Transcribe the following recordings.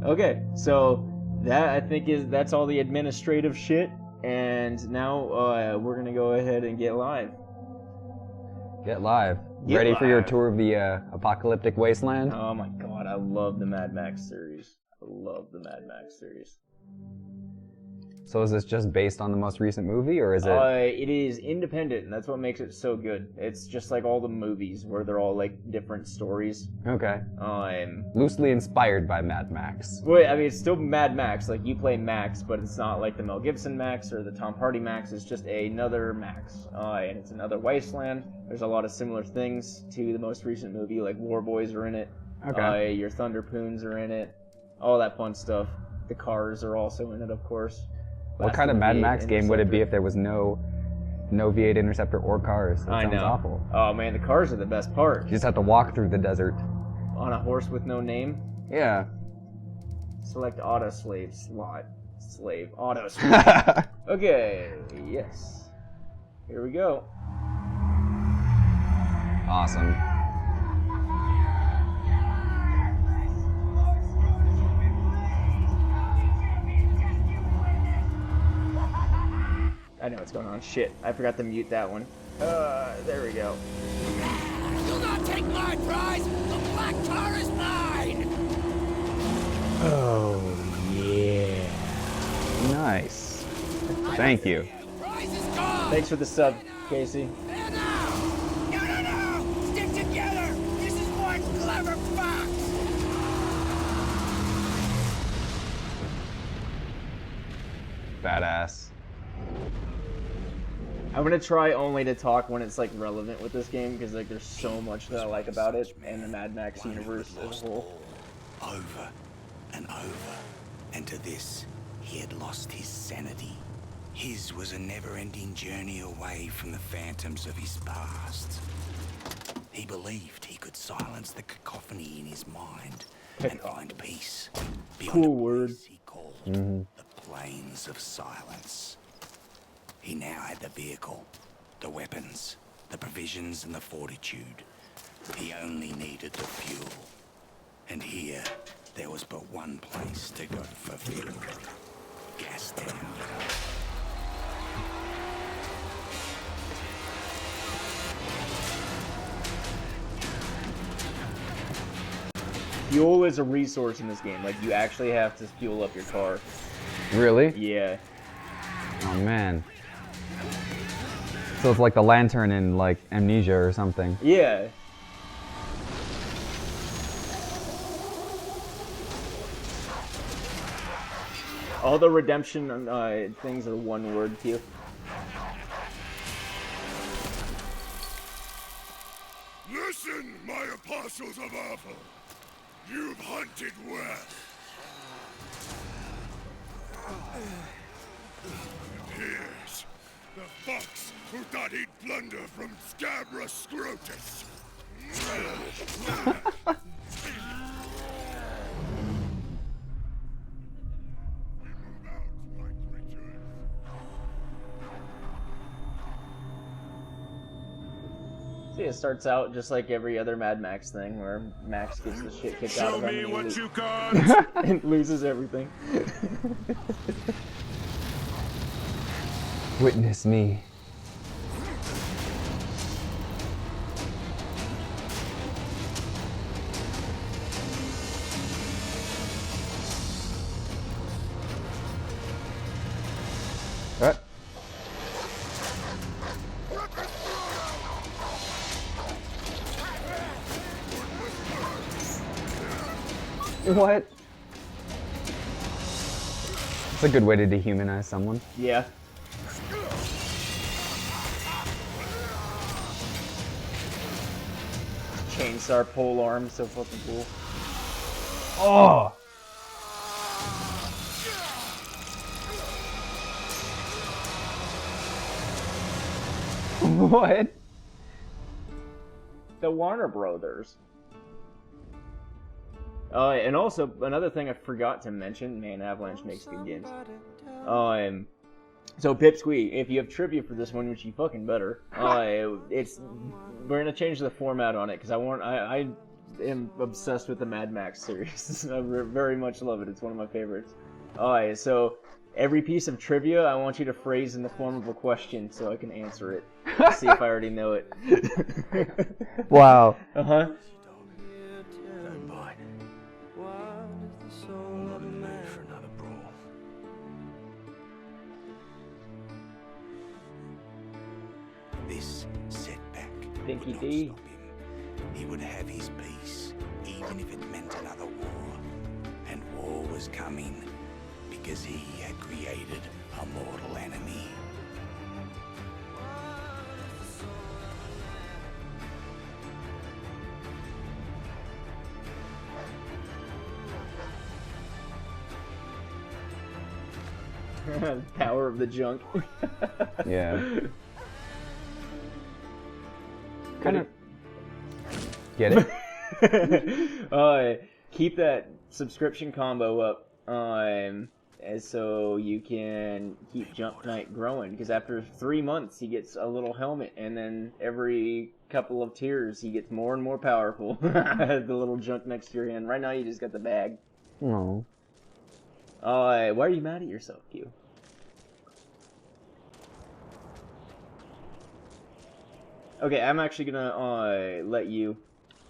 Okay, so that I think that's all the administrative shit, and now we're gonna go ahead and get live. Get live. Ready for your tour of the apocalyptic wasteland? Oh my god, I love the Mad Max series. So is this just based on the most recent movie, or is it? It is independent, and that's what makes it so good. It's just like all the movies, where they're all like different stories. Okay. Loosely inspired by Mad Max. Well, I mean, it's still Mad Max. Like, you play Max, but it's not like the Mel Gibson Max or the Tom Hardy Max. It's just another Max, and it's another wasteland. There's a lot of similar things to the most recent movie, like War Boys are in it. Okay. Your Thunderpoons are in it. All that fun stuff. The cars are also in it, of course. What kind of Mad Max game would it be if there was no V8 Interceptor or cars? That sounds awful. Oh man, the cars are the best part. You just have to walk through the desert. On a horse with no name? Yeah. Select auto slave slot. Slave. Auto slave. Okay, yes. Here we go. Awesome. I know what's going on. Shit, I forgot to mute that one. There we go. Do not take my prize! The black car is mine! Oh, yeah. Nice. Thank you. The prize is gone! Thanks for the sub, Casey. There now! No! Stick together! This is one clever fox! Badass. I'm gonna try only to talk when it's like relevant with this game, because like there's so much that I like about it and the Mad Max universe as a whole. Over and over, and to this, he had lost his sanity. His was a never-ending journey away from the phantoms of his past. He believed he could silence the cacophony in his mind and find peace beyond Cool a word. place he called the Plains of Silence. He now had the vehicle, the weapons, the provisions, and the fortitude. He only needed the fuel. And here, there was but one place to go for fuel. Gastown. Fuel is a resource in this game. Like, you actually have to fuel up your car. Really? Yeah. Oh, man. So it's like the lantern in, like, Amnesia or something. Yeah. All the redemption things are one word to you. Listen, my apostles of Alpha. You've hunted well. And here's the fox who thought he'd plunder from Scabra Scrotus. See, it starts out just like every other Mad Max thing, where Max gets the shit kicked out of him Show me and, what you got. and loses everything. Witness me. What? What? It's a good way to dehumanize someone. Yeah. Chainsaw pole arm, so fucking cool. Oh! What? The Warner Brothers. And also, another thing I forgot to mention, man, Avalanche makes good games. So Pipsqueak, if you have trivia for this one, which you fucking better, we're gonna change the format on it, because I am obsessed with the Mad Max series. I very much love it. It's one of my favorites. Alright, so every piece of trivia I want you to phrase in the form of a question so I can answer it. See if I already know it. Wow. Uh-huh. Don't bite. I'm not in the mood for another brawl. This setback Dinky would not D. stop him. He would have his peace, even if it meant another war. And war was coming because he had created a mortal enemy. Power of the junk. Yeah. Kind of. Get it? Keep that subscription combo up, as so you can keep Junk Knight growing. Because after 3 months, he gets a little helmet, and then every couple of tiers, he gets more and more powerful. The little junk next to your hand. Right now, you just got the bag. No. Why are you mad at yourself, Q? Okay, I'm actually gonna let you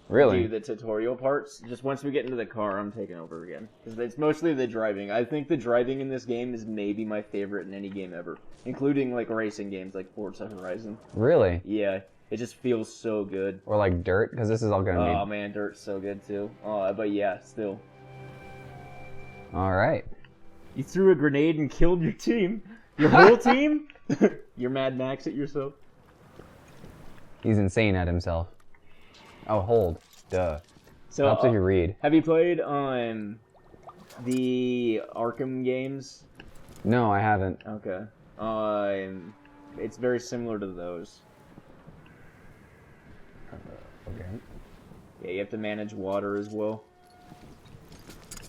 Really? do the tutorial parts. Just once we get into the car, I'm taking over again. Because it's mostly the driving. I think the driving in this game is maybe my favorite in any game ever. Including, like, racing games like Forza Horizon. Really? Yeah, it just feels so good. Or like dirt? Because this is all gonna Oh, man, Dirt's so good, too. But yeah, still. be... Alright. You threw a grenade and killed your team? Your whole team? You're Mad Max at yourself? He's insane at himself. Oh, hold. Duh. So, Helps if you read. have you played the Arkham games? No, I haven't. Okay. It's very similar to those. Okay. Yeah, you have to manage water as well.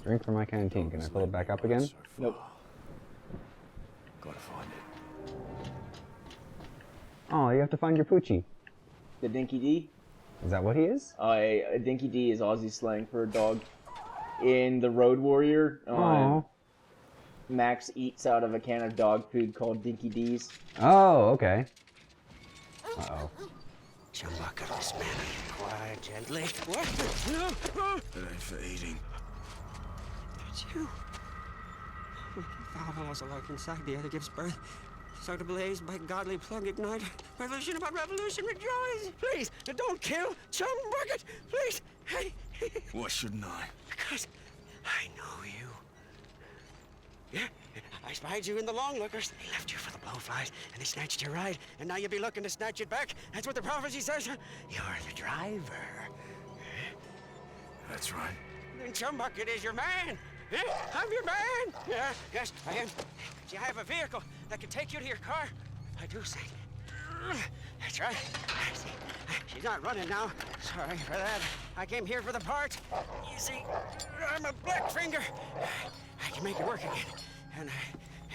Drink from my canteen. Can I fill it back up again? Nope. Gotta find it. Oh, you have to find your Poochie. The Dinky D? Is that what he is? A Dinky D is Aussie slang for a dog. In the Road Warrior, Oh. Max eats out of a can of dog food called Dinky D's. Oh, okay. Uh-oh. Chum Bucket, this man, quiet, gently. What? It ain't for eating. It's you. Valve was alive inside the other gives birth. So to blaze by godly plug ignite. Revolution about revolution, rejoice! Please, don't kill Chum Bucket! Please! Hey! Why shouldn't I? Because I know you. Yeah, I spied you in the long lookers. They left you for the blowflies, and they snatched your ride, and now you'll be looking to snatch it back. That's what the prophecy says. You're the driver. That's right. Then Chum Bucket is your man. I'm your man. Yeah, yes, I am. See, I have a vehicle that can take you to your car. I do, Saint. That's right. See, she's not running now. Sorry for that. I came here for the parts. You see, I'm a black finger. I can make it work again. And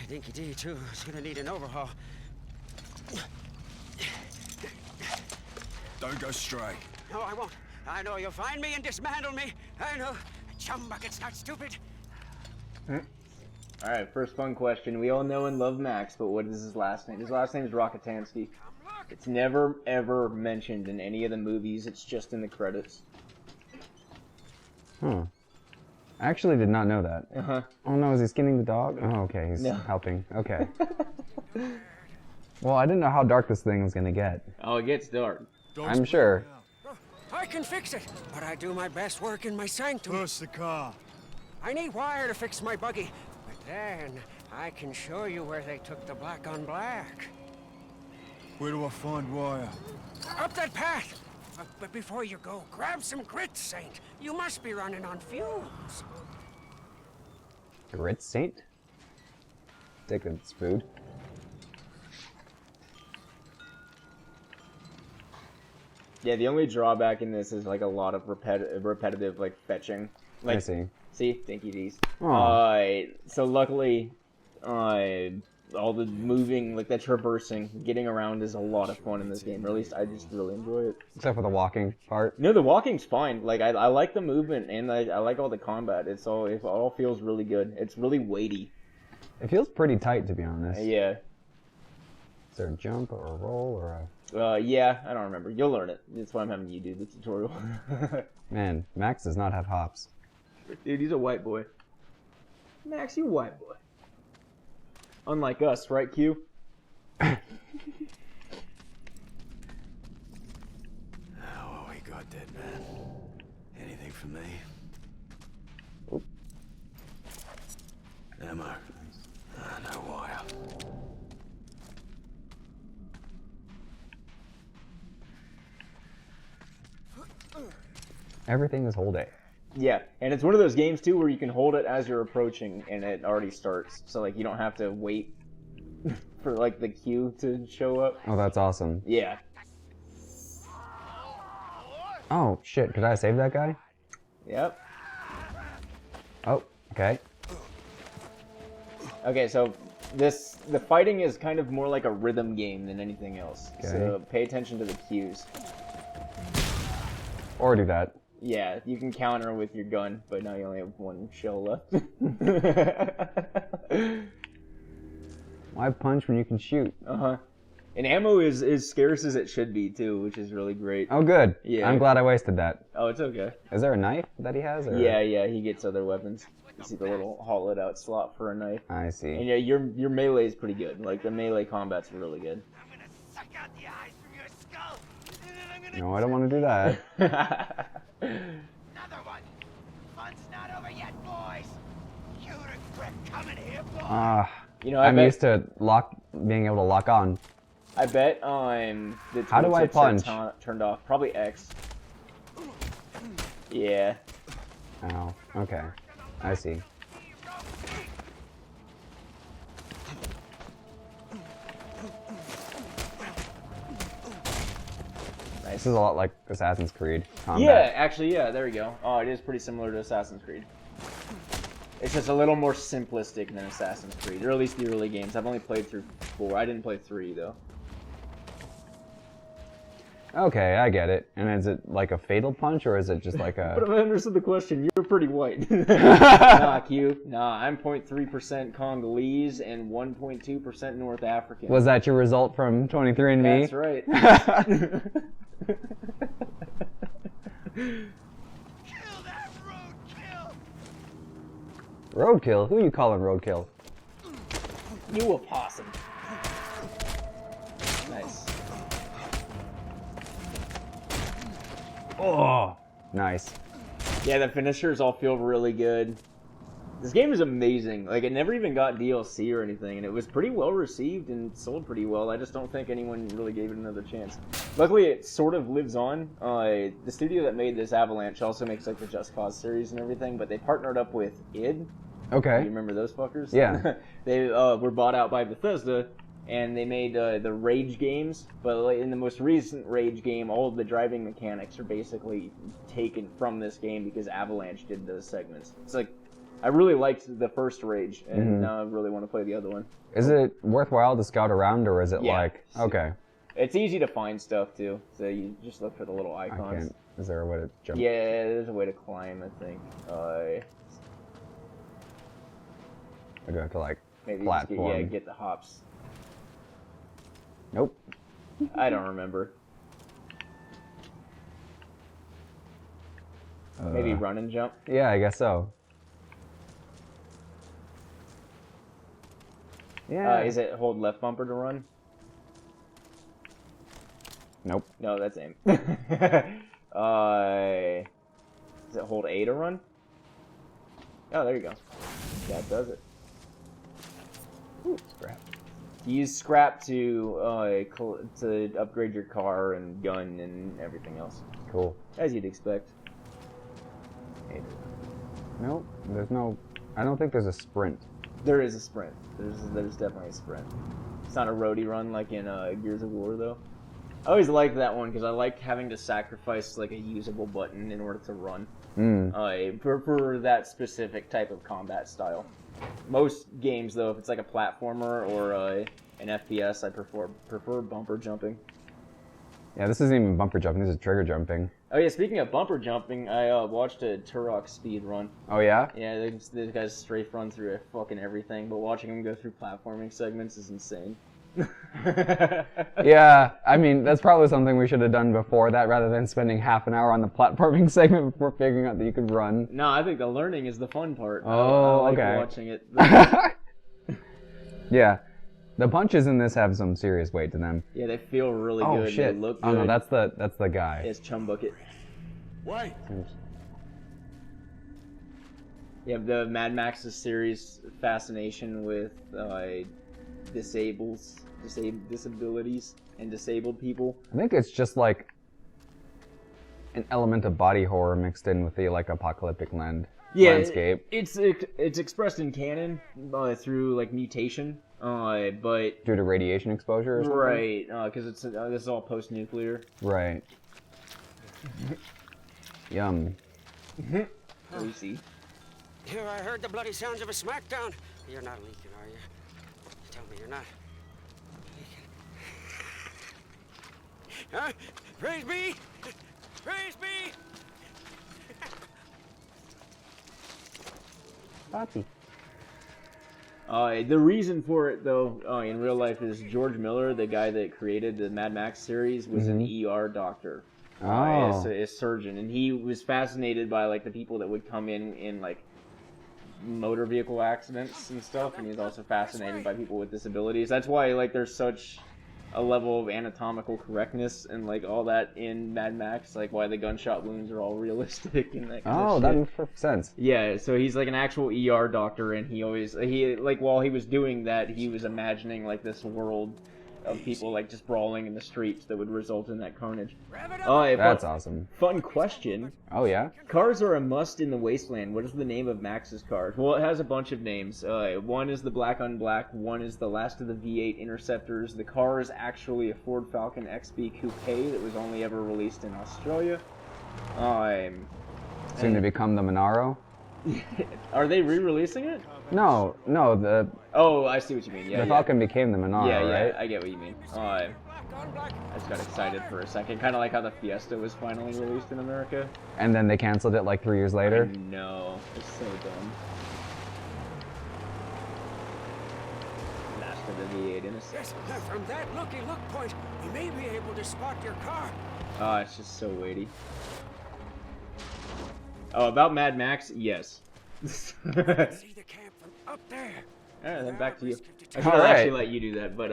Dinky D, too, is gonna need an overhaul. Don't go stray. No, I won't. I know you'll find me and dismantle me. I know. Chum Bucket's not stupid. Alright, first fun question. We all know and love Max, but what is his last name? His last name is Rockatansky. It's never, ever mentioned in any of the movies. It's just in the credits. Huh. I actually did not know that. Uh-huh. Oh no, is he skinning the dog? Oh, okay, he's No. helping. Okay. Well, I didn't know how dark this thing was gonna get. Oh, it gets dark. I'm sure. I can fix it, but I do my best work in my sanctum. Push the car. I need wire to fix my buggy, but then I can show you where they took the black on black. Where do I find wire? Up that path! But before you go, grab some grits, Saint. You must be running on fumes. Grit Saint? Take this food. Yeah, the only drawback in this is like a lot of repetitive like fetching. Like, I see. See, Dinky D's. Aw. So luckily, like all the moving, like that traversing, getting around is a lot of fun in this game. Or at least I just really enjoy it. Except for the walking part. No, the walking's fine. Like I like the movement and I like all the combat. It all feels really good. It's really weighty. It feels pretty tight, to be honest. Yeah. Is there a jump or a roll or a... Yeah, I don't remember. You'll learn it. That's why I'm having you do the tutorial. Man, Max does not have hops. Dude, he's a white boy. Max, you white boy. Unlike us, right, Q? Oh, what we got, dead man? Anything for me? Oop. Ammo. No wire. Everything is hold A. Yeah, and it's one of those games too where you can hold it as you're approaching and it already starts. So like you don't have to wait for like the queue to show up. Oh, that's awesome. Yeah. Oh, shit. Could I save that guy? Yep. Oh, okay. Okay, so the fighting is kind of more like a rhythm game than anything else. Okay. So pay attention to the cues. Or do that. Yeah, you can counter with your gun, but now you only have one shell left. Why punch when you can shoot? Uh-huh. And ammo is as scarce as it should be, too, which is really great. Oh, good. Yeah. I'm glad I wasted that. Oh, it's okay. Is there a knife that he has? Or? Yeah, he gets other weapons. You see the little hollowed-out slot for a knife. I see. And yeah, your melee is pretty good. Like, the melee combat's really good. I'm gonna suck out the eyes from your skull, and then I'm gonna... No, I don't want to do that. Another one! Fun's not over yet, boys! You regret coming here, boys! You know, I'm used to being able to lock on. I bet the How do I tooltips are punch? turned off. Probably X. Yeah. Oh, okay. I see. Nice. This is a lot like Assassin's Creed combat. Yeah, actually, yeah, there we go. Oh, it is pretty similar to Assassin's Creed. It's just a little more simplistic than Assassin's Creed, or at least the early games. I've only played through 4. I didn't play 3, though. Okay, I get it. And is it like a fatal punch, or is it just like a... But if I understood the question, you're pretty white. Nah, Q. Nah, I'm 0.3% Congolese and 1.2% North African. Was that your result from 23andMe? That's right. Kill that roadkill! Roadkill? Who are you calling roadkill? You a possum. Nice. Oh, nice. Yeah, the finishers all feel really good. This game is amazing. Like, it never even got DLC or anything, and it was pretty well received and sold pretty well. I just don't think anyone really gave it another chance. Luckily, it sort of lives on. The studio that made this, Avalanche, also makes like the Just Cause series and everything, but they partnered up with id. Okay. You remember those fuckers? Yeah. They were bought out by Bethesda, and they made the Rage games, but in the most recent Rage game, all of the driving mechanics are basically taken from this game because Avalanche did those segments. It's like, I really liked the first Rage, and now I really want to play the other one. Is it worthwhile to scout around, or is it like... Okay. It's easy to find stuff, too, so you just look for the little I icons. can't... Is there a way to jump? Yeah, there's a way to climb, I think. I do have to, like, Maybe platform. get the hops. Nope. I don't remember. Maybe run and jump? Yeah, I guess so. Yeah. Is it hold left bumper to run? Nope. No, that's aim. Is it hold A to run? Oh, there you go. That does it. Ooh, scrap. Use scrap to upgrade your car and gun and everything else, Cool. as you'd expect. Nope. There's no... I don't think there's a sprint. There is a sprint. There's definitely a sprint. It's not a roadie run like in Gears of War, though. I always liked that one because I like having to sacrifice like a usable button in order to run. For that specific type of combat style. Most games, though, if it's like a platformer or an FPS, I prefer bumper jumping. Yeah, this isn't even bumper jumping, this is trigger jumping. Oh yeah, speaking of bumper jumping, I watched a Turok speed run. Oh yeah? Yeah, these guys strafe run through fucking everything, but watching them go through platforming segments is insane. Yeah, I mean, that's probably something we should have done before that, rather than spending half an hour on the platforming segment before figuring out that you could run. No, I think the learning is the fun part. Oh, I like okay. watching it. Yeah. The punches in this have some serious weight to them. Yeah, they feel really Oh good. shit! They look good. Oh no, that's the guy. It's Chum Bucket. Wait! Yeah, the Mad Max's series fascination with disabilities and disabled people. I think it's just like an element of body horror mixed in with the like apocalyptic landscape. It's expressed in canon through like mutation, but Due to radiation exposure or something? right, because this is all post-nuclear. Right. Yum. Lucy. Here I heard the bloody sounds of a smackdown. You're not leaking, are you? Tell me you're not leaking. Huh? Praise be! Praise be! Poppy. The reason for it, though, in real life, is George Miller, the guy that created the Mad Max series, was an ER doctor. A surgeon, and he was fascinated by like the people that would come in like motor vehicle accidents and stuff, and he's also fascinated by people with disabilities. That's why like there's such a level of anatomical correctness and like all that in Mad Max, like why the gunshot wounds are all realistic and that kind of shit. That makes perfect sense. Yeah, so he's like an actual ER doctor, and he like while he was doing that, he was imagining like this world of people like just brawling in the streets that would result in that carnage. That's awesome. Fun question. Oh yeah? Cars are a must in the wasteland. What is the name of Max's cars? Well, it has a bunch of names. One is the Black on Black. One is the last of the V8 Interceptors. The car is actually a Ford Falcon XB Coupe that was only ever released in Australia. Soon to become the Monaro? Are they re-releasing it? No, the Oh, I see what you mean. Yeah, Falcon became the Monaro, right? I get what you mean. I just got excited for a second. Kind of like how the Fiesta was finally released in America. And then they canceled it like 3 years later? No, it's so dumb. Last of the V8 Interceptors. Yes, from that looky-look point, we may be able to spot your car. Oh, it's just so weighty. Oh, about Mad Max? Yes. See the camp from up there. Alright, then back to you. I should Alright. actually let you do that, but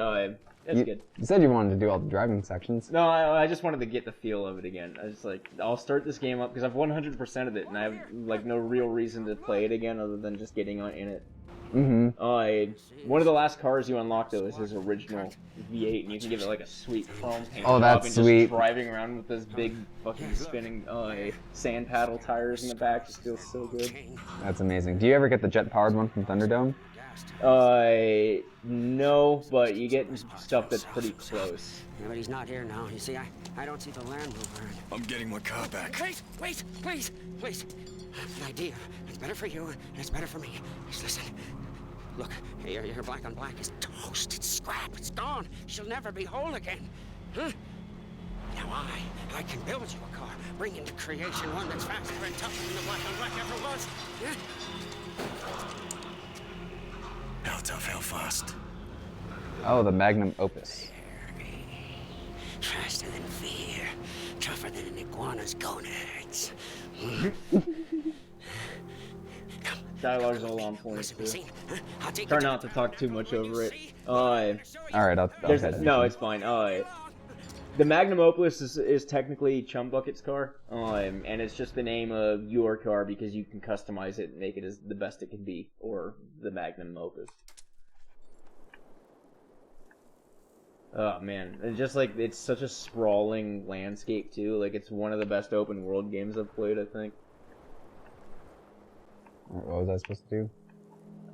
that's good. You said you wanted to do all the driving sections. No, I just wanted to get the feel of it again. I just like, I'll start this game up because I've 100% of it, and I have like no real reason to play it again other than just getting in it. Mm-hmm. One of the last cars you unlock though is his original V8, and you can give it like a sweet chrome paint Oh, job that's and sweet. Just driving around with those big fucking spinning sand paddle tires in the back just feels so good. That's amazing. Do you ever get the jet-powered one from Thunderdome? No, but you get stuff that's pretty close. Yeah, but he's not here now. You see, I don't see the Land Rover. I'm getting my car back. Wait, please. An idea. It's better for you, and it's better for me. Just listen. Look, your Black on Black is toast. It's scrap. It's gone. She'll never be whole again. Huh? Now I can build you a car, bring into creation one that's faster and tougher than the Black on Black ever was. Yeah? How tough, how fast? Oh, the Magnum Opus. Faster than fear, tougher than an iguana's gonads. Dialogue's all on point too. I'll take Try you not to talk too much over it. Alright, I'll No, it's fine. The Magnum Opus is technically Chum Bucket's car, and it's just the name of your car because you can customize it and make it as the best it can be, or the Magnum Opus. Oh man, and just like it's such a sprawling landscape too. Like it's one of the best open world games I've played, I think. What was I supposed to do?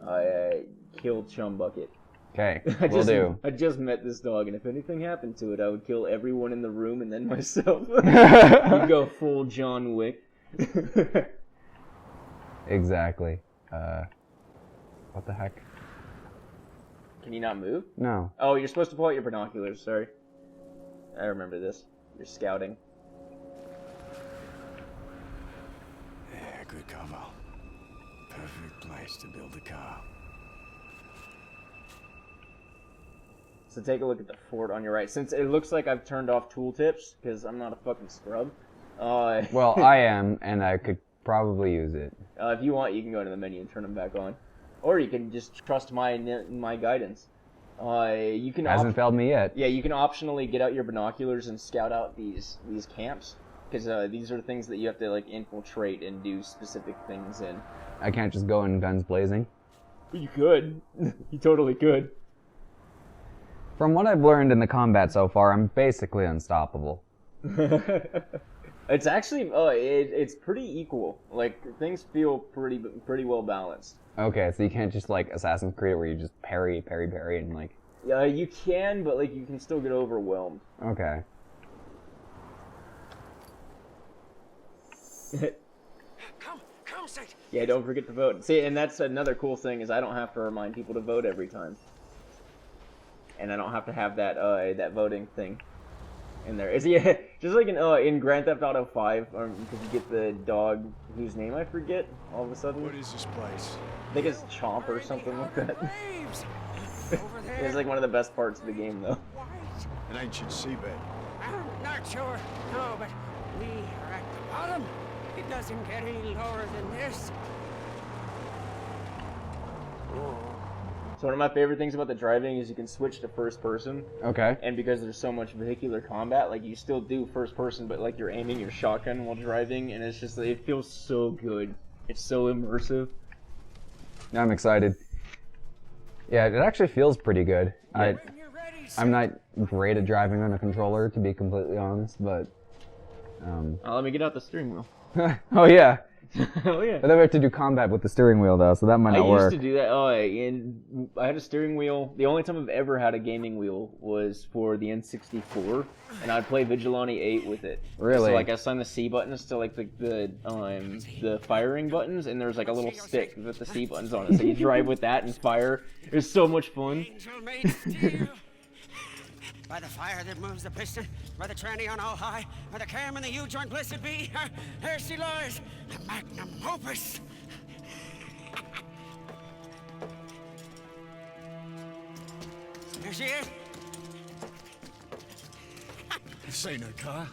I killed Chum Bucket. Okay, will do. I just met this dog, and if anything happened to it, I would kill everyone in the room and then myself. You go full John Wick. Exactly. What the heck? Can you not move? No. Oh, you're supposed to pull out your binoculars, sorry. I remember this. You're scouting. Yeah, good cover. Perfect place to build a car. So take a look at the fort on your right. Since it looks like I've turned off tooltips, because I'm not a fucking scrub. Well, I am, and I could probably use it. If you want, you can go to the menu and turn them back on. Or you can just trust my guidance. You can Hasn't failed me yet. Yeah, you can optionally get out your binoculars and scout out these camps. Because these are things that you have to like infiltrate and do specific things in. I can't just go in guns blazing. You could. You totally could. From what I've learned in the combat so far, I'm basically unstoppable. It's actually, it's pretty equal. Like, things feel pretty well balanced. Okay, so you can't just, like, Assassin's Creed where you just parry, and, like... Yeah, you can, but, like, you can still get overwhelmed. Okay. Come, Sid. Yeah, don't forget to vote. See, and that's another cool thing, is I don't have to remind people to vote every time. And I don't have to have that, that voting thing in there. Is he just like in Grand Theft Auto 5, because you get the dog whose name I forget all of a sudden? What is this place? I think it's Chomp or something like that. Over there. It's like one of the best parts of the game, though. An ancient seabed. I'm not sure. No, but we are at the bottom. It doesn't get any lower than this. So one of my favorite things about the driving is you can switch to first person. Okay. And because there's so much vehicular combat, like you still do first person, but like you're aiming your shotgun while driving, and it's just, it feels so good. It's so immersive. Now I'm excited. Yeah, it actually feels pretty good. Yeah. I'm not great at driving on a controller, to be completely honest, but... Let me get out the steering wheel. Oh yeah. Oh yeah. But then we have to do combat with the steering wheel though, so that might not work. I used to do that. And I had a steering wheel. The only time I've ever had a gaming wheel was for the N64, and I'd play Vigilante 8 with it. Really? So like I assigned the C buttons to like the firing buttons, and there's like a little stick with the C buttons on it. So you drive with that and fire. It was so much fun. Angel made steel. By the fire that moves the piston, by the tranny on all high, by the cam and the U-joint blessed be, there she lies, the Magnum Opus. There she is. This ain't no car.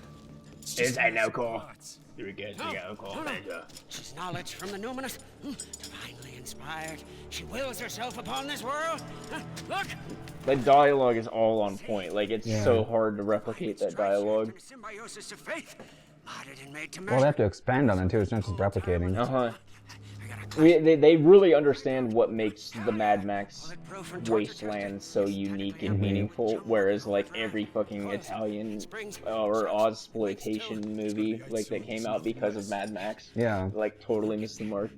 This ain't no car. Here we go. She's knowledge from the numinous, divinely inspired. She wills herself upon this world. Look! That dialogue is all on point. Like, it's so hard to replicate that dialogue. Symbiosis of faith, modded and made to Well, they have to expand on it too, it's not just replicating. Uh-huh. They really understand what makes the Mad Max wasteland so unique and meaningful, whereas like every fucking Italian or Ozploitation movie like that came out because of Mad Max, like totally missed the mark.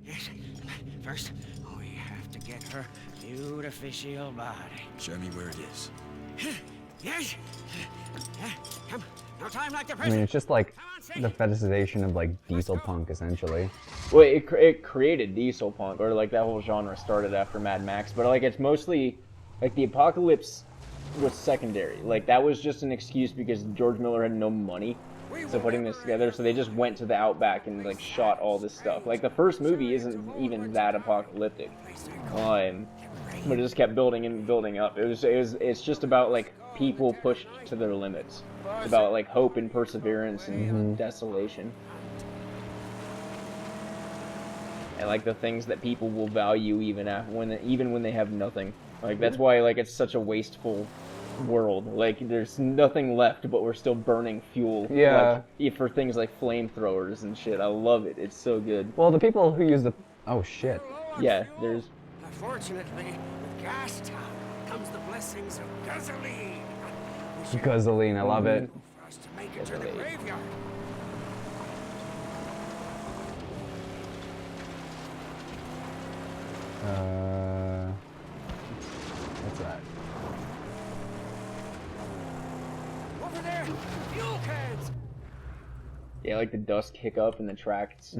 First, we have to get her beautificial body. Show me where it is. Yes. Come. No time like the I present. mean, it's just like the fetishization of like diesel punk, essentially. Well, it created diesel punk, or like that whole genre started after Mad Max, but like it's mostly like the apocalypse was secondary. Like that was just an excuse because George Miller had no money, so putting this together, so they just went to the outback and like shot all this stuff. Like the first movie isn't even that apocalyptic, but it just kept building and building up. It's just about like people pushed to their limits. It's about like hope and perseverance and desolation. And like the things that people will value even when they have nothing. Like that's why like it's such a wasteful world. Like there's nothing left, but we're still burning fuel. Yeah. Like, for things like flamethrowers and shit. I love it. It's so good. Well, the people who use the... Oh, shit. Yeah, there's... Unfortunately, with gas time comes the blessings of gasoline. Gasoline, I love it. For us to make it to the graveyard. What's that? Over there, fuel cans. Yeah, like the dust kick up and the tracks.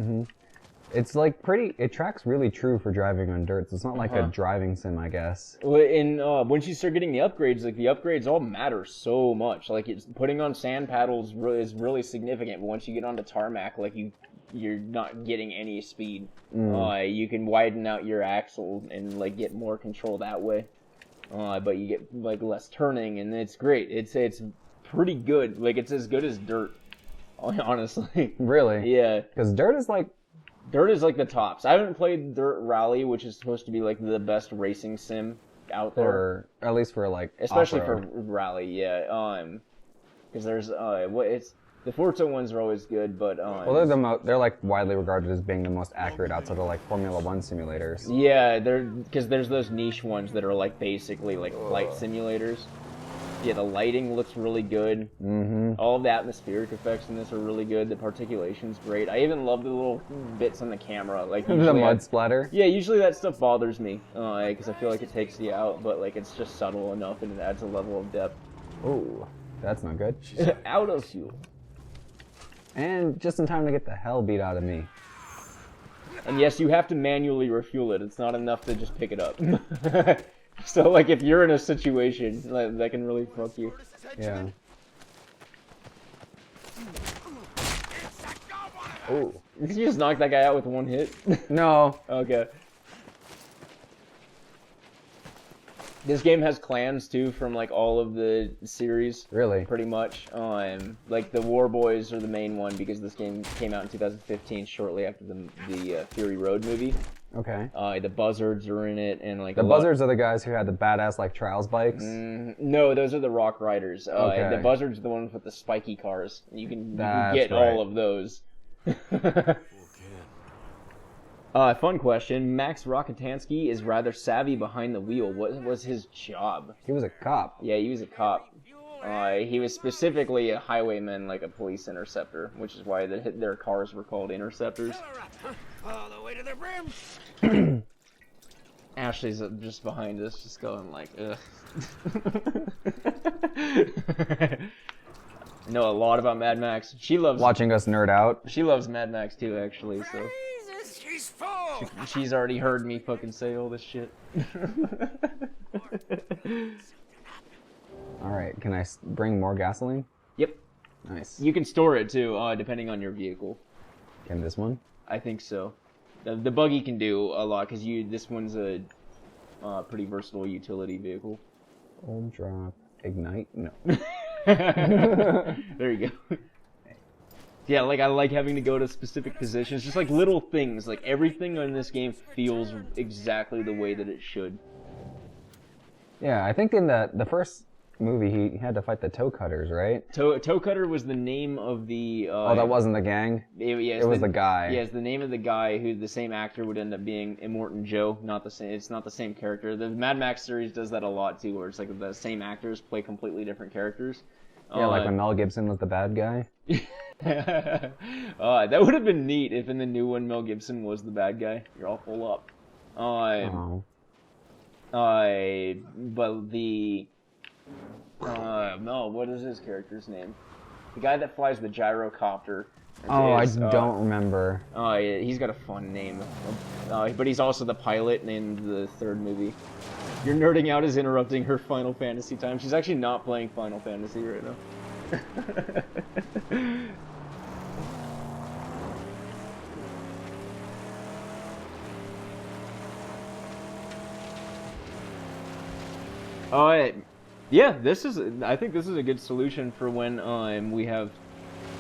It's like pretty. It tracks really true for driving on dirt. It's not like a driving sim, I guess. Well, once you start getting the upgrades, like the upgrades all matter so much. Like putting on sand paddles is really significant. But once you get onto tarmac, like you're not getting any speed. You can widen out your axle and like get more control that way. But you get like less turning, and it's great. It's pretty good. Like it's as good as dirt, honestly. Really? Yeah. Because dirt is like the tops. I haven't played Dirt Rally, which is supposed to be like the best racing sim out there. Or at least for like Especially off-road. for rally, yeah. Because there's the Forza ones are always good, but Well, they're like widely regarded as being the most accurate outside of like Formula One simulators. yeah, because there's those niche ones that are like basically like flight simulators. Yeah, the lighting looks really good. All of the atmospheric effects in this are really good. The particulation's great. I even love the little bits on the camera, like The usually mud splatter. Yeah, usually that stuff bothers me because I feel like it takes you out, but like it's just subtle enough and it adds a level of depth. Ooh, that's not good. Out of fuel. And just in time to get the hell beat out of me. And yes, you have to manually refuel it. It's not enough to just pick it up. So, like, if you're in a situation, like, that can really fuck you. Yeah. Ooh. Did you just knock that guy out with one hit? No. Okay. This game has clans, too, from, like, all of the series. Really? Pretty much. Like, the War Boys are the main one, because this game came out in 2015, shortly after the Fury Road movie. Okay. The Buzzards are in it, and like The Buzzards are the guys who had the badass like trials bikes. No, those are the Rock Riders. Okay. The Buzzards are the ones with the spiky cars. You can get right. all of those. Fun question. Max Rockatansky is rather savvy behind the wheel. What was his job? He was a cop. Yeah, he was a cop. He was specifically a highwayman, like a police interceptor, which is why their cars were called interceptors. All the way to the brim. Ashley's just behind us, just going like, ugh. I know a lot about Mad Max. She loves Watching us nerd out. She loves Mad Max too, actually. So Jesus, she's full. she's already heard me fucking say all this shit. All right, can I bring more gasoline? Yep. Nice. You can store it too, depending on your vehicle. Can this one? I think so. The buggy can do a lot because this one's a pretty versatile utility vehicle. Old drop. Ignite? No. There you go. Yeah, like I like having to go to specific positions, just like little things. Like everything in this game feels exactly the way that it should. Yeah, I think in the first movie he had to fight the toe cutters, right? Toe Cutter was the name of the. Oh, that wasn't the gang? It was the guy. Yeah, it's the name of the guy who the same actor would end up being Immortan Joe. Not the same. It's not the same character. The Mad Max series does that a lot too, where it's like the same actors play completely different characters. Yeah, like when Mel Gibson was the bad guy. That would have been neat if in the new one Mel Gibson was the bad guy. You're all full up. Oh. But the no, what is his character's name? The guy that flies the gyrocopter. Oh, I don't remember. Oh, yeah, he's got a fun name. But he's also the pilot in the third movie. Your nerding out is interrupting her Final Fantasy time. She's actually not playing Final Fantasy right now. Yeah, I think this is a good solution for when we have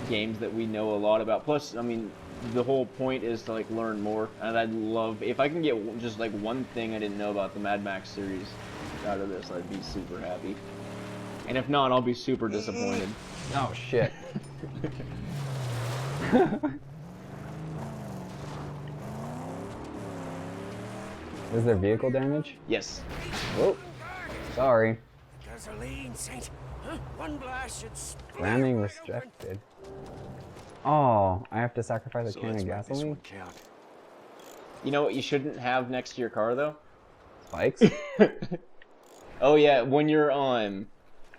games that we know a lot about. Plus, I mean, the whole point is to like learn more, and I'd love if I can get just like one thing I didn't know about the Mad Max series out of this. I'd be super happy. And if not, I'll be super disappointed. Oh shit. Is there vehicle damage? Yes. Whoa. Sorry. Gasoline, Saint. One blast should split Ramming right restricted. Oh, I have to sacrifice a So can let's of make this gasoline? one count. You know what you shouldn't have next to your car though? Spikes? Oh yeah, when you're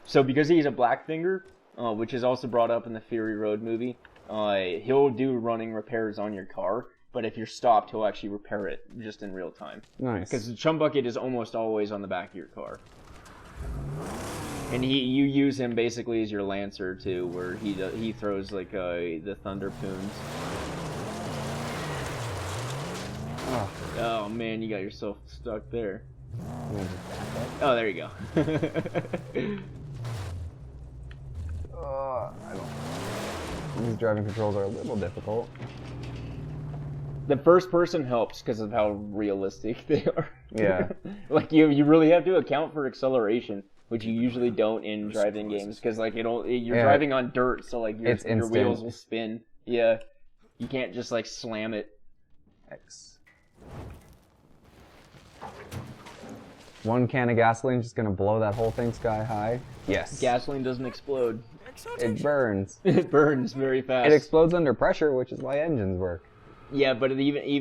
so because he's a Blackfinger, which is also brought up in the Fury Road movie, he'll do running repairs on your car. but if you're stopped, he'll actually repair it just in real time. Nice. Because the Chum Bucket is almost always on the back of your car. And you use him basically as your Lancer too, where he throws like the Thunder Poons. Oh man, you got yourself stuck there. Oh, there you go. These driving controls are a little difficult. The first person helps because of how realistic they are. Yeah. Like you really have to account for acceleration, which you usually don't in driving games, because like you're driving on dirt, so like your wheels will spin. Yeah. You can't just like slam it. X. 1 can of gasoline just gonna blow that whole thing sky high? Yes. Gasoline doesn't explode. It burns. It burns very fast. It explodes under pressure, which is why engines work. Yeah, but gas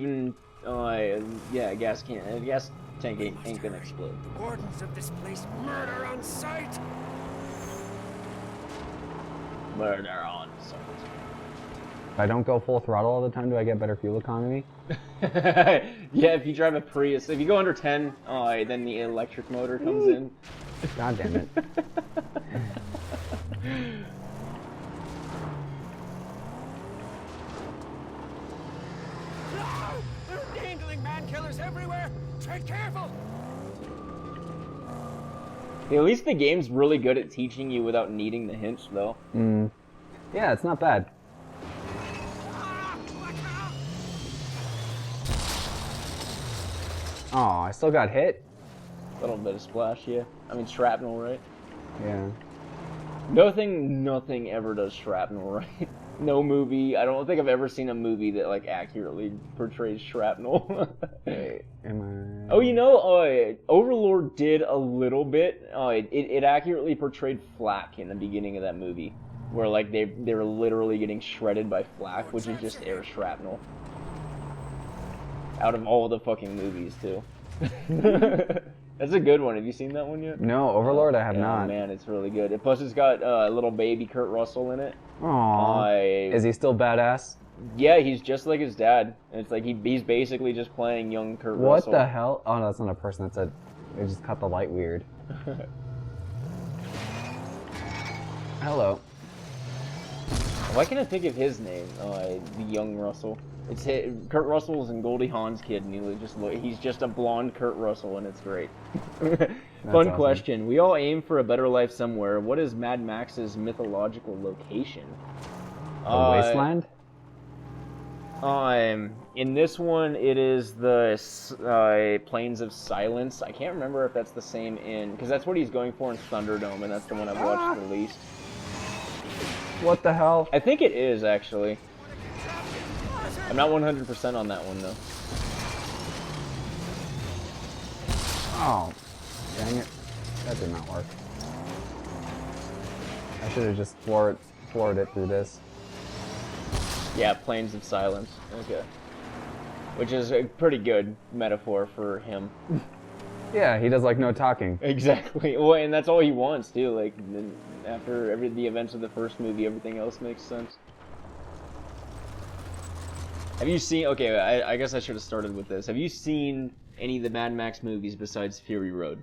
tank ain't gonna explode. The wardens of this place murder on sight. Murder on sight. If I don't go full throttle all the time, do I get better fuel economy? Yeah, if you drive a Prius, if you go under 10, then the electric motor comes in. God damn it. There are dangling man-killers everywhere. Tread careful. At least the game's really good at teaching you without needing the hints, though. Yeah, it's not bad. Oh, I still got hit? A little bit of splash, yeah. I mean, shrapnel, right? Yeah. Nothing ever does shrapnel right. No movie. I don't think I've ever seen a movie that like accurately portrays shrapnel. Wait, am I... Oh, you know, Overlord did a little bit. It accurately portrayed flak in the beginning of that movie, where like they're literally getting shredded by flak, which is just air shrapnel. Out of all the fucking movies too. That's a good one. Have you seen that one yet? No, Overlord I have not. Oh man, it's really good. Plus it's got a little baby Kurt Russell in it. Aww. Is he still badass? Yeah, he's just like his dad. And it's like he's basically just playing young Kurt Russell. What the hell? Oh no, that's not a person. That's a... They just cut the light weird. Hello. Why can't I think of his name? The young Russell. It's Kurt Russell's and Goldie Hawn's kid, and he's just a blonde Kurt Russell, and it's great. Fun awesome. question. We all aim for a better life somewhere. What is Mad Max's mythological location? The Wasteland? In this one, it is the Plains of Silence. I can't remember if that's the same because that's what he's going for in Thunderdome, and that's the one I've watched the least. What the hell? I think it is, actually. I'm not 100% on that one, though. Oh, dang it. That did not work. I should have just floored it through this. Yeah, Plains of Silence. Okay. Which is a pretty good metaphor for him. Yeah, he does like no talking. Exactly. Well, and that's all he wants, too. Like, after the events of the first movie, everything else makes sense. Have you seen... Okay, I guess I should have started with this. Have you seen any of the Mad Max movies besides Fury Road?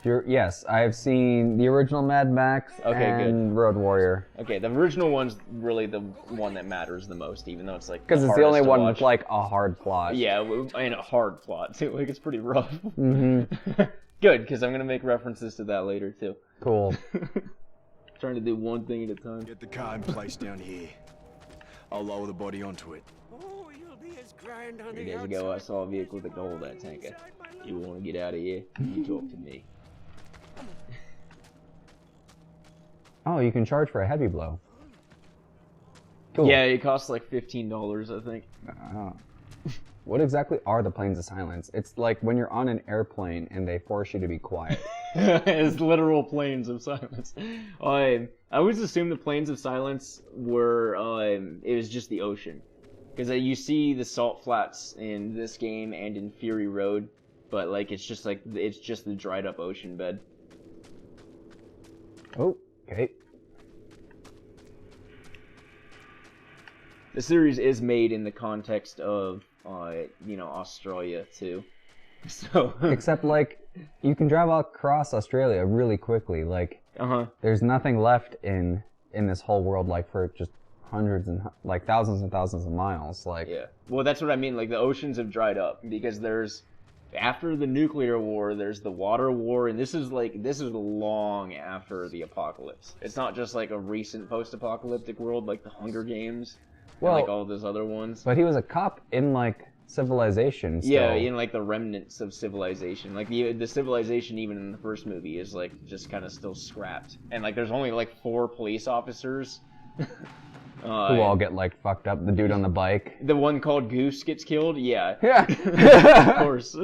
Yes, I've seen the original Mad Max and Road Warrior. Okay, the original one's really the one that matters the most, even though it's like because it's the only one with like a hard plot. Yeah, and a hard plot too. Like it's pretty rough. Mm-hmm. Good, because I'm gonna make references to that later too. Cool. Trying to do one thing at a time. Get the car in place down here. I'll lower the body onto it. Oh, you'll be as grand on 3 the days outside. ago, I saw a vehicle with a goal in that tanker. You want to get out of here? You talk to me. Oh, you can charge for a heavy blow. Cool. Yeah, it costs like $15, I think. What exactly are the Plains of Silence? It's like when you're on an airplane and they force you to be quiet. It's literal Plains of Silence. I always assumed the Plains of Silence were it was just the ocean, because you see the salt flats in this game and in Fury Road, but like it's just the dried up ocean bed. Oh, okay. The series is made in the context of Australia too. So Except, like, you can drive across Australia really quickly. Like, there's nothing left in this whole world, like, for just hundreds and, like, thousands and thousands of miles. Like, yeah. Well, that's what I mean. Like, the oceans have dried up because after the nuclear war, there's the water war, and this is long after the apocalypse. It's not just like a recent post-apocalyptic world like the Hunger Games, and like all those other ones. But he was a cop in, like, civilization still. Yeah, in like the remnants of civilization. Like the civilization even in the first movie is like just kind of still scrapped. And like there's only like 4 police officers. Who all get like fucked up. The dude on the bike. The one called Goose gets killed? Yeah. Yeah. Of course.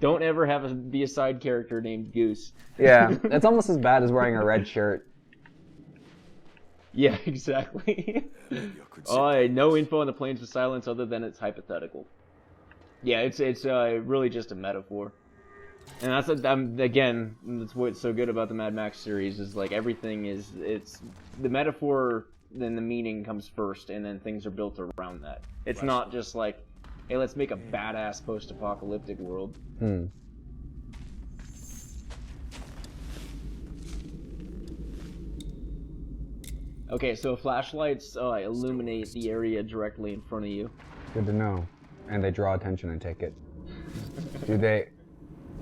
Don't ever be a side character named Goose. Yeah. It's almost as bad as wearing a red shirt. Yeah, exactly. No info on the Plains of Silence other than it's hypothetical. Yeah, it's really just a metaphor. And that's that's what's so good about the Mad Max series is like everything it's the metaphor, then the meaning comes first, and then things are built around that. It's not just like, hey, let's make a badass post-apocalyptic world. Okay, so flashlights illuminate the area directly in front of you. Good to know. And they draw attention, I take it.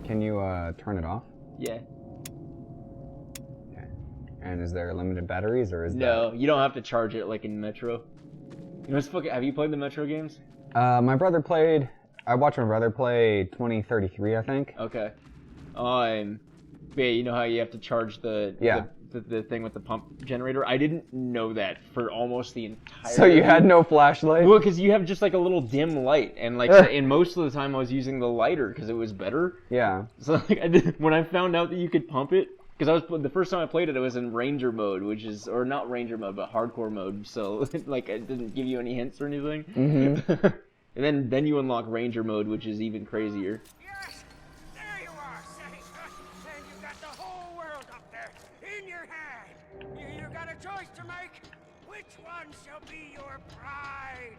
Can you turn it off? Yeah. Okay. And is there limited batteries, or is No, you don't have to charge it like in Metro. Have you played the Metro games? I watched my brother play 2033, I think. Okay. Yeah, you know how you have to charge the thing with the pump generator? I didn't know that for almost the entire... So you had no flashlight? Well, because you have just like a little dim light, and like, and most of the time I was using the lighter because it was better. Yeah. So like, when I found out that you could pump it, because the first time I played it, it was in Ranger mode, or not Ranger mode, but Hardcore mode. So like, it didn't give you any hints or anything. Mm-hmm. And then you unlock Ranger mode, which is even crazier. Yes! There you are, safe. And you got the whole world up there in your hand. You got a choice to make. Which one shall be your pride?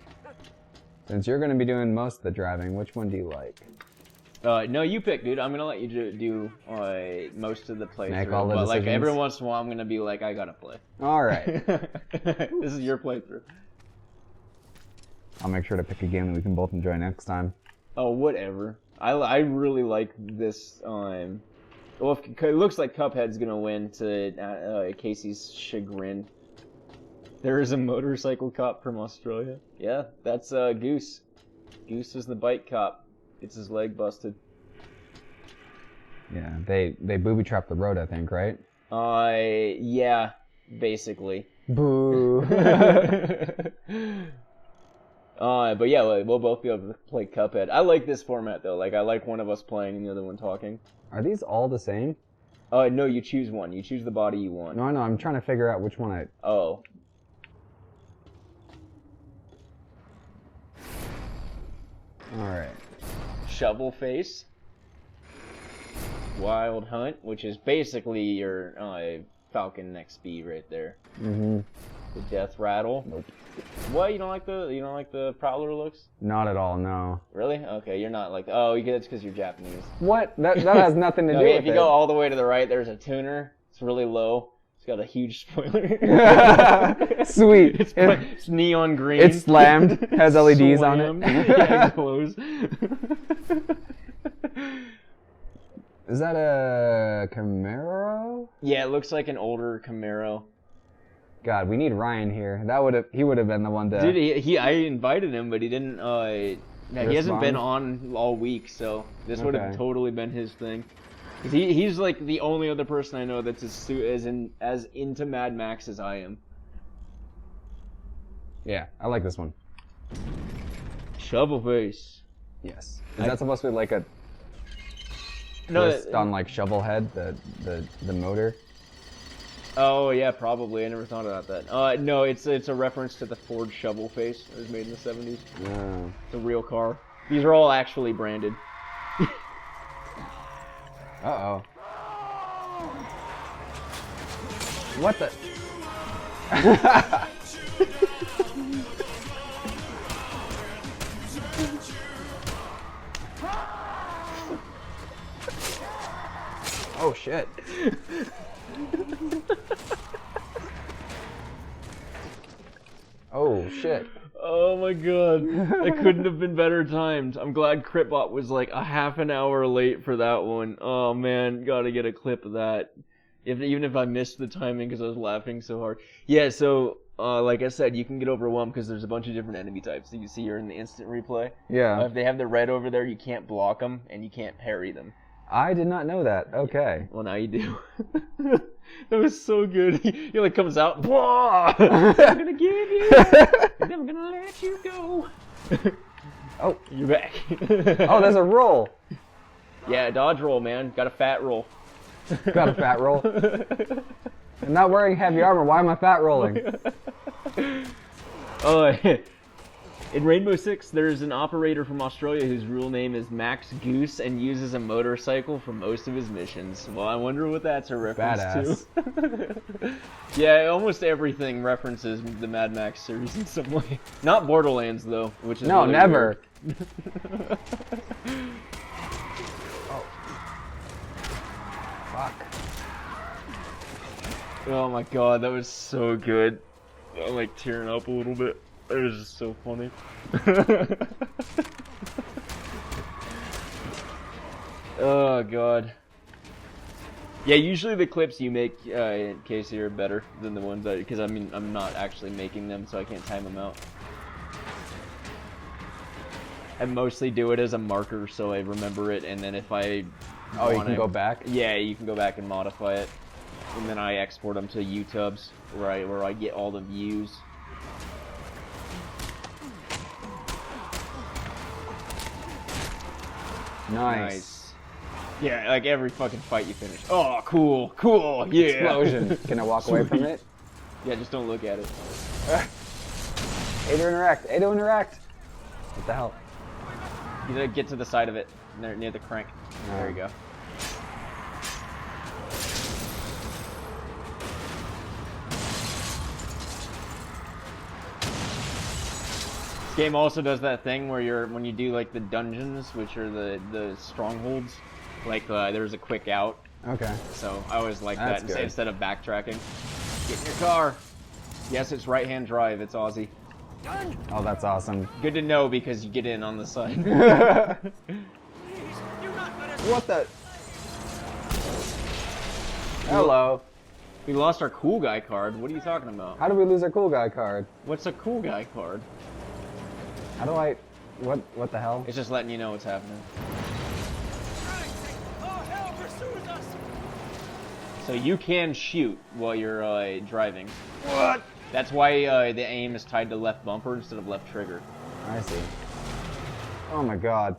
Since you're going to be doing most of the driving, which one do you like? No, you pick, dude. I'm gonna let you do most of the playthrough. Make all the but like decisions? every once in a while, I'm gonna be like, I gotta play. All right. This is your playthrough. I'll make sure to pick a game that we can both enjoy next time. Oh, whatever. I really like this. Well, it looks like Cuphead's gonna win to Casey's chagrin. There is a motorcycle cop from Australia. Yeah, that's Goose. Goose is the bike cop. Gets his leg busted. Yeah, they booby-trapped the road, I think, right? Yeah, basically. Boo. But yeah, we'll both be able to play Cuphead. I like this format though. Like, I like one of us playing and the other one talking. Are these all the same? No, you choose one. You choose the body you want. No, I know. I'm trying to figure out which one I... Oh. Alright. Shovel Face. Wild Hunt, which is basically your Falcon XB right there. Mm-hmm. The Death Rattle. Nope. What? You don't like the Prowler looks? Not at all, no. Really? Okay, you're not like... Oh, that's because you're Japanese. What? That has nothing to do with it. If you go all the way to the right, there's a tuner. It's really low. It's got a huge spoiler. Sweet. It's neon green. It's slammed. Has LEDs on it. Yeah, it glows. Is that a Camaro? Yeah, it looks like an older Camaro. God, we need Ryan here. He would have been the one to... Dude, I invited him, but he didn't, he hasn't been on all week, so this would have totally been his thing. He's like the only other person I know that's as into Mad Max as I am. Yeah, I like this one. Shovel Face. Yes. Is that supposed to be like a twist on like Shovelhead, the motor? Oh yeah, probably. I never thought about that. No, it's a reference to the Ford Shovel Face. It was made in the 70s. Oh. It's a real car. These are all actually branded. Uh-oh. What the... Oh shit. Oh shit. Oh my god. It couldn't have been better timed. I'm glad Critbot was like a half an hour late for that one. Oh man, gotta get a clip of that. Even if I missed the timing because I was laughing so hard. Yeah, so like I said, you can get overwhelmed because there's a bunch of different enemy types that you see here in the instant replay. Yeah. If they have the red over there, you can't block them and you can't parry them. I did not know that. Okay. Well, now you do. That was so good. He like comes out. I'm gonna give you. And then I'm gonna let you go. Oh, You're back. oh, there's a roll. Yeah, dodge roll, man. Got a fat roll. Got a fat roll. I'm not wearing heavy armor. Why am I fat rolling? In Rainbow Six, there's an operator from Australia whose real name is Max Goose and uses a motorcycle for most of his missions. Well, I wonder what that's a reference to. Yeah, almost everything references the Mad Max series in some way. Not Borderlands, though, which is No, really never. Oh. Fuck. Oh my god, that was so good. I'm like tearing up a little bit. It was just so funny. Oh god. Yeah, usually the clips you make, Casey, are better than the ones because I mean, I'm not actually making them, so I can't time them out. I mostly do it as a marker, so I remember it, and then if I Oh, you can go back? Yeah, you can go back and modify it. And then I export them to YouTubes, where I get all the views. Nice. Yeah, like every fucking fight you finish. Oh, cool, cool, yeah. Explosion. Can I walk away from it? Yeah, just don't look at it. A to interact. A to interact. What the hell? You gotta get to the side of it, near the crank. There you go. This game also does that thing where when you do like the dungeons, which are the strongholds, like there's a quick out. Okay. So I always like That's that good. instead of backtracking. Get in your car. Yes, it's right-hand drive. It's Aussie. Oh, that's awesome. Good to know because you get in on the side. What the? Hello. We lost our cool guy card. What are you talking about? How did we lose our cool guy card? What's a cool guy card? How do I? What the hell? It's just letting you know what's happening. So you can shoot while you're driving. What? That's why the aim is tied to left bumper instead of left trigger. I see. Oh my god.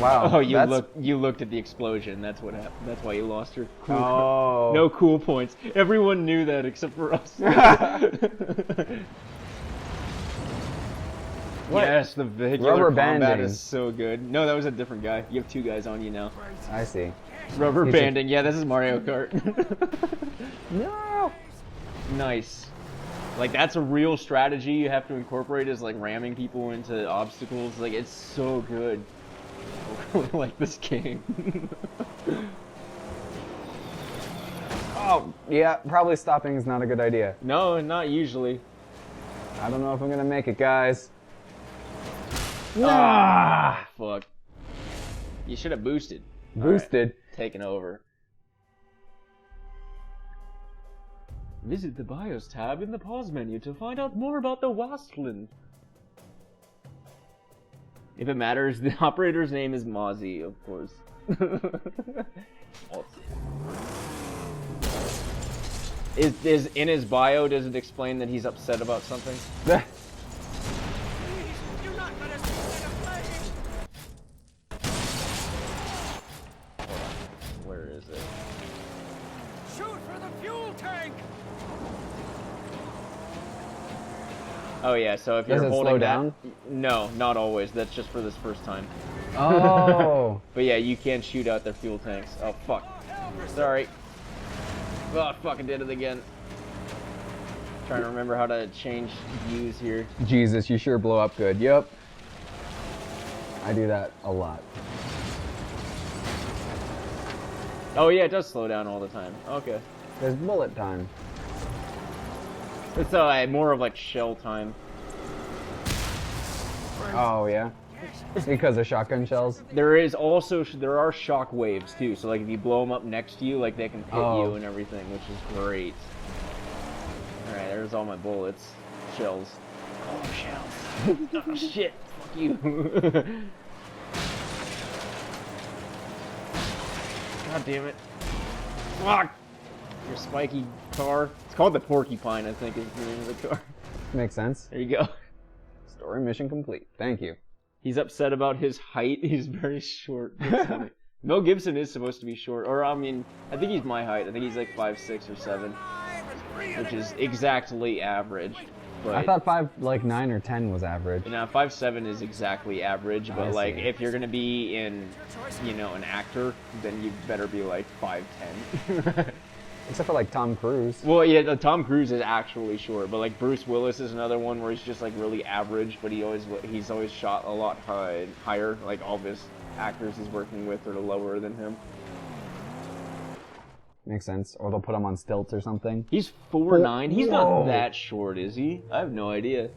Wow. Oh, you looked at the explosion. That's what happened. That's why you lost your cool Oh. No cool points. Everyone knew that except for us. What? Yes, the vehicular Rubber combat banding. is so good. No, that was a different guy. You have two guys on you now. I see. Rubber He's banding. Yeah, this is Mario Kart. No. Nice. Like, that's a real strategy you have to incorporate, is like ramming people into obstacles. Like, it's so good. I really like this game. Oh, yeah. Probably stopping is not a good idea. No, not usually. I don't know if I'm gonna make it, guys. Ah, fuck. You should have boosted. Boosted. Right, taken over. Visit the BIOS tab in the pause menu to find out more about the Wasteland. If it matters, the operator's name is Mozzie, of course. Is in his bio, does it explain that he's upset about something? Where is it? Shoot for the fuel tank! Oh yeah, so if Does you're it holding slow that, down? no, not always. That's just for this first time. Oh. But yeah, you can shoot out their fuel tanks. Oh fuck. Sorry. Oh, I fucking did it again. Trying to remember how to change views here. Jesus, you sure blow up good. Yep. I do that a lot. Oh yeah, it does slow down all the time. Okay. There's bullet time. It's more of like shell time. Oh yeah. Because of shotgun shells. There are shock waves too. So like if you blow them up next to you, like they can hit you and everything, which is great. All right, there's all my bullets, shells. Oh shells! Oh shit! Fuck you! God damn it! Fuck! Your spiky car. It's called the Porcupine, I think, is the name of the car. Makes sense. There you go. Story mission complete. Thank you. He's upset about his height. He's very short. That's funny. Mel Gibson is supposed to be short, or I mean, I think he's my height. I think he's like 5'6" or 7, which is exactly average. But I thought 9 or 10 was average. now 5'7" is exactly average, but like if you're gonna be in, an actor, then you better be like 5'10". Except for like Tom Cruise. Well, yeah, Tom Cruise is actually short, but like Bruce Willis is another one where he's just like really average, but he's always shot a lot higher. Like all of his actors he's working with are lower than him. Makes sense. Or they'll put him on stilts or something. He's 4'9". He's not that short, is he? I have no idea.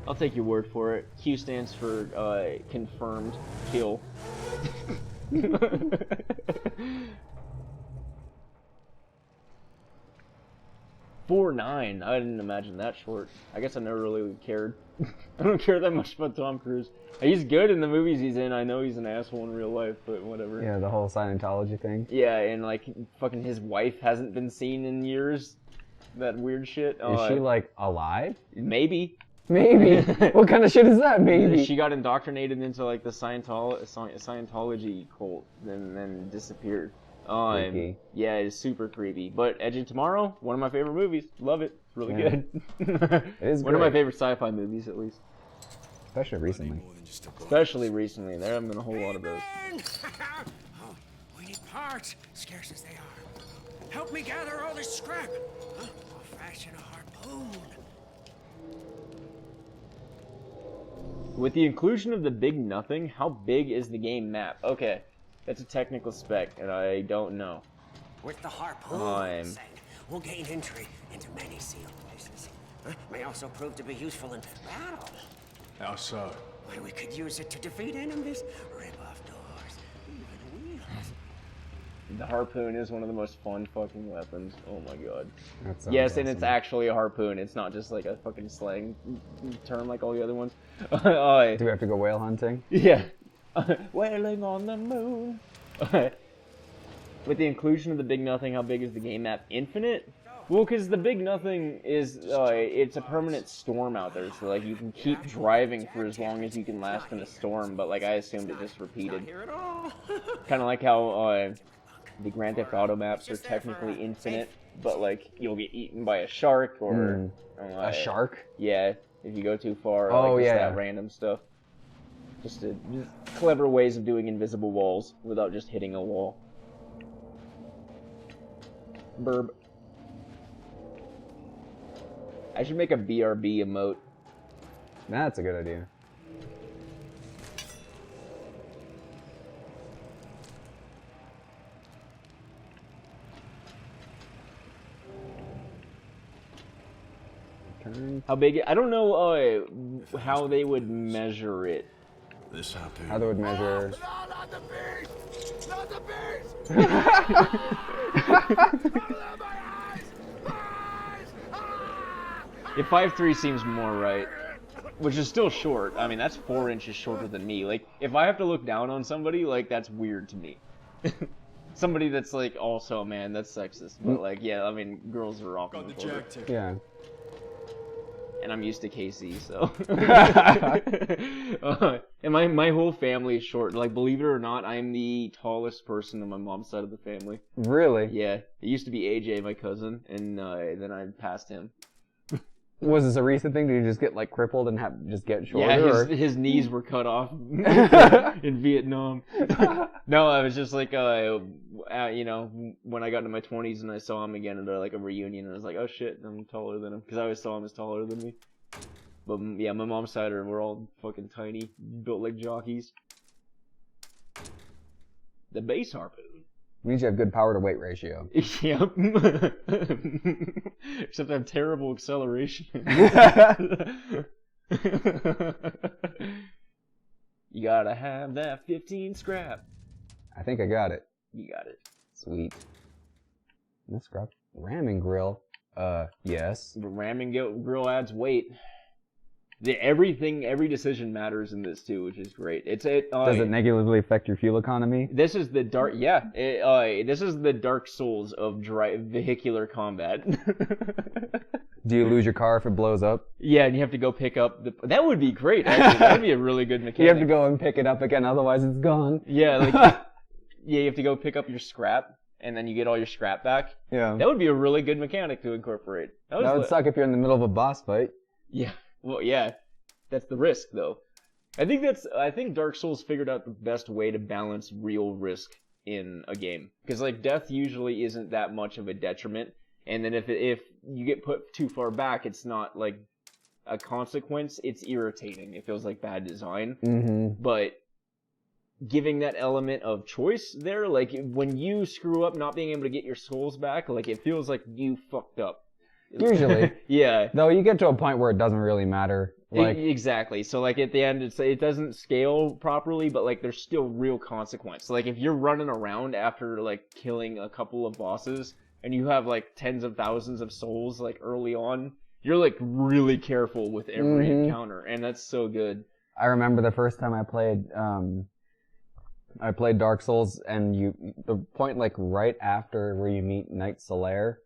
I'll take your word for it. Q stands for confirmed kill. 4'9". I didn't imagine that short. I guess I never really cared. I don't care that much about Tom Cruise. He's good in the movies he's in. I know he's an asshole in real life, but whatever. Yeah, the whole Scientology thing. Yeah, and like fucking his wife hasn't been seen in years. That weird shit. Is she like alive? Maybe. Maybe. What kind of shit is that? Maybe. She got indoctrinated into like the Scientology cult, and then disappeared. Creepy. Yeah, it's super creepy. But Edge of Tomorrow, one of my favorite movies. Love it. It's really good. It is one of my favorite sci-fi movies, at least. Especially recently. Especially recently. There haven't been a whole lot of those. Oh, we need parts, scarce as they are. Help me gather all this scrap. I'll fashion a harpoon. With the inclusion of the Big Nothing, how big is the game map? Okay, that's a technical spec, and I don't know. With the harpoon, we'll gain entry into many sealed places. May also prove to be useful in battle. How so? Why, we could use it to defeat enemies, rip off doors, even wheels. The harpoon is one of the most fun fucking weapons. Oh my god. Yes, and it's actually a harpoon. It's not just like a fucking slang term like all the other ones. Do we have to go whale hunting? Yeah. Whaling on the moon. With the inclusion of the Big Nothing, how big is the game map? Infinite? Well, because the Big Nothing is, it's a permanent storm out there, so, like, you can keep driving for as long as you can last in a storm, but, like, I assumed it just repeated. Kind of like how, the Grand Theft Auto maps are technically infinite, but, like, you'll get eaten by a shark, or... a shark? Yeah, if you go too far, that random stuff. Just clever ways of doing invisible walls without just hitting a wall. Burb. I should make a BRB emote. That's a good idea. How big? I don't know how they would measure it. This harpoon. How they would measure. No, not the beast! Not the beast! If 5'3" seems more right, which is still short. I mean, that's 4 inches shorter than me. Like, if I have to look down on somebody, like, that's weird to me. Somebody that's, like, also a man, that's sexist. But, like, yeah, I mean, girls are often shorter. Yeah. And I'm used to KC, so. And my whole family is short. Like, believe it or not, I'm the tallest person on my mom's side of the family. Really? Yeah. It used to be AJ, my cousin, and then I passed him. Was this a recent thing? Did you just get like crippled and just get shorter? Yeah, his knees were cut off in Vietnam. No, I was just like, you know, when I got into my 20s and I saw him again at like a reunion, and I was like, oh shit, I'm taller than him, because I always saw him as taller than me. But yeah, my mom's side we're all fucking tiny, built like jockeys. The base harpoon. Means you have good power to weight ratio. Yep. Except I have terrible acceleration. You gotta have that 15 scrap. I think I got it. You got it. Sweet. This scrap. Ramming grill. Yes. The ramming grill adds weight. Every decision matters in this too, which is great. Does it negatively affect your fuel economy? This is the dark, this is the Dark Souls of vehicular combat. Do you lose your car if it blows up? Yeah, and you have to go pick up that would be great, actually. That would be a really good mechanic. You have to go and pick it up again, otherwise it's gone. Yeah, you have to go pick up your scrap, and then you get all your scrap back. Yeah. That would be a really good mechanic to incorporate. That would suck if you're in the middle of a boss fight. Yeah. Well, yeah, that's the risk, though. I think Dark Souls figured out the best way to balance real risk in a game, because like death usually isn't that much of a detriment, and then if you get put too far back, it's not like a consequence. It's irritating. It feels like bad design. Mm-hmm. But giving that element of choice there, like when you screw up not being able to get your souls back, like it feels like you fucked up. Usually. Yeah. Though you get to a point where it doesn't really matter. Like exactly. So like at the end, it doesn't scale properly, but like there's still real consequence. Like if you're running around after like killing a couple of bosses and you have like tens of thousands of souls like early on, you're like really careful with every encounter, and that's so good. I remember the first time I played Dark Souls, and the point like right after where you meet Knight Solaire.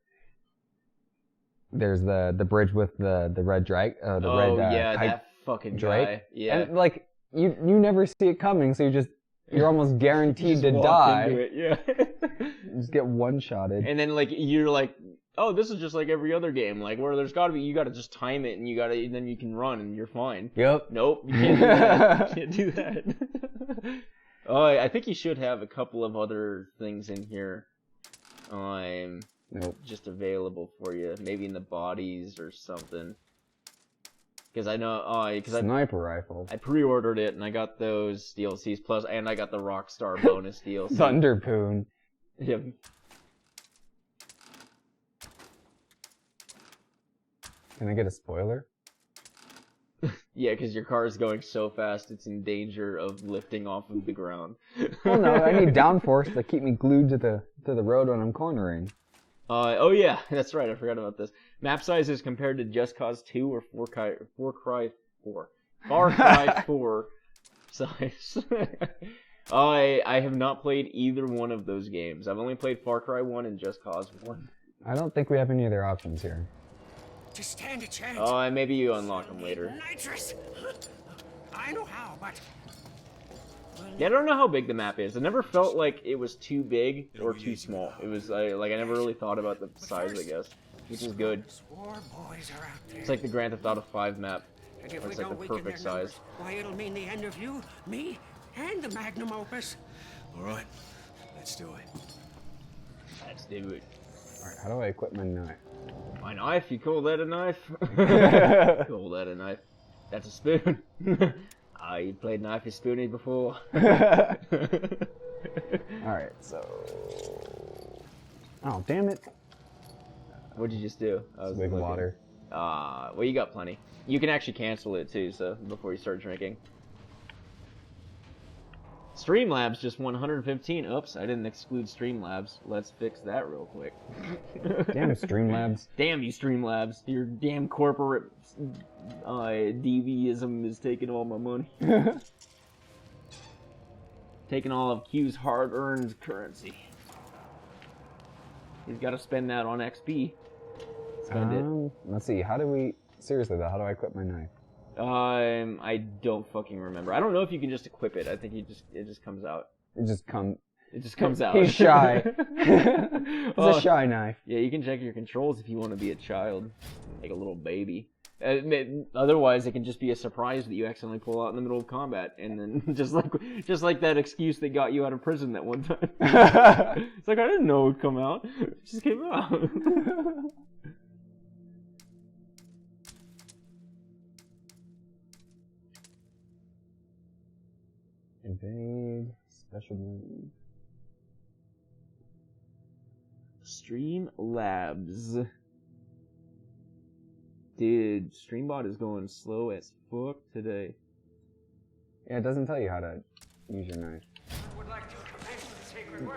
There's the bridge with the red drake. That fucking drake. Guy. Yeah. And like you never see it coming, so you're almost guaranteed to die. Into it. Yeah. You just get one-shotted. And then like you're like, oh, this is just like every other game. Like where there's you gotta just time it, and then you can run and you're fine. Yep. Nope. You can't do that. You can't do that. Oh, I think you should have a couple of other things in here. Nope. Just available for you, maybe in the bodies or something. Because I know, sniper rifle. I pre-ordered it and I got those DLCs and I got the Rockstar bonus DLC. Thunderpoon. Yep. Can I get a spoiler? Yeah, because your car is going so fast, it's in danger of lifting off of the ground. Well, no, I need downforce to keep me glued to the road when I'm cornering. Oh yeah, that's right. I forgot about this. Map size is compared to Just Cause 2 or Far Cry 4 size. I have not played either one of those games. I've only played Far Cry 1 and Just Cause 1. I don't think we have any other options here. Just stand a chance. Maybe you unlock them later. Nitrous. I know how, but... Yeah, I don't know how big the map is. I never felt like it was too big or too small. It was like I never really thought about the size, I guess, which is good. It's like the Grand Theft Auto 5 map. It's like the perfect size. Why, it'll mean the end of you, me, and the Magnum Opus. All right, let's do it. Let's do it. All right, how do I equip my knife? My knife? You call that a knife? Call that a knife? That's a spoon. You played Knifey Spoony before. Alright, so... Oh, damn it. What'd you just do? Big water. Well, you got plenty. You can actually cancel it, too, so before you start drinking. Streamlabs just 115. Oops, I didn't exclude Streamlabs. Let's fix that real quick. Damn Streamlabs. Damn you, Streamlabs. Your damn corporate deviism is taking all my money. Taking all of Q's hard-earned currency. He's got to spend that on XP. Spend it. Let's see, seriously though, how do I equip my knife? I don't fucking remember. I don't know if you can just equip it. I think it just comes out. It just comes out. He's shy. It's a shy knife. Yeah, you can check your controls if you want to be a child, like a little baby. Otherwise, it can just be a surprise that you accidentally pull out in the middle of combat, and then just like that excuse that got you out of prison that one time. It's like I didn't know it would come out. It just came out. Invade special move. Streamlabs. Dude, Streambot is going slow as fuck today. Yeah, it doesn't tell you how to use your knife.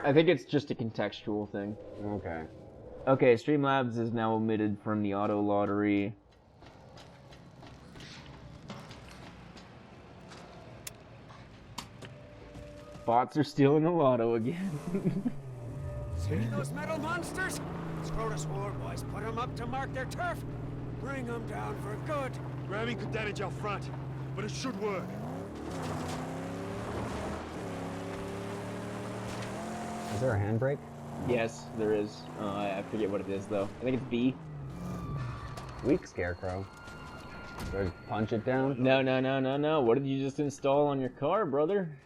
I think it's just a contextual thing. Okay. Okay, Streamlabs is now omitted from the auto lottery. Bots are stealing the lotto again. See those metal monsters? Scrotus Hoard boys put them up to mark their turf. Bring them down for good. Ramming could damage our front, but it should work. Is there a handbrake? Yes, there is. I forget what it is, though. I think it's B. Weak Scarecrow. Do I punch it down? No. What did you just install on your car, brother?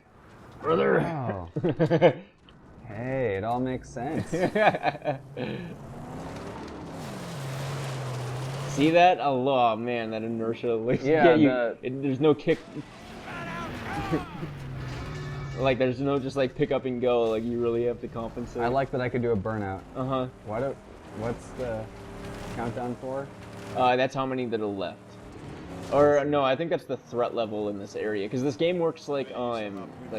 Brother! Oh. Hey, it all makes sense. See that? Oh, man, that inertia. Like, Yeah, there's no kick. Like, there's no just, like, pick up and go. Like, you really have to compensate. I like that I could do a burnout. Uh-huh. What's the countdown for? That's how many that are left. Or, no, I think that's the threat level in this area. Because this game works like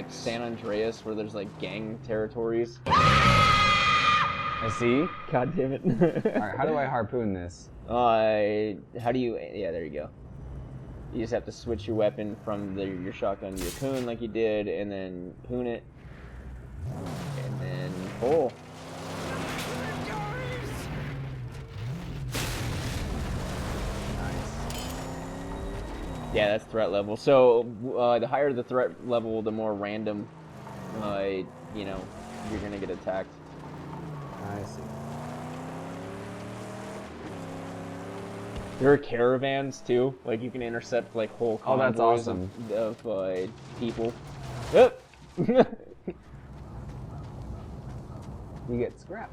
San Andreas, where there's, like, gang territories. I see. God damn it. Alright, how do I harpoon this? How do you... Yeah, there you go. You just have to switch your weapon from your shotgun to your poon like you did, and then poon it. And then pull. Yeah, that's threat level. So, the higher the threat level, the more random, you know, you're gonna get attacked. I see. There are caravans, too. Like, you can intercept, like, whole convoys that's awesome. of people. Oh! You get scrap.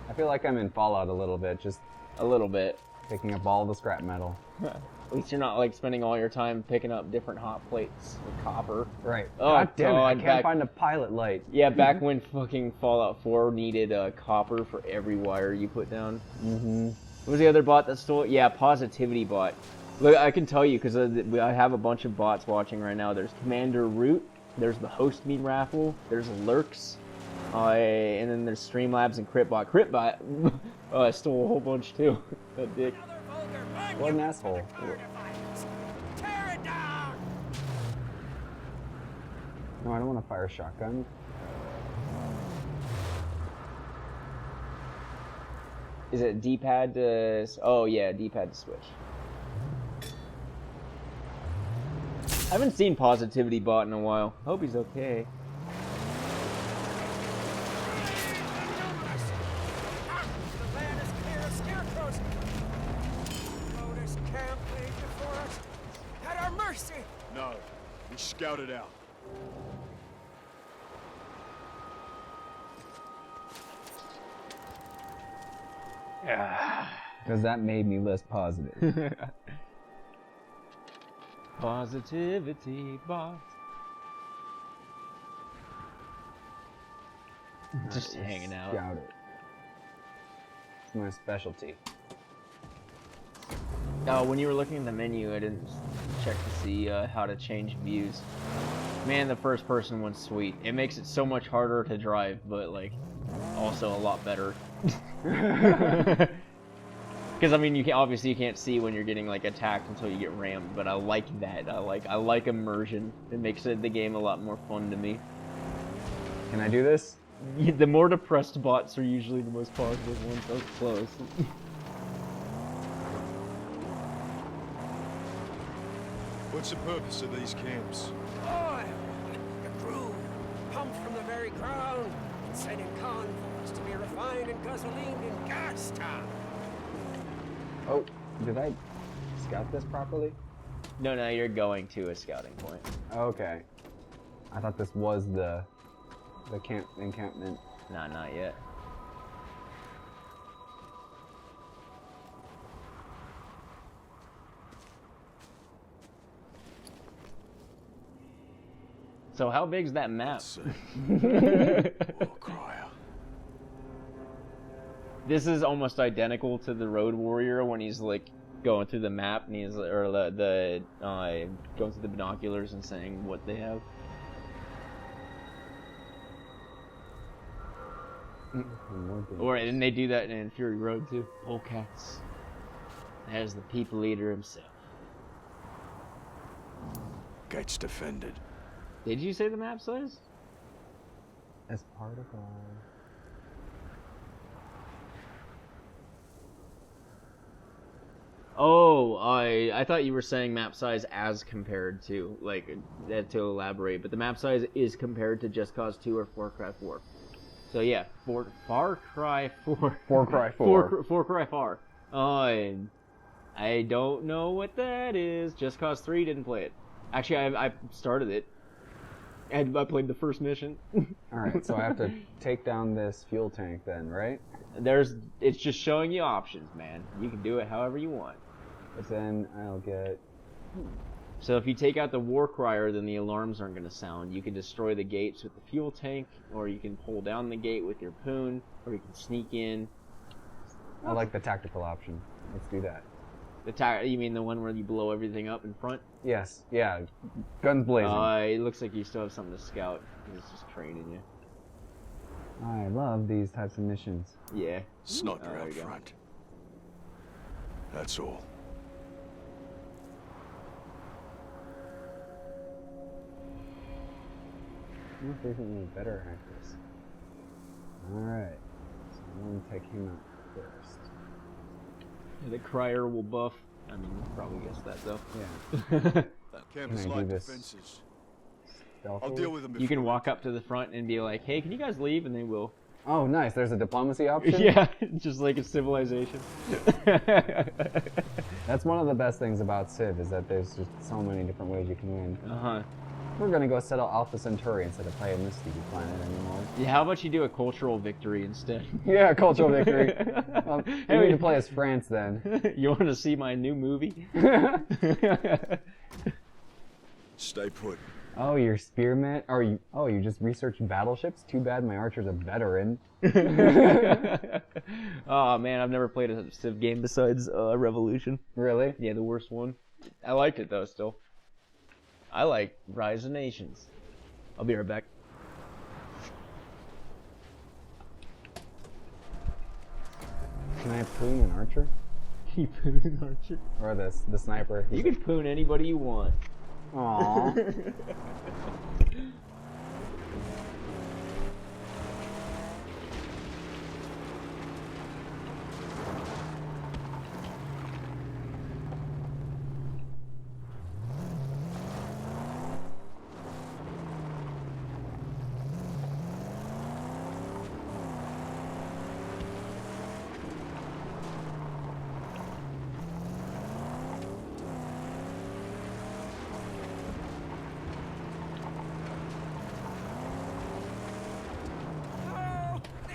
I feel like I'm in Fallout a little bit, just A little bit. picking up all the scrap metal. At least you're not, like, spending all your time picking up different hot plates with copper. Right. Oh, God damn it, I God, can't find a pilot light. Yeah, back when fucking Fallout 4 needed copper for every wire you put down. Mm-hmm. What was the other bot that stole it? Yeah, Positivity Bot. Look, I can tell you, because I have a bunch of bots watching right now. There's Commander Root, there's the Host Meat Raffle, there's Lurks, and then there's Streamlabs and Critbot. Critbot stole a whole bunch, too. That dick. What an asshole. Tear it down! No, I don't want to fire a shotgun. Is it D-pad to... Oh, yeah, D-pad to switch. I haven't seen Positivity Bot in a while. Hope he's okay. The land is clear of scarecrows. Lotus camp laid before us. At our mercy. No, we scouted out. Because that made me less positive. Positivity Bot. Just hanging out. Scout it. It's my specialty. Oh, when you were looking at the menu, I didn't check to see how to change views. Man, the first person one's sweet. It makes it so much harder to drive, but like, also a lot better. Because I mean, obviously you can't see when you're getting like attacked until you get rammed, but I like that. I like immersion. It makes the game a lot more fun to me. Can I do this? The more depressed bots are usually the most positive ones. That was close. What's the purpose of these camps? Oil. The crude. Pumped from the very ground. And sent in convoys to be refined and gasolined in gas town. Oh, did I scout this properly? No, you're going to a scouting point. Okay. I thought this was the encampment. Nah, not yet. So how big's that map? War crier. This is almost identical to the Road Warrior when he's like going through the map and he's or the going through the binoculars and saying what they have. Or and they do that in Fury Road too. Polecats. There's the people eater himself. Gates defended. Did you say the map size? As part of our... Oh, I thought you were saying map size as compared to, like, to elaborate, but the map size is compared to Just Cause 2 or Far Cry 4. So yeah, Far Cry 4. Far Cry 4. Far Cry 4. I don't know what that is. Just Cause 3 didn't play it. Actually, I started it. And I played the first mission. Alright, so I have to take down this fuel tank then, right? It's just showing you options, man. You can do it however you want. But then I'll get... So if you take out the war crier, then the alarms aren't going to sound. You can destroy the gates with the fuel tank, or you can pull down the gate with your poon, or you can sneak in. I like the tactical option. Let's do that. You mean the one where you blow everything up in front? Yes, yeah. Guns blazing. It looks like you still have something to scout. It's just training you. I love these types of missions. Yeah. Sniper out front. That's all. I wonder if there's anything better at this. Alright. So I'm going to take him out first. The crier will buff. I mean, you probably guessed that though. Yeah. Campus light defenses. I'll deal with them. You can walk up to the front and be like, "Hey, can you guys leave?" And they will. Oh, nice. There's a diplomacy option? Yeah, just like a civilization. That's one of the best things about Civ, is that there's just so many different ways you can win. Uh-huh. We're gonna go settle Alpha Centauri instead of playing this stupid planet anymore. Yeah, how about you do a cultural victory instead? Yeah, cultural victory. We need to play as France then. You want to see my new movie? Stay put. Oh, you're spearman? You just researched battleships? Too bad my archer's a veteran. Oh man, I've never played a Civ game besides Revolution. Really? Yeah, the worst one. I liked it though still. I like Rise of Nations. I'll be right back. Can I poon an archer? You poon an archer? Or the sniper? You can poon anybody you want. Aww.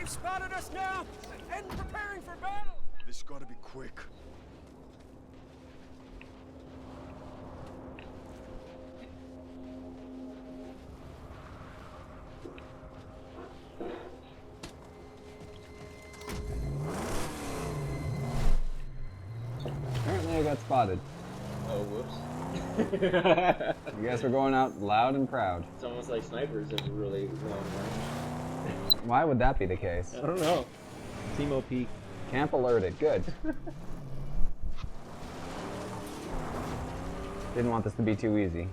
Spotted us now and preparing for battle. This gotta be quick. Apparently I got spotted. Oh, whoops. I guess we're going out loud and proud. It's almost like snipers have a really long range. Why would that be the case? I don't know. Team OP. Camp alerted. Good. Didn't want this to be too easy.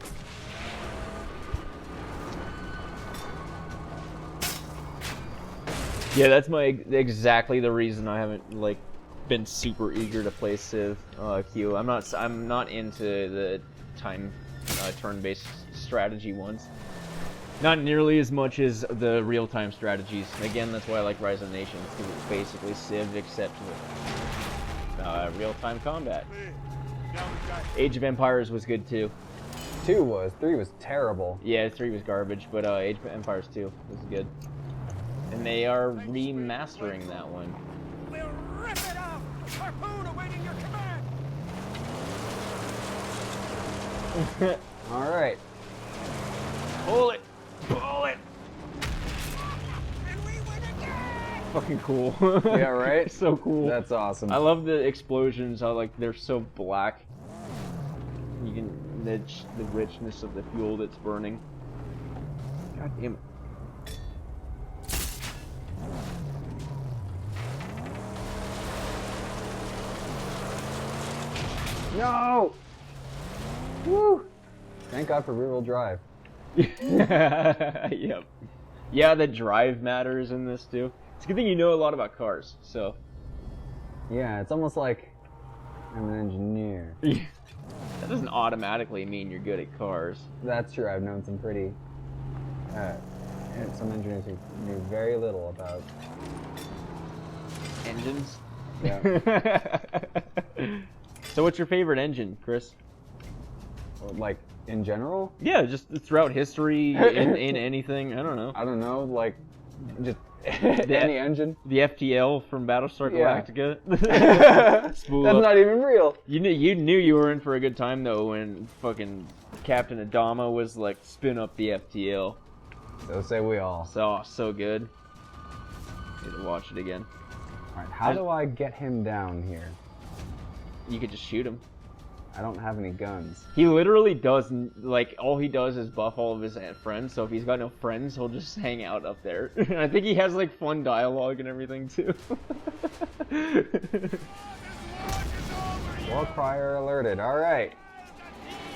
Yeah, that's exactly the reason I haven't like been super eager to play Civ Q. I'm not into the time turn-based strategy ones. Not nearly as much as the real-time strategies. Again, that's why I like Rise of Nations, because it's basically Civ except with real-time combat. Age of Empires was good too. 2 was. 3 was terrible. Yeah, 3 was garbage, but Age of Empires 2 was good. And they are remastering that one. We'll rip it off! Harpoon awaiting your command! Alright. Pull it! Pull it! And we win again! fucking cool. Yeah, right? So cool. That's awesome. I love the explosions, how like they're so black. You can the richness of the fuel that's burning. God damn it. No! Woo! Thank God for rear-wheel drive. Yep. Yeah, the drive matters in this too. It's a good thing you know a lot about cars, so. Yeah, it's almost like I'm an engineer. That doesn't automatically mean you're good at cars. That's true. I've known some pretty... some engineers who knew very little about... Engines? Yeah. So what's your favorite engine, Chris? Like, in general? Yeah, just throughout history, in anything, I don't know. I don't know, like, just any engine? The FTL from Battlestar Galactica? That's not even real. You knew you were in for a good time, though, when fucking Captain Adama was like, spin up the FTL. So say we all. So good. Need to watch it again. Alright, how do I get him down here? You could just shoot him. I don't have any guns. He literally does, like, all he does is buff all of his friends, so if he's got no friends, he'll just hang out up there. And I think he has, like, fun dialogue and everything, too. War crier alerted, alright.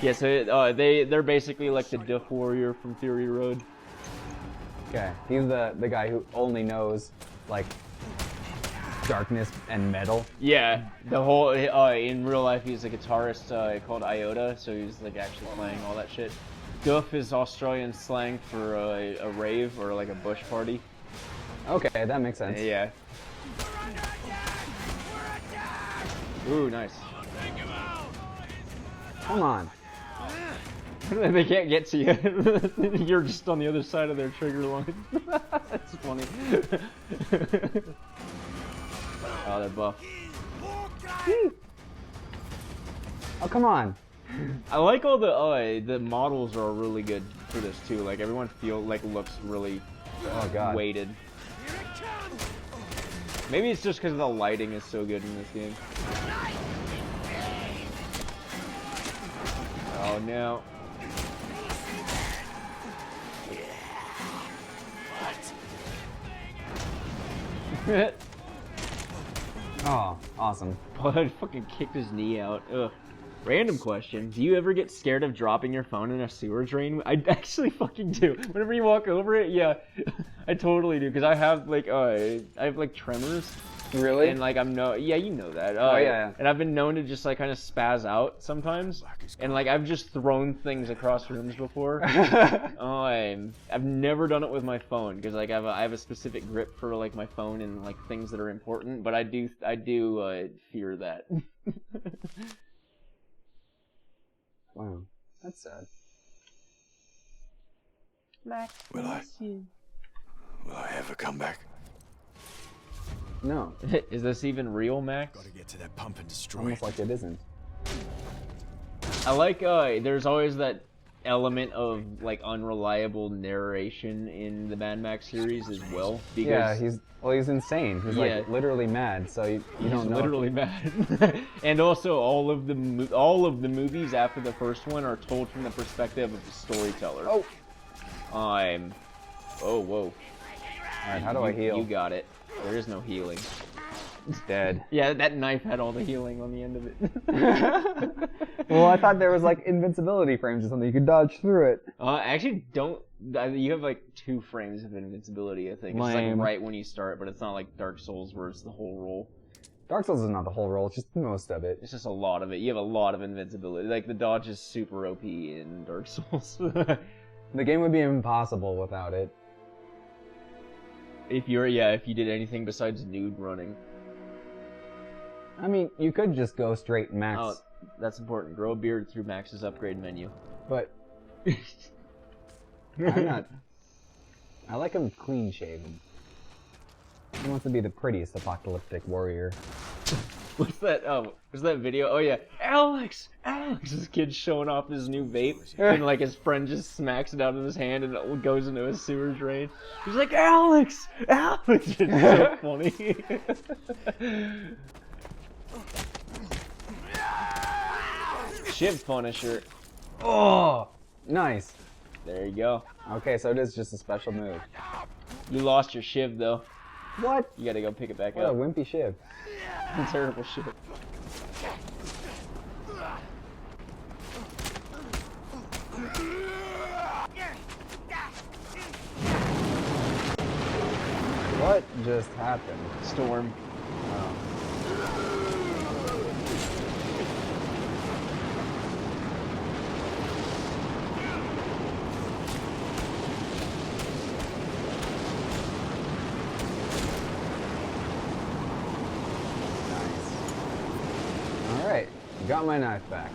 Yeah, so they're basically like the Duff Warrior from Fury Road. Okay, he's the guy who only knows, like, darkness and metal. Yeah, the whole in real life he's a guitarist called Iota, so he's like actually playing all that shit. Duff is Australian slang for a rave or like a bush party. Okay, that makes sense. Yeah. Ooh, nice. Come on. They can't get to you. You're just on the other side of their trigger line. That's funny. Oh, they're buff. Oh, come on. I like all the models are really good for this too. Like everyone looks really weighted. Maybe it's just because the lighting is so good in this game. Oh no. Oh, awesome. Bud fucking kicked his knee out. Ugh. Random question. Do you ever get scared of dropping your phone in a sewer drain? I actually fucking do. Whenever you walk over it, yeah. I totally do. Because I have like tremors. Really? And like yeah, you know that. Oh yeah. And I've been known to just like kind of spaz out sometimes. And like I've just thrown things across rooms before. I've never done it with my phone because like I have a specific grip for like my phone and like things that are important. But I do fear that. Wow, that's sad. Will I ever come back? No. Is this even real, Max? Gotta get to that pump and destroy Almost it. like it isn't. I like there's always that element of like unreliable narration in the Mad Max series as well. Because Yeah, he's insane. He's like literally mad. So you don't know. Literally mad. And also all of the movies after the first one are told from the perspective of the storyteller. Oh. Oh whoa. All right, how do I heal? You got it. There is no healing. It's dead. Yeah, that knife had all the healing on the end of it. Well, I thought there was like invincibility frames or something. You could dodge through it. Actually, don't. You have like 2 frames of invincibility, I think. It's like right when you start, but it's not like Dark Souls where it's the whole roll. Dark Souls is not the whole roll, it's just most of it. It's just a lot of it. You have a lot of invincibility. Like the dodge is super OP in Dark Souls. The game would be impossible without it. If you did anything besides nude running. I mean, you could just go straight max. Oh, that's important. Grow a beard through Max's upgrade menu. But I'm not. I like him clean shaven. He wants to be the prettiest apocalyptic warrior. What's that? Oh, was that video? Oh yeah, Alex! This kid's showing off his new vape, and like his friend just smacks it out of his hand, and it goes into a sewer drain. He's like, Alex! It's so funny. Shiv Punisher. Oh, nice. There you go. Okay, so it is just a special move. You lost your Shiv though. What? You gotta go pick it back What a up. wimpy Shiv. Terrible Shiv. What just happened? Storm. Alright, got my knife back.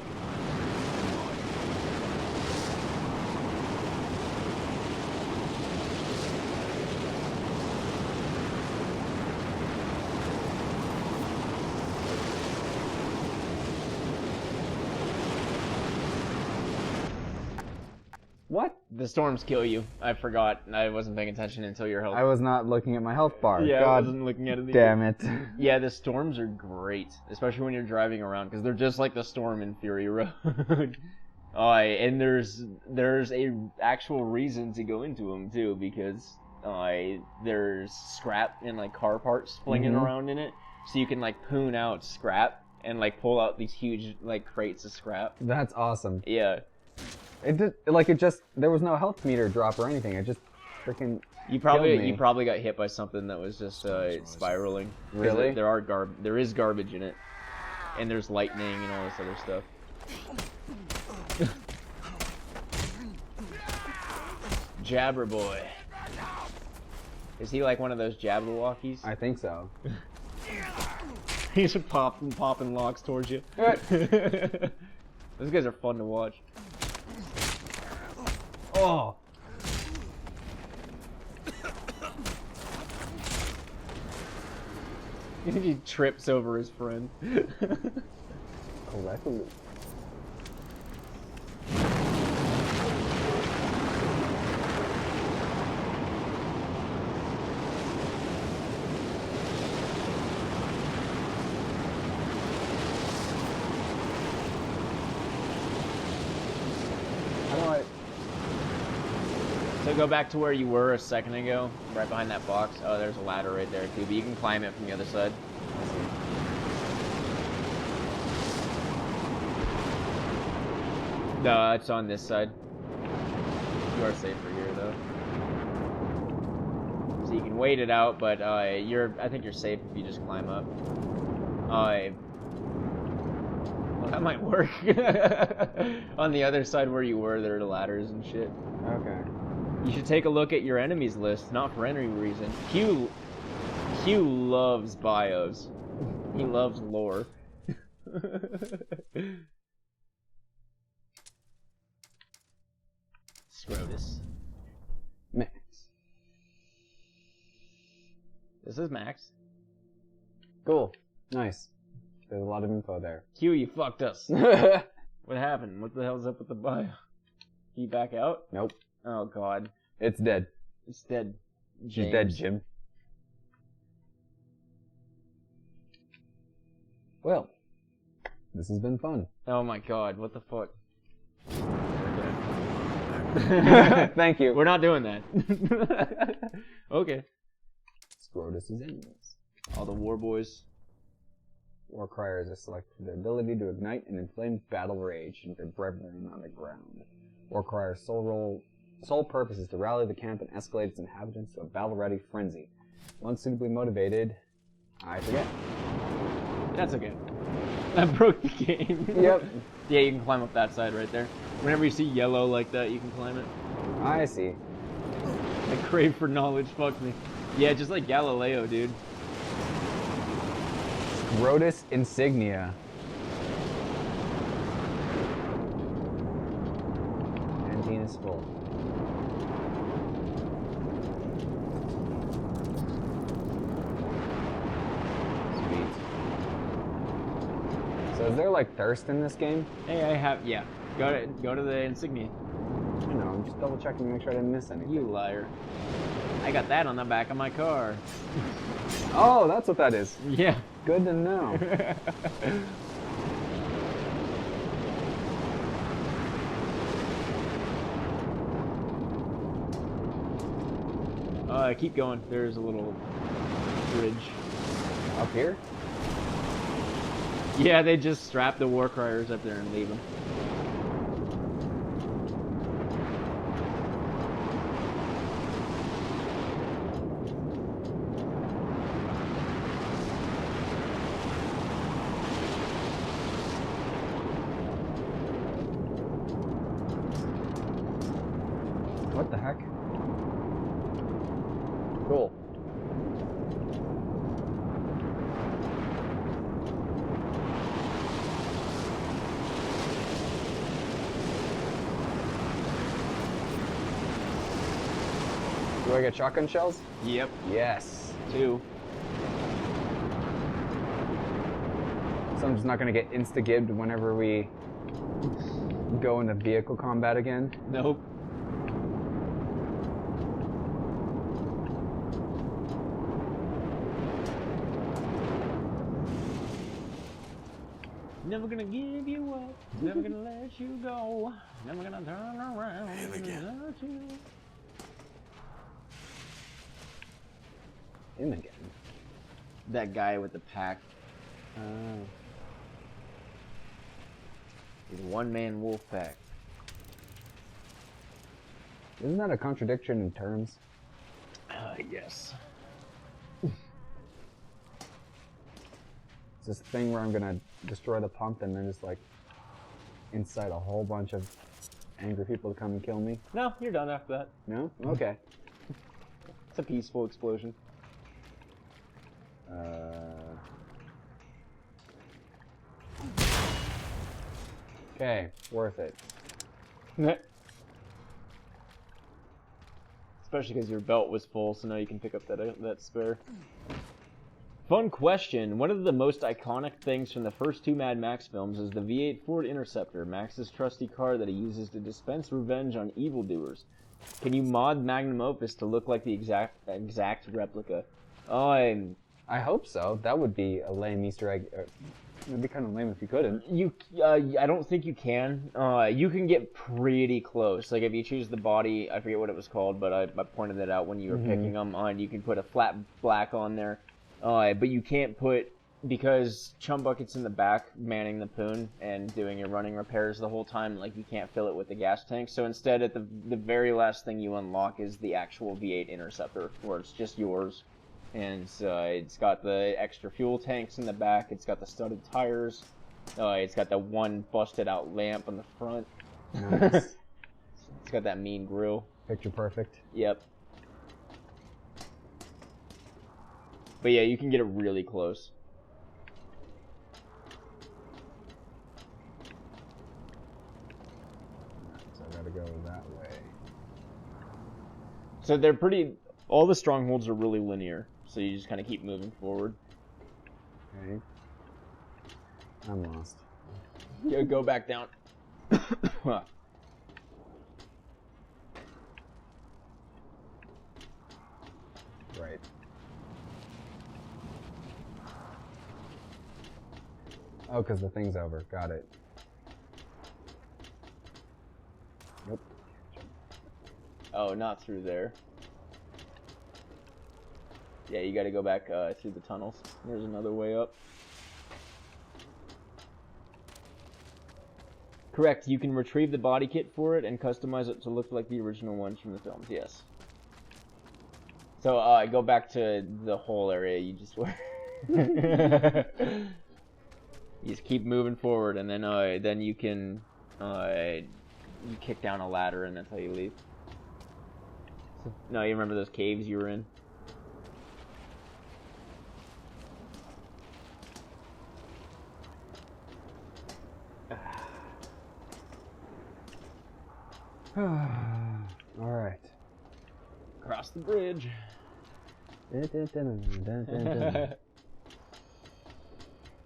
What? The storms kill you. I forgot. I wasn't paying attention until your health. I was not looking at my health bar. Yeah, God I wasn't looking at it. damn it. Yeah, the storms are great, especially when you're driving around, because they're just like the storm in Fury Road. And there's a actual reason to go into them too, because there's scrap and like car parts flinging around in it, so you can like poon out scrap and like pull out these huge like crates of scrap. That's awesome. Yeah. It did, like it just, there was no health meter drop or anything. It just freaking You killed me. probably got hit by something that was just spiraling. 'Cause Really? There is garbage in it, and there's lightning and all this other stuff. Jabber boy. Is he like one of those Jabberwockies? I think so. He's popping locks towards you. Those guys are fun to watch. Oh! He trips over his friend. Correctly. So go back to where you were a second ago, right behind that box. Oh, there's a ladder right there too, but you can climb it from the other side. No, it's on this side. You are safer here though. So you can wait it out, but I think you're safe if you just climb up. Well, that might work. On the other side where you were, there are ladders and shit. Okay. You should take a look at your enemies list, not for any reason. Hugh loves bios. He loves lore. Scrotus. Max. This is Max. Cool. Nice. There's a lot of info there. Hugh, you fucked us. What happened? What the hell's up with the bio? You back out? Nope. Oh god. It's dead. It's dead. She's dead, Jim. Well, this has been fun. Oh my god, what the fuck? Thank you. We're not doing that. Okay. Scrotus is enemies. All the war boys. War criers are selected for their ability to ignite and inflame battle rage and their brethren on the ground. War criers' sole purpose is to rally the camp and escalate its inhabitants to a battle-ready frenzy. Once suitably motivated, I forget. That's okay. I broke the game. Yep. Yeah, you can climb up that side right there. Whenever you see yellow like that, you can climb it. I see. I crave for knowledge, fuck me. Yeah, just like Galileo, dude. Scrotus insignia. Canteen is full. Sweet. Is there like thirst in this game? Hey, I have, yeah. Go to the insignia. I know, I'm just double checking to make sure I didn't miss anything. You liar. I got that on the back of my car. Oh, that's what that is. Yeah. Good to know. Keep going. There's a little bridge. Up here? Yeah, they just strap the war criers up there and leave them. What the heck? Cool. Do I get shotgun shells? Yep. Yes. 2. So I'm just not gonna get insta-gibbed whenever we go into vehicle combat again. Nope. Never gonna give you up, never gonna let you go, never gonna turn around. Him again. without you. Him again. That guy with the pack. He's a one-man wolf pack. Isn't that a contradiction in terms? Yes. It's this thing where I'm gonna destroy the pump and then just like incite a whole bunch of angry people to come and kill me? No, you're done after that. No? Okay. It's a peaceful explosion. Okay, worth it. Especially because your belt was full, so now you can pick up that spare. Fun question. One of the most iconic things from the first 2 Mad Max films is the V8 Ford Interceptor, Max's trusty car that he uses to dispense revenge on evildoers. Can you mod Magnum Opus to look like the exact replica? I hope so. That would be a lame Easter egg. It'd be kind of lame if you couldn't. I don't think you can. You can get pretty close. Like if you choose the body, I forget what it was called, but I pointed that out when you were picking them on. You can put a flat black on there, but you can't put, because Chum Bucket's in the back manning the poon and doing your running repairs the whole time. Like you can't fill it with the gas tank. So instead, at the very last thing you unlock is the actual V8 Interceptor, where it's just yours. And it's got the extra fuel tanks in the back. It's got the studded tires. It's got the one busted out lamp on the front. Nice. It's got that mean grill. Picture perfect. Yep. But yeah, you can get it really close. So I gotta go that way. So they're pretty... All the strongholds are really linear. So you just kind of keep moving forward. Okay. I'm lost. Go back down. Right. Oh, because the thing's over. Got it. Nope. Oh, not through there. Yeah, you gotta go back through the tunnels. There's another way up. Correct, you can retrieve the body kit for it and customize it to look like the original ones from the films, yes. So, go back to the whole area you just were. You just keep moving forward, and then you can you kick down a ladder, and that's how you leave. No, you remember those caves you were in? Alright. Cross the bridge.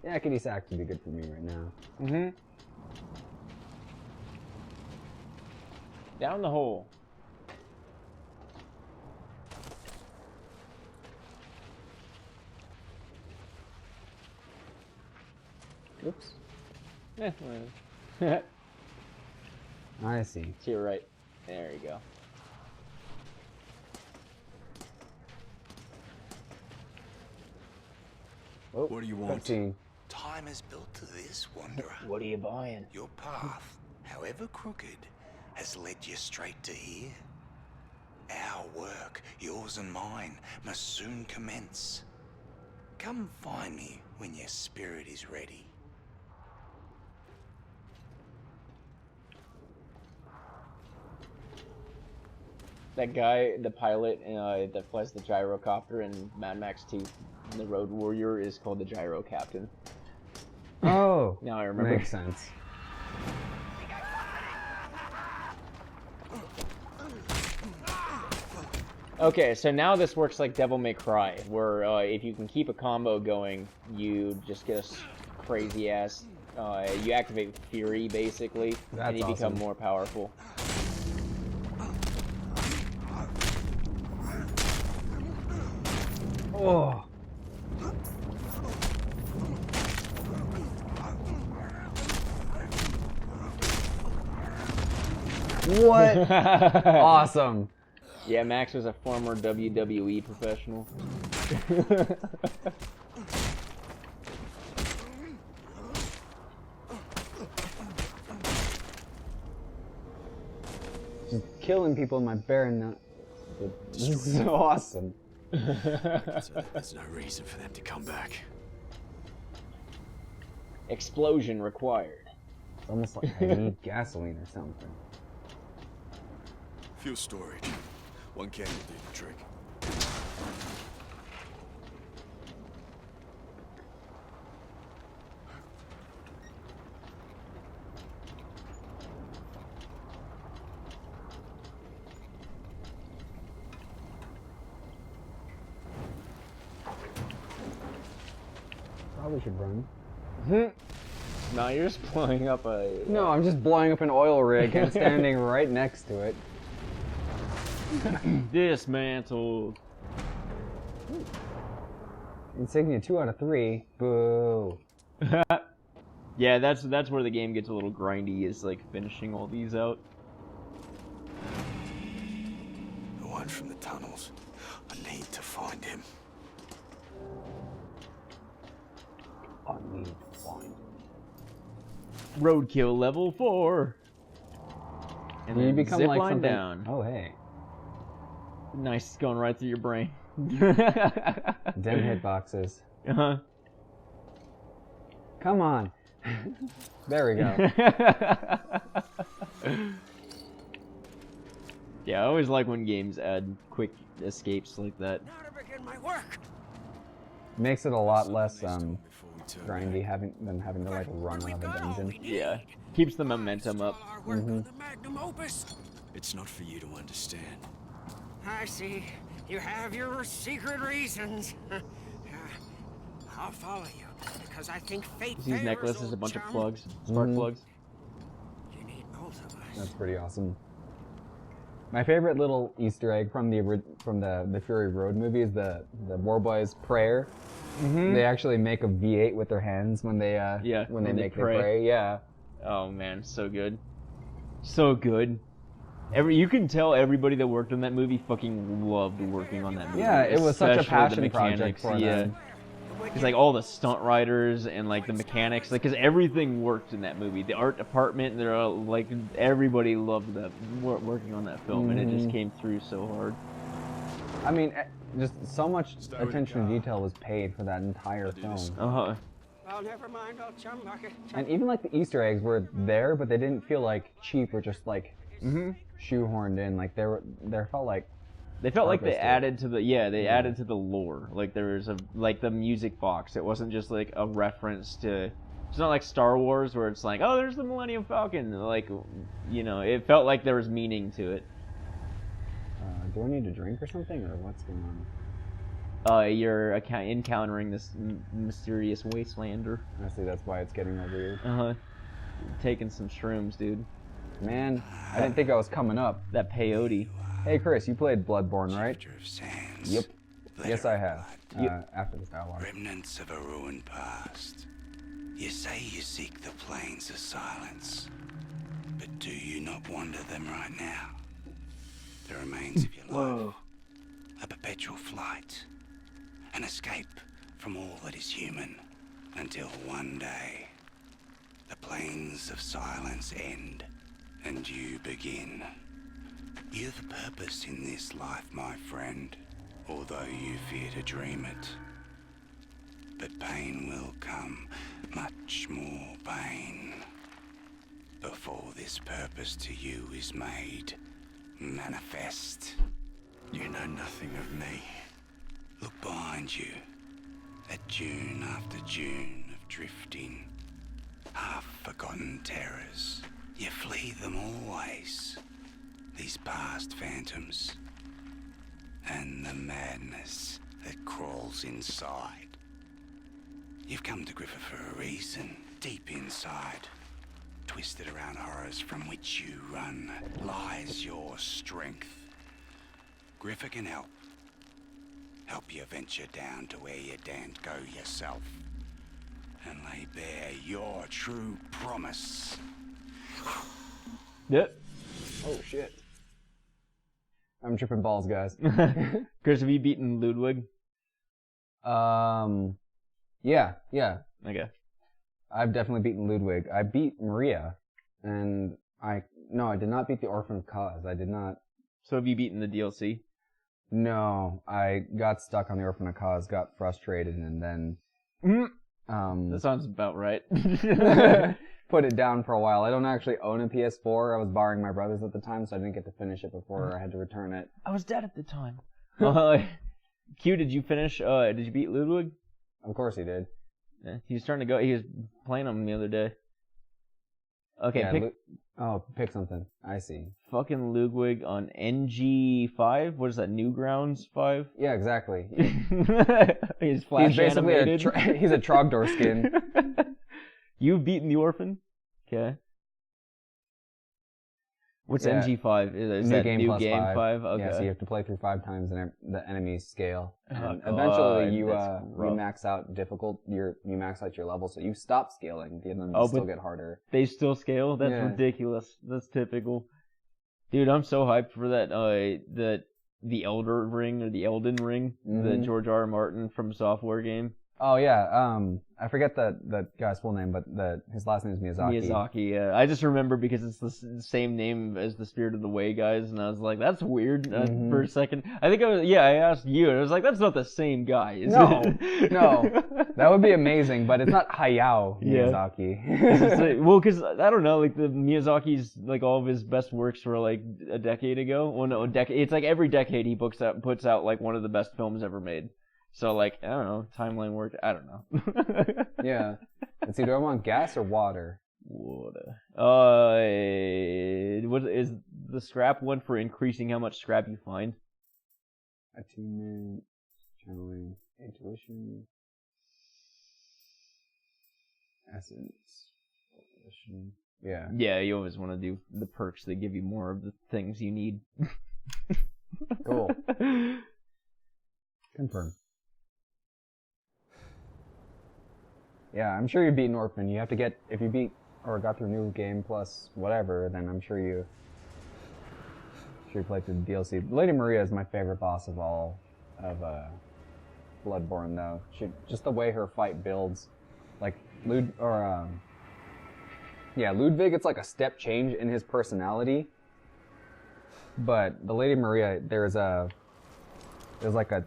Yeah, kitty sacks would be good for me right now. Mm-hmm. Down the hole. Oops. Eh, well. I see. To your right. There you go. Oh, What do you want? cutscene. Time is built to this, Wanderer. What are you buying? Your path, however crooked, has led you straight to here. Our work, yours and mine, must soon commence. Come find me when your spirit is ready. That guy, the pilot that flies the gyrocopter in Mad Max 2, the Road Warrior, is called the Gyro Captain. Oh, Now I remember. makes sense. Okay, so now this works like Devil May Cry, where if you can keep a combo going, you just get a crazy ass. You activate Fury basically, That's and you become awesome. more powerful. Oh. What? Awesome. Yeah, Max was a former WWE professional. Just killing people in my bare nut. This is so awesome. So there's no reason for them to come back. Explosion required. It's almost like I need gasoline or something. Fuel storage. One can will do the trick. Probably should run. No, you're just blowing up a... No, I'm just blowing up an oil rig and standing right next to it. Dismantled. Insignia 2 out of 3. Boo. Yeah, that's where the game gets a little grindy, is like finishing all these out. The one from the tunnels. I need to find him. I need to find. Roadkill level 4. And You then become zip like line something. down. Oh hey. Nice, it's going right through your brain. Dem hitboxes. Uh-huh. Come on. There we go. Yeah, I always like when games add quick escapes like that. Now to begin my work. Makes it a lot less Before we turn grindy than having to like run We out of a got all dungeon. we need. Yeah, keeps the momentum up. All our work on the Magnum Opus. It's not for you to understand. I see. You have your secret reasons. I'll follow you because I think fate These favors necklaces, old a bunch of chum. plugs, spark plugs. You need both of us. That's pretty awesome. My favorite little Easter egg from the Fury Road movie is the War Boys prayer. They actually make a V8 with their hands when they when they make their pray. Yeah. Oh man, so good, so good. You can tell everybody that worked on that movie fucking loved working on that movie. Yeah, it was such a Especially the passion project mechanics, for yeah. them. Because like all the stunt riders and like the mechanics, like because everything worked in that movie. The art department, they're all, like everybody loved that working on that film, and it just came through so hard. I mean, just so much attention to detail was paid for that entire film. Uh-huh. Well, never mind, old Chum Bucket. And even like the Easter eggs were there, but they didn't feel like cheap or just like shoehorned in. Like they felt like They felt like they purpose to it. added to the they added to the lore. Like there was like the music box. It wasn't just like a reference to. It's not like Star Wars where it's like, oh, there's the Millennium Falcon. Like, you know, it felt like there was meaning to it. do I need a drink or something, or what's going on? you're encountering this mysterious wastelander. Honestly, that's why it's getting over here. Taking some shrooms, dude. Man, I didn't think I was coming up. That peyote. Hey, Chris, you played Bloodborne, right? Of sands, Yep. Yes, I letter have. of blood, After this dialogue. remnants of a ruined past. You say you seek the plains of silence, but do you not wander them right now? The remains of your life, a perpetual flight, an escape from all that is human, until one day the plains of silence end and you begin. You've a purpose in this life, my friend, although you fear to dream it. But pain will come, much more pain, before this purpose to you is made manifest. You know nothing of me. Look behind you, at dune after dune of drifting, half-forgotten terrors. You flee them always, these past phantoms, and the madness that crawls inside. You've come to Griffa for a reason, deep inside. Twisted around horrors from which you run lies your strength. Griffa can help. Help you venture down to where you daren't go yourself, and lay bare your true promise. Yep. Oh, shit. I'm tripping balls, guys. Chris, have you beaten Ludwig? Yeah. Okay. I've definitely beaten Ludwig. I beat Maria, and I did not beat the Orphan of Cause. I did not. So have you beaten the DLC? No, I got stuck on the Orphan of Cause, got frustrated, and then That sounds about right. put it down for a while. I don't actually own a PS4. I was borrowing my brother's at the time, so I didn't get to finish it before I had to return it. I was dead at the time. Q, did you finish? Did you beat Ludwig? Of course he did. Yeah, he was starting to go. He was playing him the other day. Okay, Yeah, pick pick something. I see. fucking Ludwig on NG5. What is that? Newgrounds 5? Yeah, exactly. He's flash He's basically animated. he's a Trogdor skin. You've beaten the Orphan? Okay. What's Yeah. NG5? Is New that game new plus game 5? 5? Okay. Yeah, so you have to play through 5 times and the enemies scale. Oh, And God, eventually you that's rough. max out you max out your level, so you stop scaling. The enemies Oh, still but- get harder. They still scale? That's Yeah. ridiculous. That's typical. Dude, I'm so hyped for that, the Elder Ring, or the Elden Ring, the Mhm. George R. R. Martin from Software game. Oh yeah, I forget that guy's full name, but his last name is Miyazaki. Miyazaki, yeah. I just remember because it's the same name as the Spirit of the Way guys, and I was like, that's weird for a second. I think I asked you, and I was like, that's not the same guy, is No, it? no, that would be amazing, but it's not Hayao Yeah. Miyazaki. Well, because I don't know, like the Miyazaki's like all of his best works were like a decade ago. Well, no, a decade. It's like every decade he puts out like one of the best films ever made. So like I don't know, timeline worked. I don't know. Yeah, let's see. Do I want gas or water? Water. What is the scrap one for increasing how much scrap you find? Attunement, channeling, intuition, essence, volition. Yeah. Yeah, you always want to do the perks that give you more of the things you need. Cool. Confirm. Yeah, I'm sure you beat an Orphan. You have to get, if you beat or got through new game plus whatever, then I'm sure you played through the DLC. Lady Maria is my favorite boss of all of Bloodborne, though. Just the way her fight builds, like Ludwig, it's like a step change in his personality. But the Lady Maria, there's like a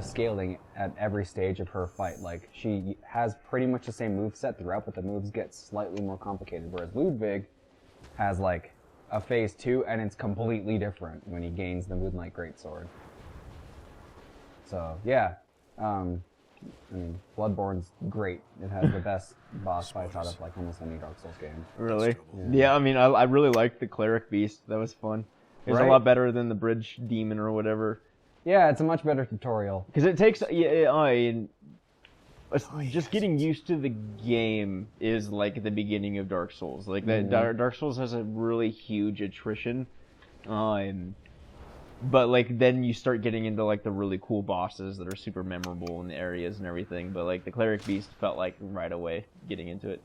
scaling at every stage of her fight. Like, she has pretty much the same moveset throughout, but the moves get slightly more complicated. Whereas Ludwig has like a phase 2, and it's completely different when he gains the Moonlight Greatsword. So yeah, I mean, Bloodborne's great. It has the best boss fights out of like almost any Dark Souls game. Really? Yeah, I mean, I really liked the Cleric Beast. That was fun. It was a Right? lot better than the Bridge Demon or whatever. Yeah, it's a much better tutorial. Because it takes just getting used to the game is like the beginning of Dark Souls. Like Dark Souls has a really huge attrition, but like then you start getting into like the really cool bosses that are super memorable in the areas and everything. But like the Cleric Beast felt like right away getting into it.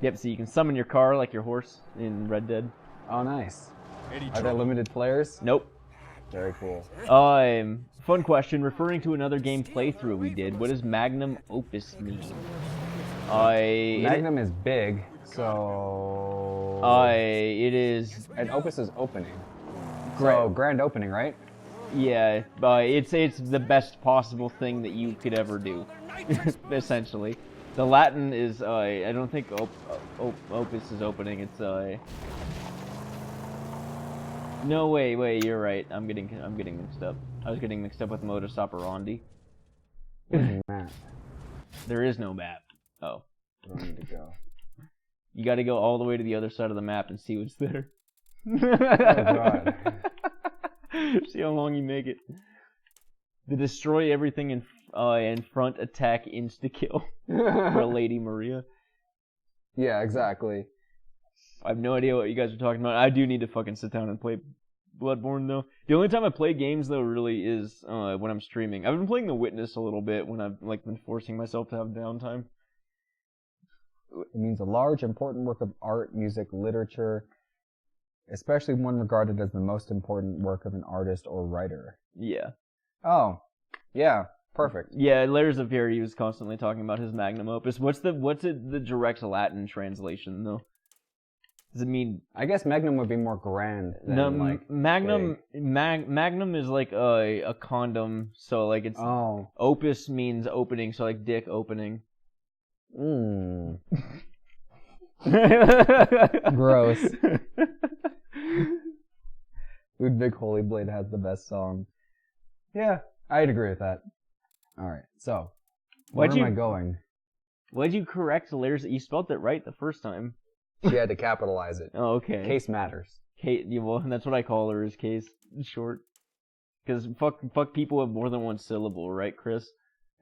Yep. So you can summon your car like your horse in Red Dead. Oh, nice. Are there limited players? Nope. Very cool. Fun question. Referring to another game playthrough we did, what does Magnum Opus mean? Magnum is big, so... It is... And Opus is opening. So, grand opening, right? Yeah, it's the best possible thing that you could ever do, essentially. The Latin is, I don't think Opus is opening, it's, No, wait, you're right. I'm getting mixed up. I was getting mixed up with modus operandi. Map. There is no map. Oh. Where do I need to go? You gotta go all the way to the other side of the map and see what's there. Oh, God. See how long you make it. The destroy everything in front, attack, insta-kill for Lady Maria. Yeah, exactly. I have no idea what you guys are talking about. I do need to fucking sit down and play Bloodborne, though. The only time I play games, though, really is when I'm streaming. I've been playing The Witness a little bit when I've like been forcing myself to have downtime. It means a large, important work of art, music, literature, especially one regarded as the most important work of an artist or writer. Yeah. Oh, yeah, perfect. Yeah, Layers of Fear, he was constantly talking about his Magnum Opus. What's the direct Latin translation, though? Does it mean... I guess Magnum would be more grand than, like... Magnum is like a condom, so, like, it's... Oh. Opus means opening, so, like, dick opening. Mmm. Gross. Ludwig Holyblade has the best song. Yeah, I'd agree with that. Alright, so... Where am I going? Why'd you correct Layers? You spelled it right the first time. She had to capitalize it. Oh, okay. Case matters. Well, that's what I call her, is case. Short. Because fuck people with more than one syllable, right, Chris?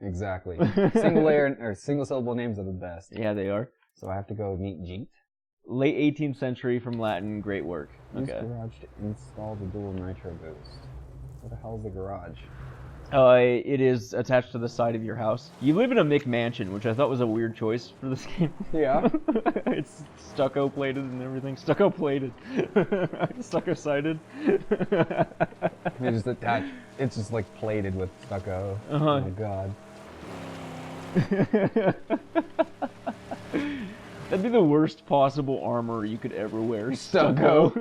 Exactly. Single syllable names are the best. Yeah, they are. So I have to go meet Jeet? Late 18th century from Latin, great work. Use Okay. garage to install the dual nitro boost. Where the hell's the garage? It is attached to the side of your house. You live in a McMansion, which I thought was a weird choice for this game. Yeah. It's stucco plated and everything. Stucco plated. Stucco sided. They just attach. It's just like plated with stucco. Uh-huh. Oh my god. That'd be the worst possible armor you could ever wear. Stucco.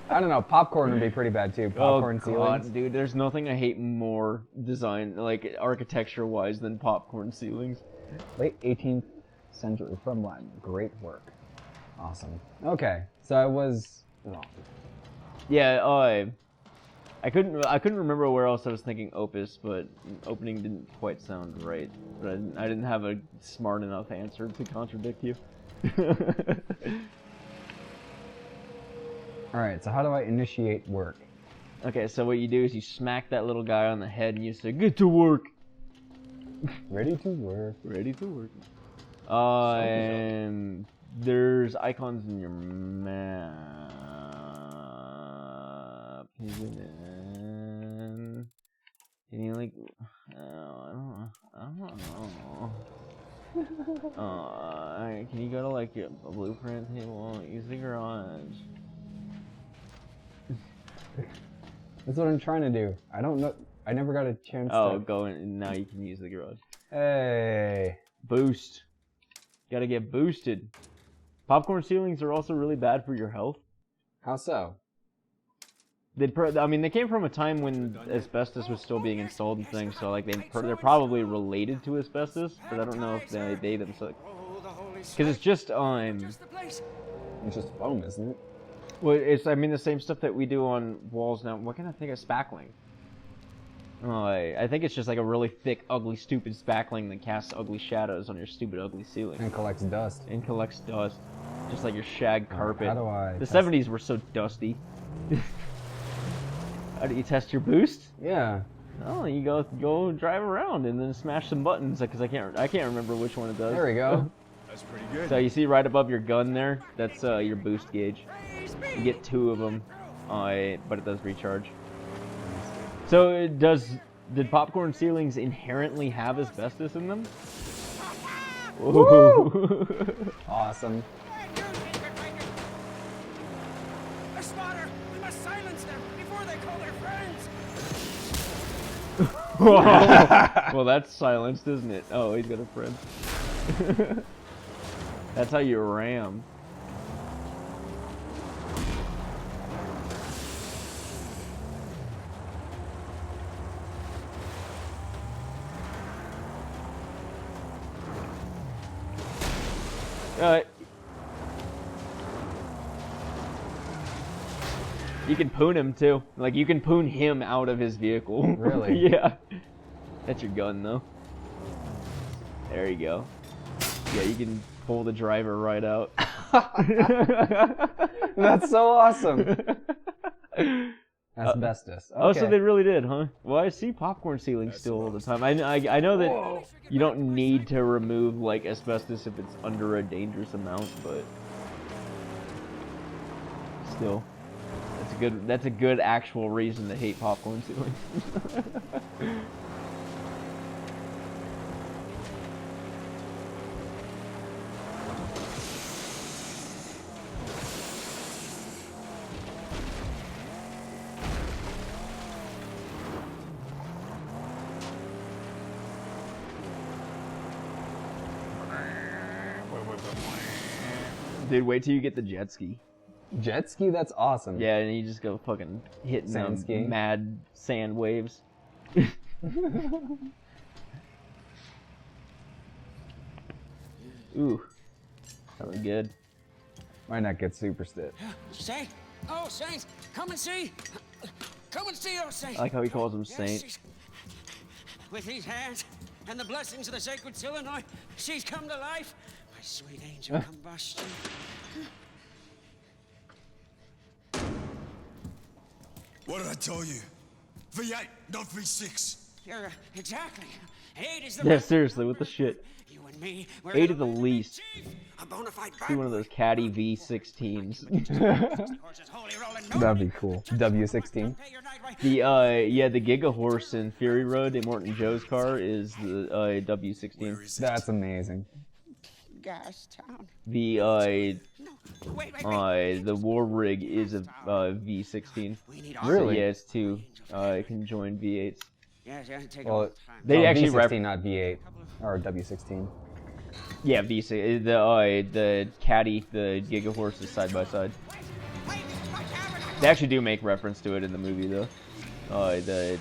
I don't know. Popcorn would be pretty bad too. Popcorn ceilings. Dude, there's nothing I hate more design, like architecture-wise, than popcorn ceilings. Late 18th century from Latin. Great work. Awesome. Okay, so I was wrong. Yeah, I couldn't remember where else I was thinking Opus, but opening didn't quite sound right. But I didn't have a smart enough answer to contradict you. Alright, so how do I initiate work? Okay, so what you do is you smack that little guy on the head and you say, "Get to work!" Ready to work. Ready to work. And there's icons in your map. Can you like... I don't know. Can you go to like a blueprint table? Use the garage. That's what I'm trying to do. I don't know. I never got a chance Oh, to... go in. Now you can use the garage. Hey. Boost. Gotta get boosted. Popcorn ceilings are also really bad for your health. How so? They came from a time when asbestos was still being installed and things, so like they're probably related to asbestos, but I don't know if they themselves... Because it's just It's just foam, isn't it? Well, it's the same stuff that we do on walls now. What can I think of spackling? I think it's just like a really thick, ugly, stupid spackling that casts ugly shadows on your stupid, ugly ceiling. And collects dust. And collects dust. Just like your shag carpet. How do I... The 70s were so dusty. How do you test your boost? Yeah. Oh, you go drive around and then smash some buttons because I can't remember which one it does. There we go. That's pretty good. So you see right above your gun there, that's your boost gauge. You get 2 of them, but it does recharge. So did popcorn ceilings inherently have asbestos in them? Woo! Awesome. A slaughter! We must silence them before they call their friends! Well, that's silenced, isn't it? Oh, he's got a friend. That's how you ram. You can poon him too. Like, you can poon him out of his vehicle. Really? Yeah. That's your gun though. There you go. Yeah, you can pull the driver right out. That's so awesome. Asbestos. Okay. Oh, so they really did, huh? Well, I see popcorn ceilings still all the time. I know that you don't need to remove like asbestos if it's under a dangerous amount, but still, that's a good actual reason to hate popcorn ceilings. Dude, wait till you get the jet ski. Jet ski? That's awesome. Yeah, and you just go fucking hitting Sand them ski. mad sand waves. Ooh, that was good. Might not get super stiff. Saint! Oh, Saint! Come and see! Come and see, oh, Saint! I like how he calls him Yes, Saint. with these hands and the blessings of the sacred Illinois, she's come to life. My sweet angel combustion. What did I tell you? V8, not V6. You're exactly. 8 is the Yeah, right- seriously, what the shit? You and me, we're 8 the at the least. a bona fide See one of those caddy V16s. horses, holy rolling. That'd be cool. W16. Pay your night right. The the Giga Horse in Fury Road, Immortan Joe's car, is the W16. That's amazing. Gas town. The No, wait. the War Rig is a V16. We need So, Really? yeah, it's 2. It can join V8s. Yes, take Well, a time. They actually V16, not V8. Or W16. Yeah, V6. The Caddy, the Giga Horse is side by side. Wait, my camera! They actually do make reference to it in the movie, though. The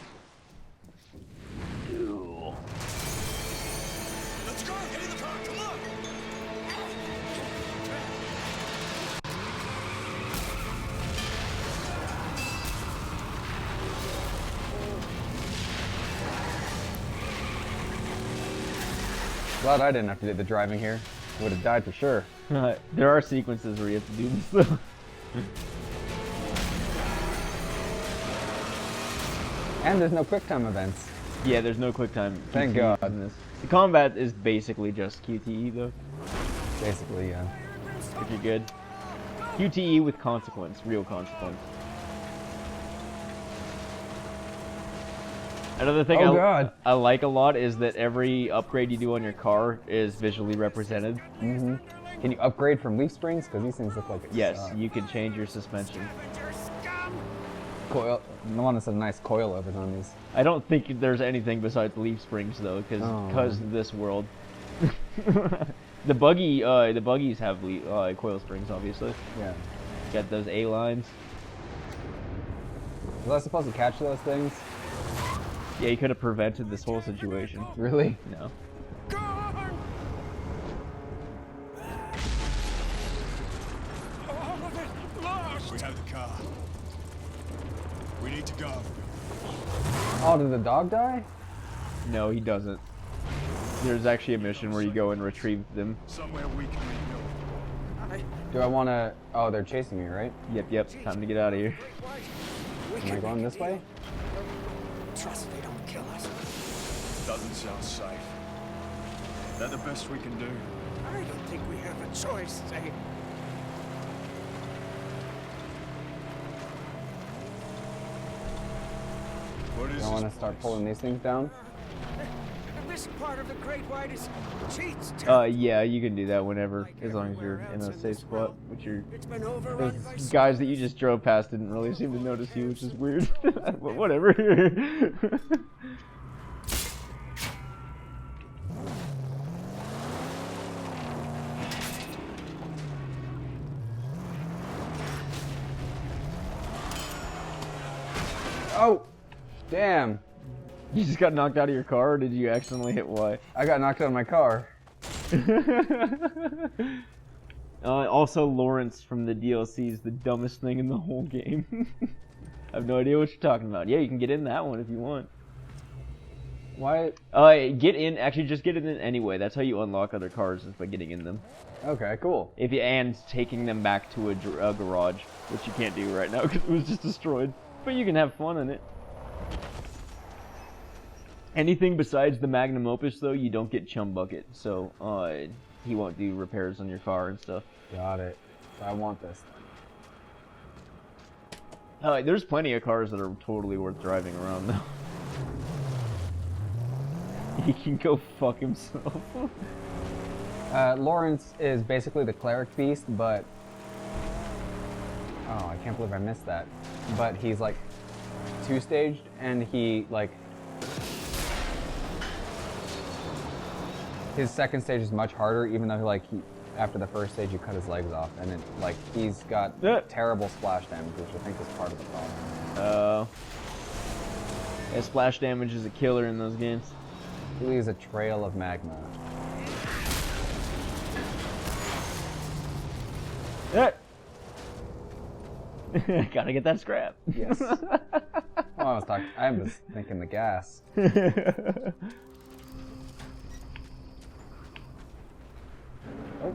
Let's go! Get in the car! Come on! Glad I didn't have to do the driving here. Would have died for sure. there are sequences where you have to do this, though. And there's no QuickTime events. Yeah, there's no quick time. Thank QTE God. in this. The combat is basically just QTE, though. Basically, yeah. If you're good. QTE with consequence, real consequence. Another thing Oh, God. I like a lot is that every upgrade you do on your car is visually represented. Mm-hmm. Can you upgrade from leaf springs? Because these things look like it's, Yes, you can change your suspension. coil. No one has a nice coilovers on these. I don't think there's anything besides leaf springs though, because Oh. of this world. the buggies have coil springs, obviously. Yeah. Got those A lines. Was I supposed to catch those things? Yeah, you could have prevented this whole situation. Really? No. All of it lost! We have the car. We need to go. Oh, did the dog die? No, he doesn't. There's actually a mission where you go and retrieve them. Somewhere we can rebuild. Do I want to... Oh, they're chasing me, right? Yep, time to get out of here. We Am I going this way? Trust they don't kill us. Doesn't sound safe. Is that the best we can do? I don't think we have a choice, Zane. What is Do I want to start pulling these things down? This part of the Great White is cheats. Yeah, you can do that whenever, as long as you're in a safe spot. Which you're. It's been overrun by Those guys that you just drove past didn't really seem to notice you, which is weird. But whatever. Oh! Damn! You just got knocked out of your car, or did you accidentally hit Y? I got knocked out of my car. Also, Lawrence from the DLC is the dumbest thing in the whole game. I have no idea what you're talking about. Yeah, you can get in that one if you want. Why? Get in. Actually, just get in anyway. That's how you unlock other cars, is by getting in them. Okay, cool. And taking them back to a garage, which you can't do right now because it was just destroyed. But you can have fun in it. Anything besides the Magnum Opus, though, you don't get Chum Bucket, so he won't do repairs on your car and stuff. Got it. So I want this thing. There's plenty of cars that are totally worth driving around, though. He can go fuck himself. Lawrence is basically the cleric beast, but... Oh, I can't believe I missed that. But he's, like, two-staged, and he, like... His second stage is much harder, even though, like, after the first stage, you cut his legs off, and it, like, he's got terrible splash damage, which I think is part of the problem. Yeah, splash damage is a killer in those games. He leaves a trail of magma. Gotta get that scrap. Yes. Well, I was thinking the gas. Oh.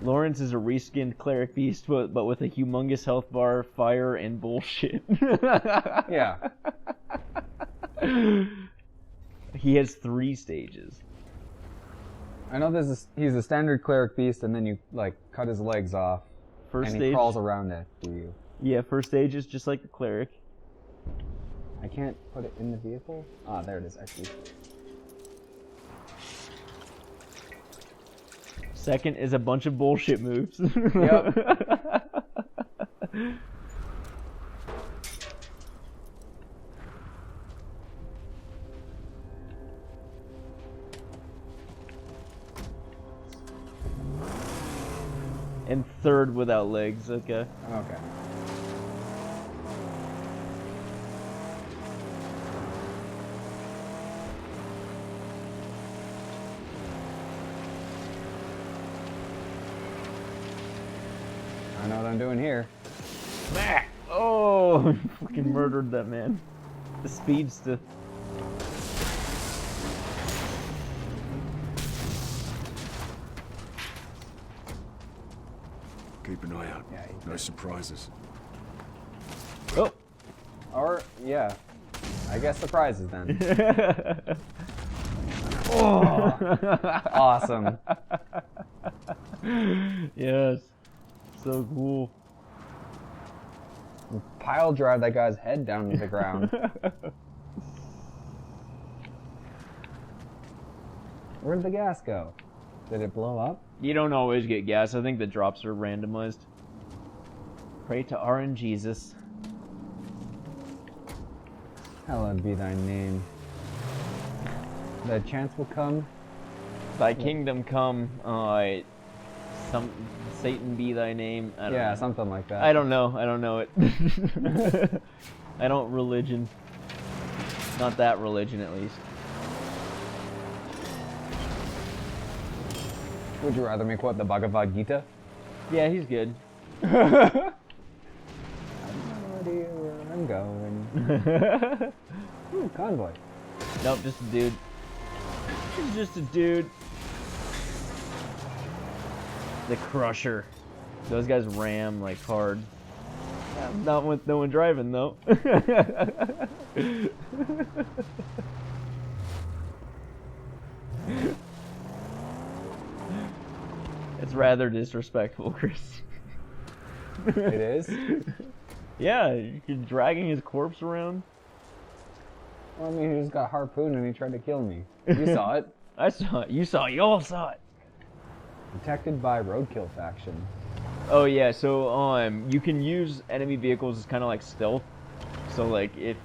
Lawrence is a reskinned cleric beast, but with a humongous health bar, fire, and bullshit. Yeah. He has 3 stages. I know he's a standard cleric beast, and then you, like, cut his legs off, First and stage, he crawls around after you. Yeah, first stage is just like the cleric. I can't put it in the vehicle? Ah, there it is, actually. Second is a bunch of bullshit moves. Yep. And third without legs, okay. Okay. I know what I'm doing here. Oh, fucking murdered that man. The speedster. Keep an eye out. Yeah, No surprises. Oh. Or, yeah. I guess surprises then. Oh. Awesome. Yes. So cool. Pile drive that guy's head down to the ground. Where did the gas go? Did it blow up? You don't always get gas. I think the drops are randomized. Pray to RNGesus. Hallowed be thy name. The chance will come. Thy kingdom come. Some Satan be thy name. I don't know. Something like that. I don't know. I don't know it. I don't religion. Not that religion, at least. Would you rather me quote the Bhagavad Gita? Yeah, he's good. I have no idea where I'm going. Ooh, convoy. Nope, just a dude. He's just a dude. The Crusher. Those guys ram like hard. Not with no one driving though. It's rather disrespectful, Chris. It is? Yeah, you're dragging his corpse around. Well, I mean, he just got harpooned and he tried to kill me. You saw it. I saw it. You saw it. You all saw it. Detected by roadkill faction. Oh yeah, so you can use enemy vehicles as kind of like stealth. So like if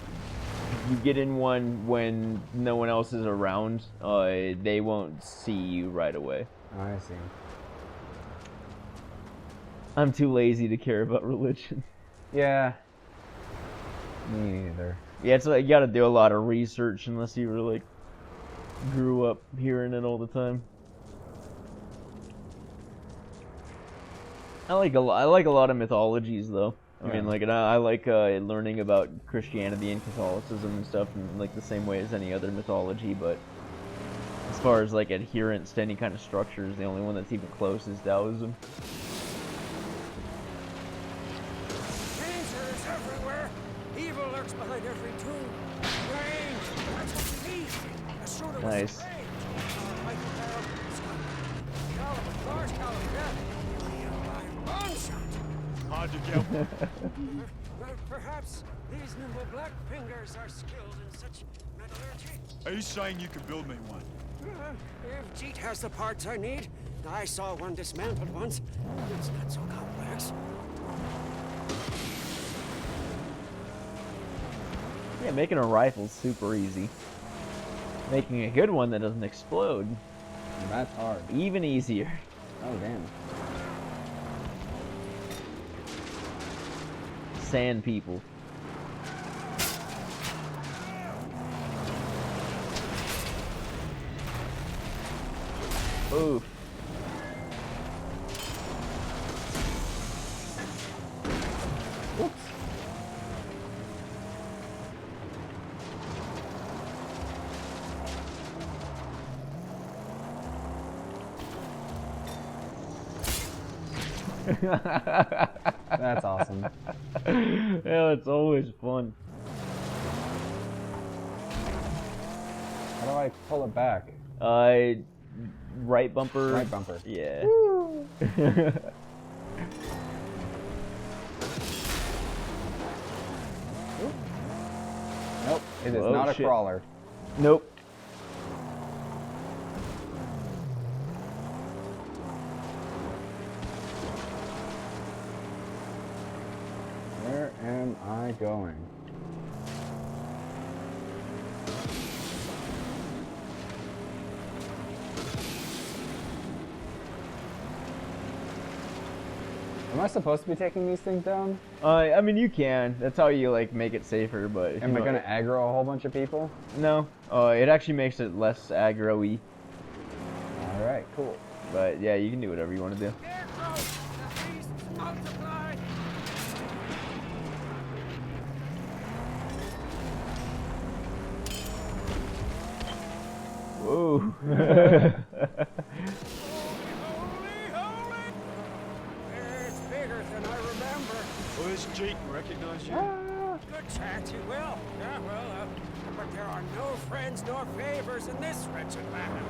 you get in one when no one else is around, they won't see you right away. Oh, I see. I'm too lazy to care about religion. Yeah. Me neither. Yeah, it's like you gotta do a lot of research unless you were like grew up hearing it all the time. I like a lot of mythologies though. I mean, like, and I like learning about Christianity and Catholicism and stuff in like the same way as any other mythology. But as far as like adherence to any kind of structures, the only one that's even close is Taoism. Danger is everywhere. Evil lurks behind every tomb. Range. That's what you need. A shooter with Nice. range. Rifle barrel, scope. Caliber, large caliber, yeah. Bone shot. Hard to get. Perhaps these nimble black fingers are skilled in such metallurgy. Are you saying you can build me one? If Jeet has the parts I need, I saw one dismantled once. It's not so complex. Yeah, making a rifle's super easy. Making a good one that doesn't explode, That's hard. even easier. Oh, damn. Sand people. Oof. That's awesome. Yeah, it's always fun. How do I pull it back? Right bumper. Right bumper. Yeah. Nope, it is Oh, not a shit. crawler. Nope. Where am I going? Am I supposed to be taking these things down? I mean, you can. That's how you like make it safer. But if Am I you gonna aggro a whole bunch of people? No. It actually makes it less aggro-y. Alright, cool. But yeah, you can do whatever you want to do. Scarecrow, the beasts multiply. Whoa. Holy, holy! It's bigger than I remember. Where's Jeet? Recognize you? Good chance he will. Yeah, well, but there are no friends nor favors in this wretched land.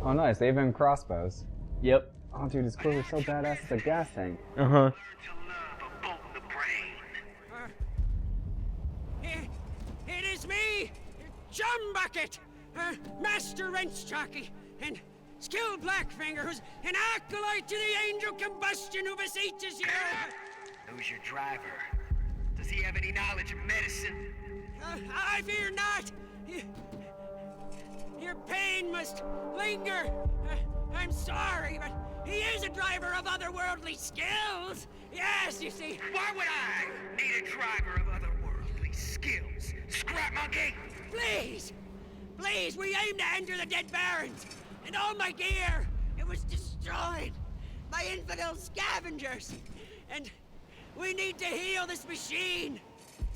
Oh, nice. They even have crossbows. Yep. Oh, dude, his clothes are so badass. It's a gas tank. Uh-huh. It is me, Chum Bucket, Master Wrench Jockey, and skilled Blackfinger, who's an acolyte to the angel combustion who beseeches you. Who's your driver? Does he have any knowledge of medicine? I fear not. Your pain must linger. I'm sorry, but he is a driver of otherworldly skills. Yes, you see. Why would I need a driver of otherworldly skills? Scrap monkey! Please! Please, we aim to enter the Dead Barrens! And all my gear, it was destroyed by infidel scavengers! And we need to heal this machine!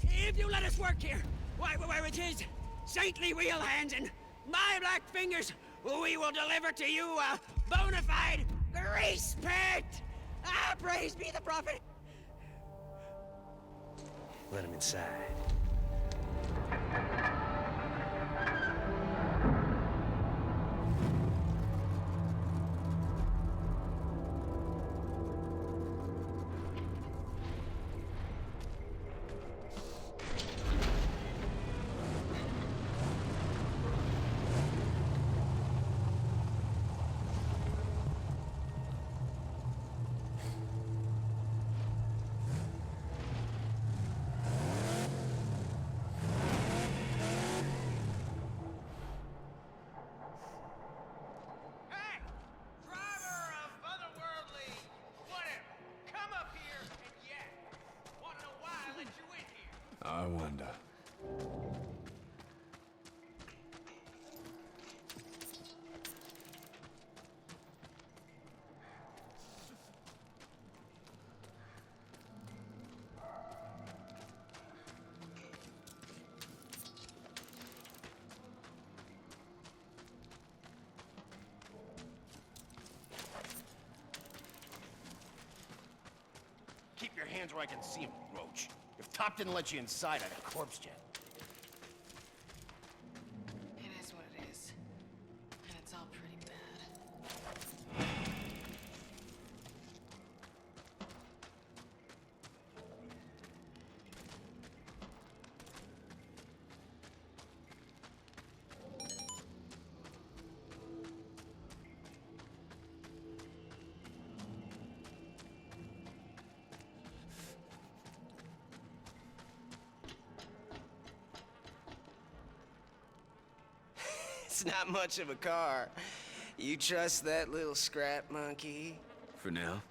If you let us work here, why, with his saintly wheel hands and my black fingers, we will deliver to you a bona fide grease pit! Ah, praise be the prophet! Let him inside. Hey! Driver of otherworldly whatever, come up here and yak. Wanna know why I let you in here? I wonder. Keep your hands where I can see him, Roach. If Top didn't let you inside, I'd have corpse jet. It is what it is. And it's all pretty bad. It's not much of a car. You trust that little scrap monkey? For now,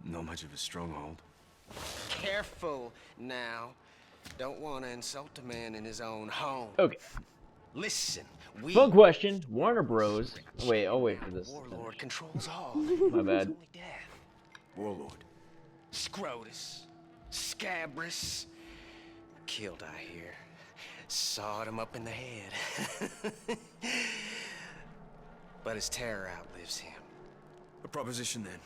not much of a stronghold. Careful now. Don't want to insult a man in his own home. Okay. Listen, we... Fun question. Warner Bros. Wait, I'll wait for this. Warlord controls all. My bad. Only death. Warlord. Scrotus. Scabrous. Killed, I hear. Sawed him up in the head. But his terror outlives him. A proposition then.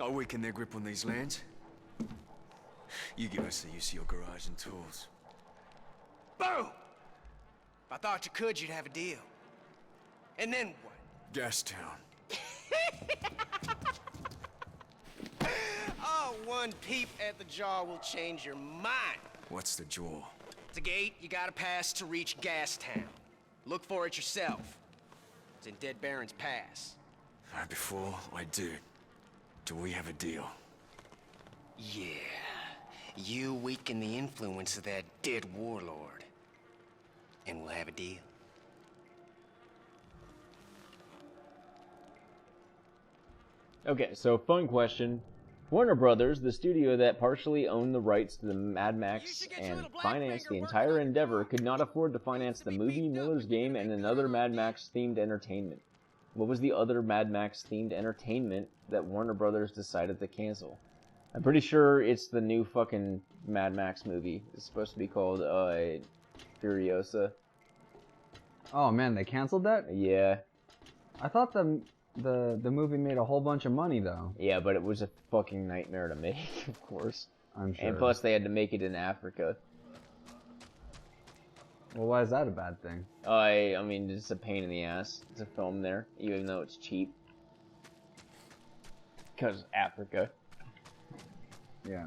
I'll weaken their grip on these lands. You give us the use of your garage and tools. Boom! If I thought you could, you'd have a deal. And then what? Gastown. Oh, one peep at the jaw will change your mind. What's the jaw? It's a gate you gotta pass to reach Gastown. Look for it yourself. It's in Dead Barrens Pass. Right before I do we have a deal? Yeah. You weaken the influence of that dead warlord. And we'll have a deal. Okay, so fun question. Warner Brothers, the studio that partially owned the rights to the Mad Max and financed the entire endeavor, could not afford to finance the movie, Miller's Game, and another Mad Max-themed entertainment. What was the other Mad Max-themed entertainment that Warner Brothers decided to cancel? I'm pretty sure it's the new fucking Mad Max movie. It's supposed to be called, Furiosa. Oh man, they canceled that? Yeah. I thought the movie made a whole bunch of money though. Yeah, but it was a fucking nightmare to make, of course. I'm sure. And plus they had to make it in Africa. Well, why is that a bad thing? I mean, it's a pain in the ass to film there, even though it's cheap. Because Africa. Yeah.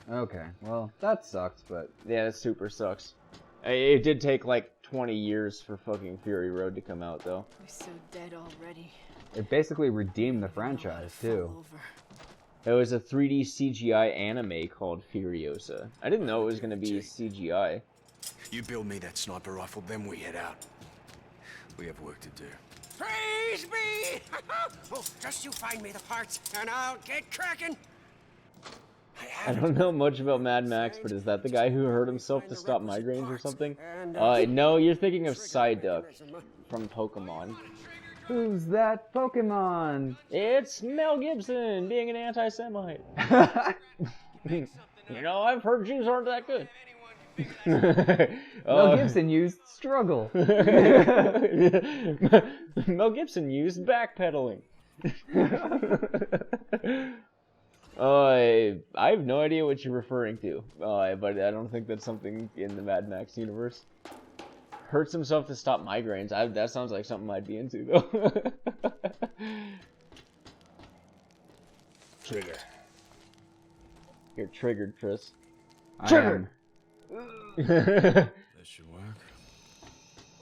Okay, well, that sucks, but... Yeah, it super sucks. It did take like 20 years for fucking Fury Road to come out, though. We're so dead already. It basically redeemed the franchise, too. Over. There was a 3D CGI anime called Furiosa. I didn't know it was going to be CGI. You build me that sniper rifle, then we head out. We have work to do. Praise be! Oh, just you find me the parts, and I'll get cracking. I don't know much about Mad Max, but is that the guy who hurt himself to stop migraines or something? No, you're thinking of Psyduck from Pokemon. Who's that Pokemon? It's Mel Gibson being an anti-Semite. You know, I've heard Jews aren't that good. Mel Gibson used struggle. Mel Gibson used backpedaling. I have no idea what you're referring to, but I don't think that's something in the Mad Max universe. Hurts himself to stop migraines. That sounds like something I'd be into, though. Trigger. You're triggered, Chris. Triggered! That should work.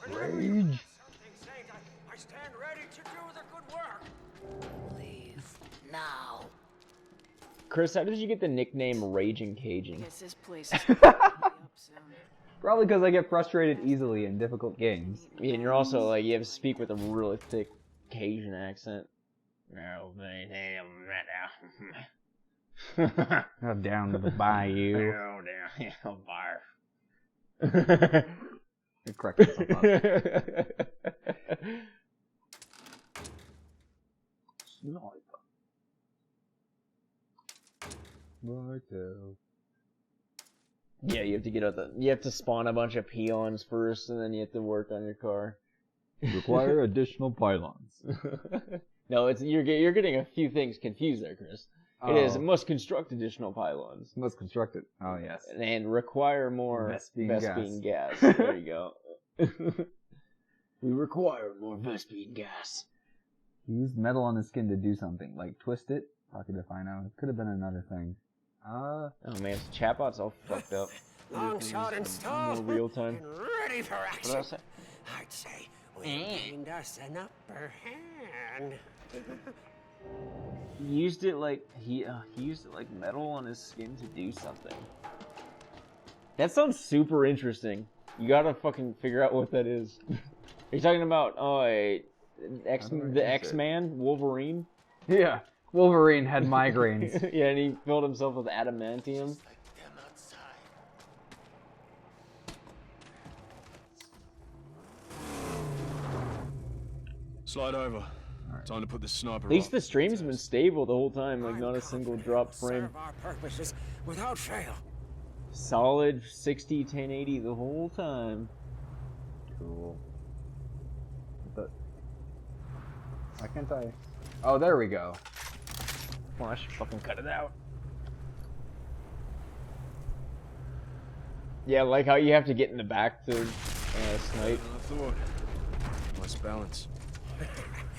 Rage. I stand ready to do the good work. Leave now. Chris, how did you get the nickname Raging Cajun? Guess this place is gonna be up soon. Probably because I get frustrated easily in difficult games. Yeah, and you're also like, you have to speak with a really thick Cajun accent. Oh, down to the bayou. Oh, down. Bar. Correct myself up. Yeah, you have to get out you have to spawn a bunch of peons first, and then you have to work on your car. Require additional pylons. No, you're getting a few things confused there, Chris. It is must construct additional pylons. Must construct it. Oh, yes. And require more Vespene gas. There you go. We require more Vespene gas. He used metal on his skin to do something, like twist it. Pocket if I know. It could have been another thing. Oh man, chatbot's all fucked up. Long shot installed. More real time. And ready for action. What else? I'd say we gained us an upper hand. He used it like he used it like metal on his skin to do something. That sounds super interesting. You gotta fucking figure out what that is. Are you talking about the X-Man, Wolverine? Yeah, Wolverine had migraines. Yeah, and he filled himself with adamantium. Slide over. Time to put the sniper At least up. the stream's been stable the whole time, like not a single drop frame. Serve our purposes without fail. Solid 60, 1080 the whole time. Cool. Why can't I? Oh, there we go. Well, I should fucking cut it out. Yeah, like how you have to get in the back to snipe. I thought. Nice balance.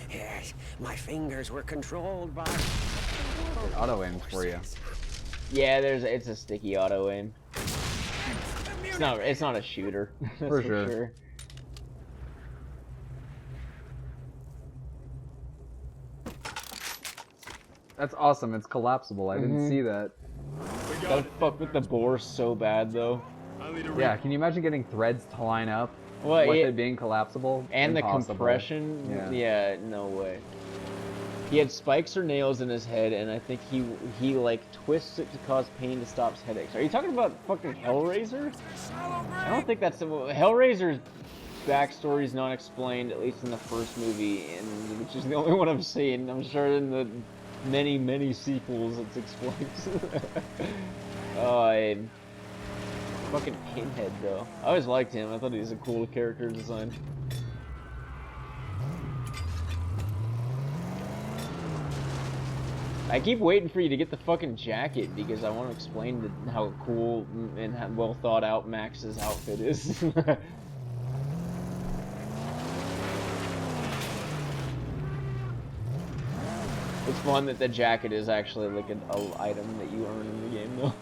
Yes, my fingers were controlled by... It auto aims for you. Yeah, it's a sticky auto aim. It's not a shooter. For sure. That's awesome. It's collapsible. I didn't see that. Gotta fuck with the boar so bad though. Yeah, can you imagine getting threads to line up Well, with it being collapsible? And Impossible. the compression. Yeah. No way. He had spikes or nails in his head, and I think he like twists it to cause pain to stop headaches. Are you talking about fucking Hellraiser? I don't think that's Hellraiser's backstory is not explained, at least in the first movie, and which is the only one I've seen. I'm sure in the many sequels it's explained. Fucking Pinhead though. I always liked him. I thought he was a cool character design. I keep waiting for you to get the fucking jacket because I want to explain how cool and how well thought out Max's outfit is. It's fun that the jacket is actually like an item that you earn in the game though.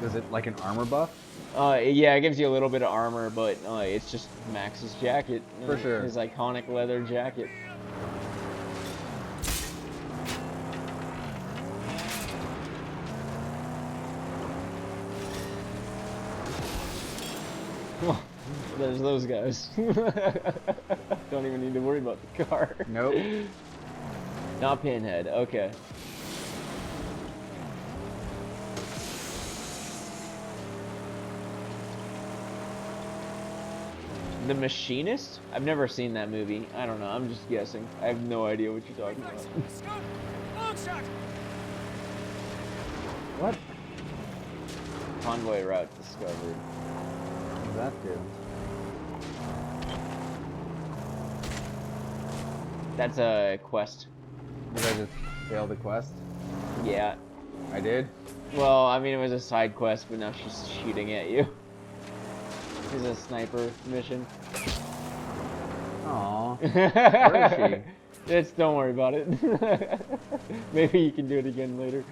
Is it like an armor buff? Yeah, it gives you a little bit of armor, but it's just Max's jacket. For sure. His iconic leather jacket. Well, there's those guys. Don't even need to worry about the car. Nope. Not Pinhead, okay. The Machinist? I've never seen that movie. I don't know. I'm just guessing. I have no idea what you're talking about. Long shot. What? Convoy route discovered. What does that do? That's a quest. Did I just fail the quest? Yeah. I did? Well, I mean, it was a side quest, but now she's shooting at you. It's a sniper mission. Aww. Where is she? It's, don't worry about it. Maybe you can do it again later.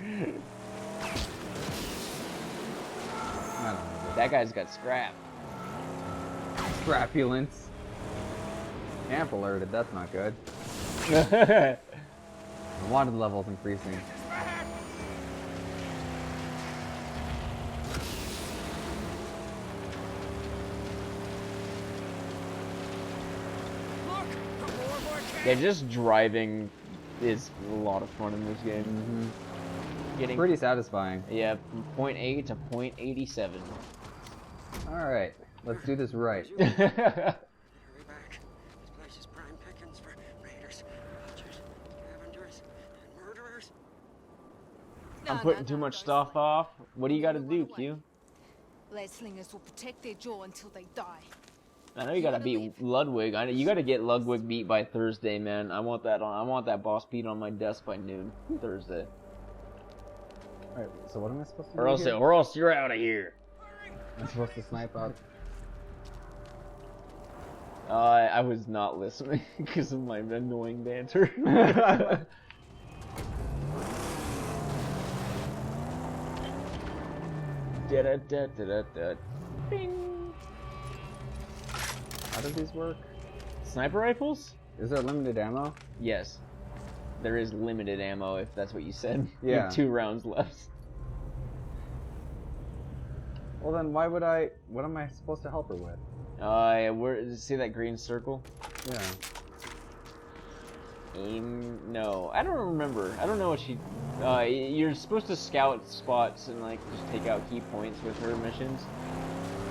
I don't know. That guy's got scrap. Scrapulence. Camp alerted, that's not good. That's The wanted level's increasing. Yeah, just driving is a lot of fun in this game. Mm-hmm. Getting Pretty satisfying. Yeah, from point A to point 87. Alright, let's do this right. Hurry back. This place is prime pickings for raiders, poachers, scavengers, and murderers. I'm putting too much stuff off. What do you gotta do, Q? Lead slingers will protect their jaw until they die. I know you gotta beat Ludwig. You gotta get Ludwig beat by Thursday, man. I want that boss beat on my desk by noon Thursday. Alright, so what am I supposed to do? Or else you're out of here. I'm supposed to snipe out. I was not listening because of my annoying banter. Bing. How do these work? Sniper rifles? Is there limited ammo? Yes. There is limited ammo, if that's what you said. Yeah. You have 2 rounds left. Well then, what am I supposed to help her with? See that green circle? Yeah. Aim? No, I don't remember. I don't know what she... you're supposed to scout spots and, like, just take out key points with her missions.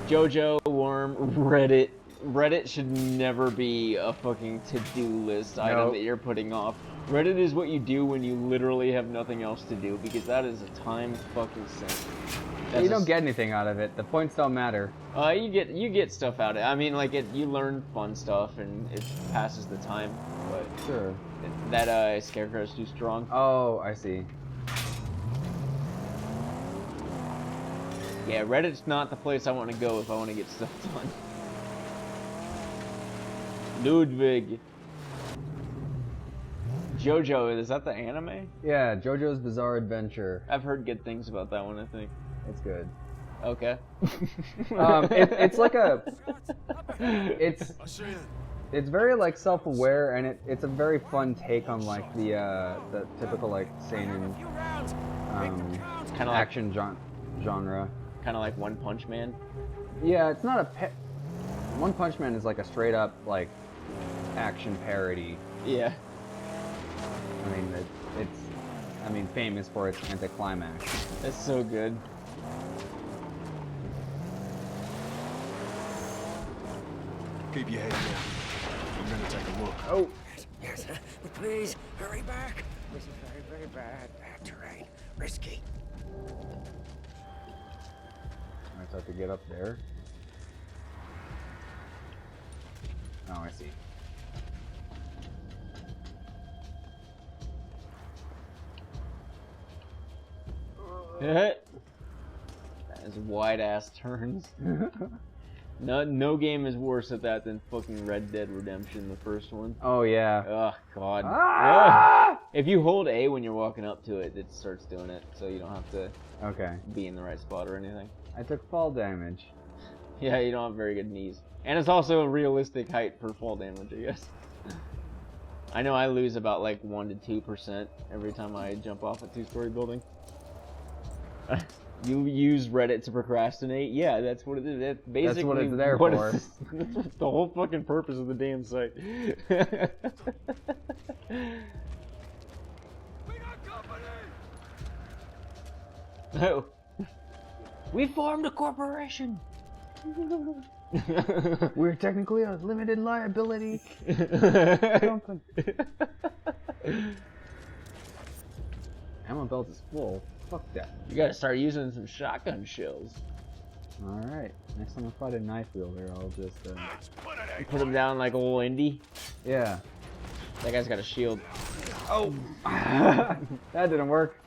Jojo, Worm, Reddit. Reddit should never be a fucking to-do list item that you're putting off. Reddit is what you do when you literally have nothing else to do, because that is a time fucking sink. You don't get anything out of it. The points don't matter. You get stuff out of it. I mean, like, you learn fun stuff and it passes the time, but... Sure. That, Scarecrow's too strong. Oh, I see. Yeah, Reddit's not the place I want to go if I want to get stuff done. Ludwig. Jojo, is that the anime? Yeah, JoJo's Bizarre Adventure. I've heard good things about that one, I think. It's good. Okay. It's like a... It's very, like, self-aware, and it's a very fun take on, like, the typical, like, seinen kind of action genre. Kind of like One Punch Man? Yeah, it's not a... One Punch Man is, like, a straight-up, like, action parody. Yeah. I mean, it's famous for its anticlimax. It's so good. Keep your head down. I'm gonna take a look. Oh! Yes, but please, hurry back. This is very, very bad terrain. Risky. I just have to get up there. Oh, I see. That is wide-ass turns. No game is worse at that than fucking Red Dead Redemption, the first one. Oh, yeah. Oh, God. Ah! If you hold A when you're walking up to it, it starts doing it, so you don't have to be in the right spot or anything. I took fall damage. Yeah, you don't have very good knees. And it's also a realistic height for fall damage, I guess. I know I lose about like 1 to 2% every time I jump off a 2-story building. You use Reddit to procrastinate? Yeah, that's what it is. That's basically what it's there for. That's the whole fucking purpose of the damn site. We got company! Oh. We formed a corporation! We're technically a limited liability. Something. Ammo belt is full. Fuck that. You gotta start using some shotgun shells. Alright. Next time I fight a knife wielder, I'll just Put him down like old Indy. yeah. That guy's got a shield. Oh! That didn't work.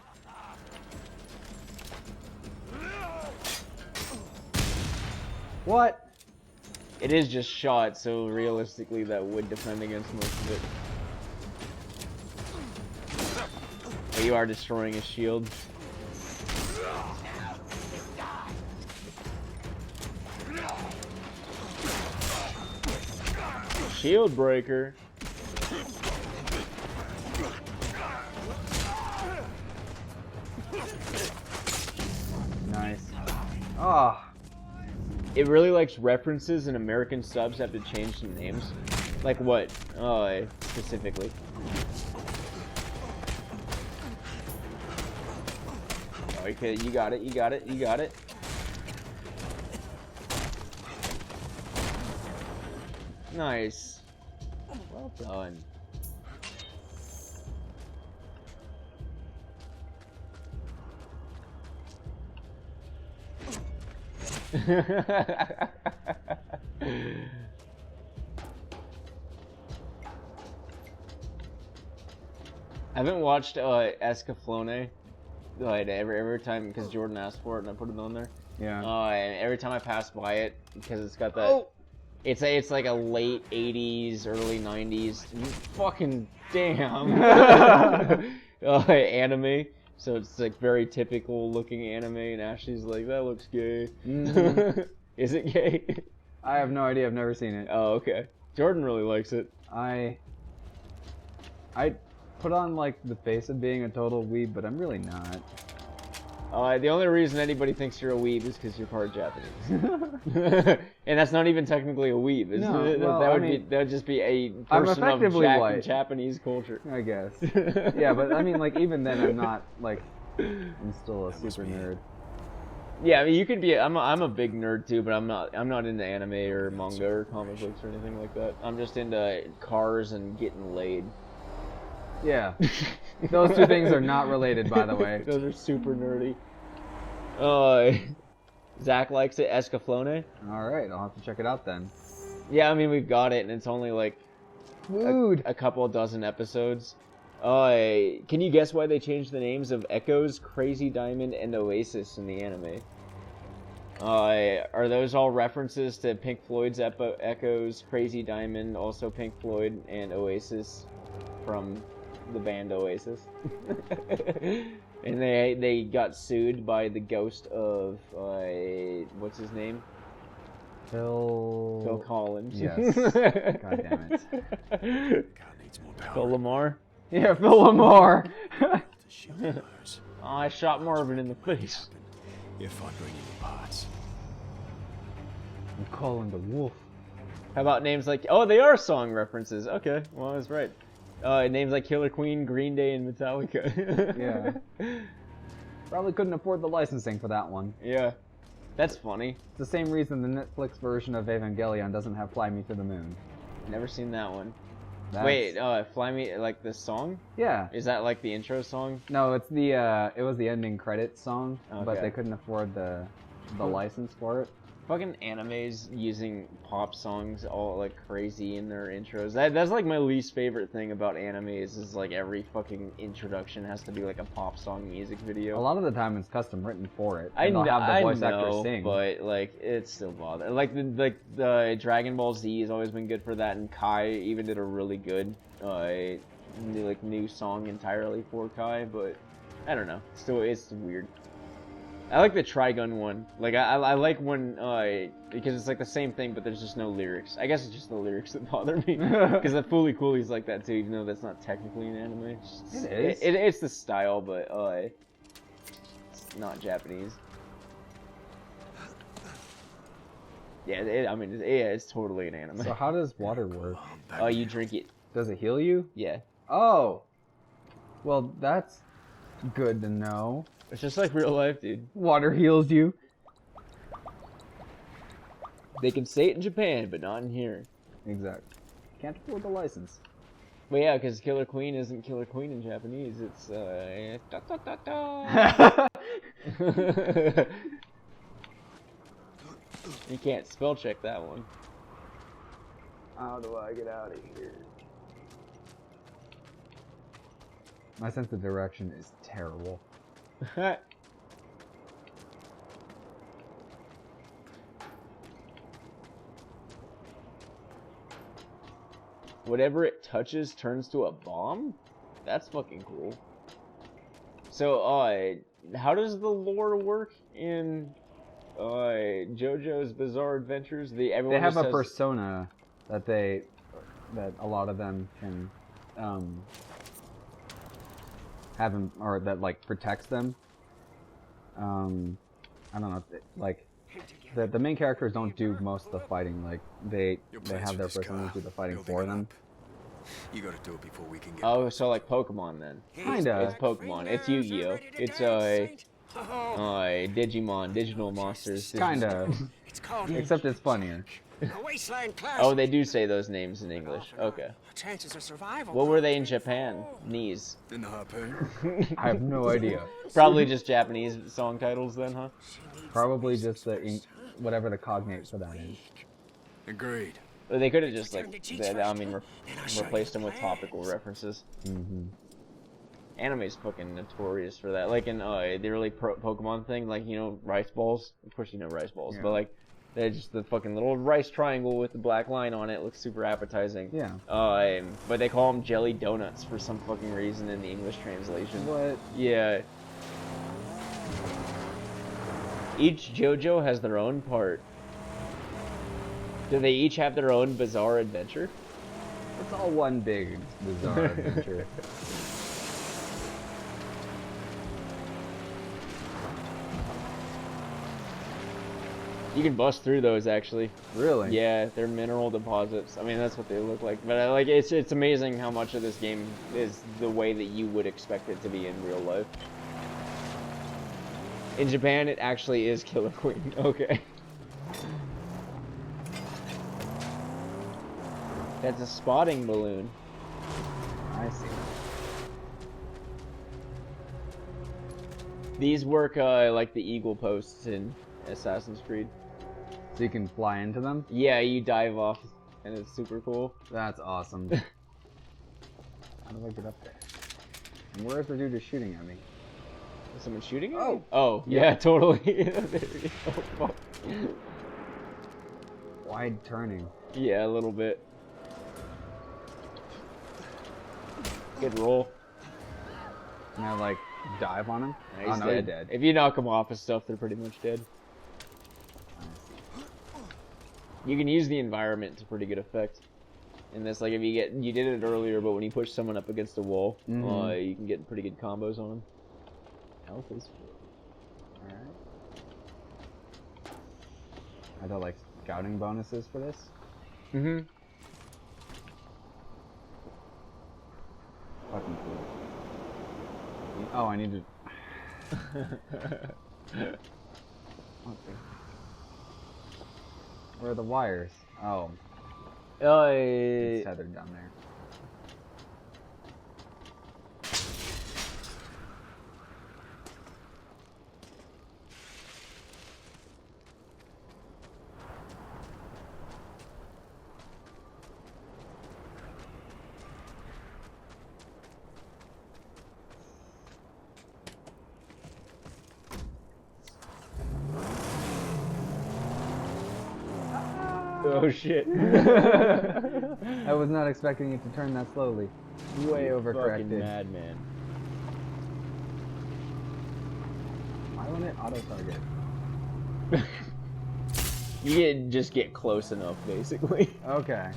What? It is just shot, so realistically that would defend against most of it. But you are destroying his shield. Shield breaker. Nice. Ah. It really likes references, and American subs have to change some names. Like what? Specifically. Okay, you got it, you got it, you got it. Nice. Well done. I haven't watched Escaflowne. Every time, because Jordan asked for it and I put it on there. Yeah. And every time I pass by it, because it's got that. It's like a late 80s, early 90s. You fucking damn. Anime. So it's like very typical looking anime, and Ashley's like, that looks gay. Mm-hmm. Is it gay? I have no idea. I've never seen it. Oh, okay. Jordan really likes it. I put on like the face of being a total weeb, but I'm really not. The only reason anybody thinks you're a weeb is because you're part Japanese. And that's not even technically a weeb, is No, it? well, that would just be a person of white. Japanese culture. I guess. Yeah, but I mean, like, even then, I'm not, like, I'm still a super nerd. Yeah, I mean, you could be. I'm a big nerd too, but I'm not into anime or manga or comic books or anything like that. I'm just into cars and getting laid. Yeah. Those two things are not related, by the way. Those are super nerdy. Zach likes it, Escaflowne. Alright, I'll have to check it out then. Yeah, I mean, we've got it, and it's only like a couple dozen episodes. Can you guess why they changed the names of Echoes, Crazy Diamond, and Oasis in the anime? Are those all references to Pink Floyd's Echoes, Crazy Diamond, also Pink Floyd, and Oasis from the band Oasis? And they got sued by the ghost of what's his name? Phil Collins. Yes. God damn it. God needs more power. Phil Lamar. Yeah, Phil Lamar. I shot Marvin in the face. If I bring you the parts. I'm calling the wolf. How about names like... Oh, they are song references. Okay, well, I was right. Names like Killer Queen, Green Day, and Metallica. Yeah. Probably couldn't afford the licensing for that one. Yeah. That's funny. It's the same reason the Netflix version of Evangelion doesn't have Fly Me to the Moon. Never seen that one. That's... Wait, Fly Me, like the song? Yeah. Is that like the intro song? No, it's the, it was the ending credits song, Okay. but they couldn't afford the license for it. Fucking animes using pop songs all like crazy in their intros. That's like my least favorite thing about animes is like every fucking introduction has to be like a pop song music video. A lot of the time it's custom written for it. I know, they'll have the voice actor sing. But like it's still bothering. Like the Dragon Ball Z has always been good for that, and Kai even did a really good new song entirely for Kai. But I don't know. Still, it's weird. I like the Trigun one. Like I like when because it's like the same thing, but there's just no lyrics. I guess it's just the lyrics that bother me. Because the Fooly Cooley's like that too, even though that's not technically an anime. It is. It's the style, but it's not Japanese. Yeah, I mean, it's totally an anime. So how does water work? You drink it. Does it heal you? Yeah. Oh. Well, that's good to know. It's just like real life, dude. Water heals you. They can say it in Japan, but not in here. Exactly. Can't afford the license. Well, yeah, because Killer Queen isn't Killer Queen in Japanese. It's da, da, da, da. You can't spell check that one. How do I get out of here? My sense of direction is terrible. Whatever it touches turns to a bomb? That's fucking cool. So, how does the lore work in JoJo's Bizarre Adventures? They have a persona that that a lot of them can have him, or that like protects them. I don't know, like the main characters don't do most of the fighting. Like they have their personas do the fighting for them. You gotta do it before we can get. Oh, so like Pokemon then? Kinda. It's Pokemon. It's Yu-Gi-Oh. It's Digimon, digital monsters. Kinda. Except it's funnier. Oh, they do say those names in English. Okay. Chances of survival. What were they in Japan? Knees. In the harpoon. I have no idea. Probably just Japanese song titles then, huh? Probably just whatever the cognate for that is. Agreed. They could have just replaced them with topical references. Mm-hmm. Anime's fucking notorious for that. Like in the early Pokemon thing, like rice balls. Of course you know rice balls, Yeah. but like they're just the fucking little rice triangle with the black line on it. Looks super appetizing. Yeah. But they call them jelly donuts for some fucking reason in the English translation. What? Yeah. Each JoJo has their own part. Do they each have their own bizarre adventure? It's all one big bizarre adventure. You can bust through those actually. Really? Yeah, they're mineral deposits. I mean, that's what they look like. But it's amazing how much of this game is the way that you would expect it to be in real life. In Japan, it actually is Killer Queen. Okay. That's a spotting balloon. I see. These work like the eagle posts in Assassin's Creed. So you can fly into them? Yeah, you dive off, and it's super cool. That's awesome. How do I get up there? And where is the dude who's shooting at me? Is someone shooting at Oh. me? Oh, yeah, totally. Oh, fuck. Wide turning. Yeah, a little bit. Good roll. Can I like dive on him? He's no, dead. he's dead. If you knock them off of stuff, they're pretty much dead. You can use the environment to pretty good effect. In this, like if you did it earlier, but when you push someone up against a wall, you can get pretty good combos on them. Health is full. Alright. Are there like scouting bonuses for this? Mm-hmm. Fucking cool. Oh, I need to... Okay. Where are the wires? Oh. It's tethered down there. Oh shit. I was not expecting it to turn that slowly. Way overcorrected. Fucking madman. Why wouldn't it auto-target? You just get close enough, basically. Okay.